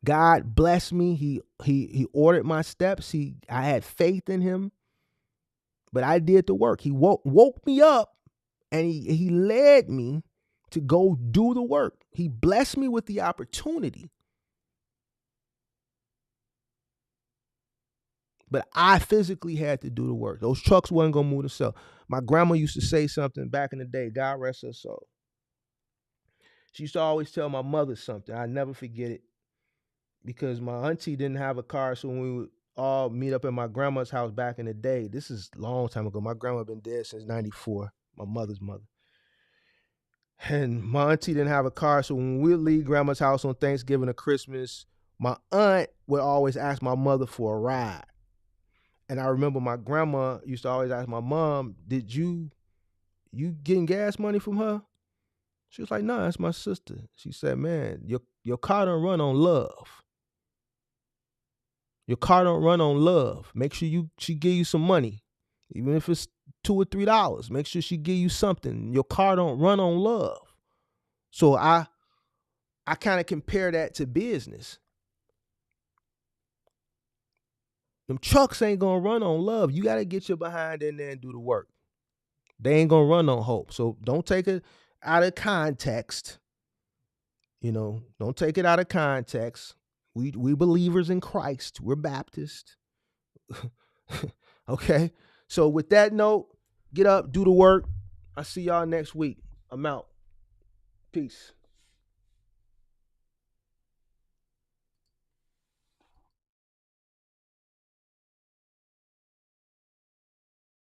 God blessed me. He ordered my steps. I had faith in him, but I did the work. He woke me up, and he led me to go do the work. He blessed me with the opportunity, but I physically had to do the work. Those trucks wasn't gonna move themselves. My grandma used to say something back in the day. God rest her soul. She used to always tell my mother something. I never forget it. Because my auntie didn't have a car, so when we would all meet up at my grandma's house back in the day, this is a long time ago. My grandma been dead since 94, my mother's mother. And my auntie didn't have a car, so when we'd leave grandma's house on Thanksgiving or Christmas, my aunt would always ask my mother for a ride. And I remember my grandma used to always ask my mom, did you getting gas money from her? She was like, no, that's my sister. She said, man, your car don't run on love. Your car don't run on love. Make sure she give you some money. Even if it's $2 or $3. Make sure she give you something. Your car don't run on love. So I kind of compare that to business. Them trucks ain't gonna run on love. You gotta get your behind in there and do the work. They ain't gonna run on hope. So don't take it out of context. Don't take it out of context. We believers in Christ. We're Baptist. Okay. So with that note, get up, do the work. I'll see y'all next week. I'm out. Peace.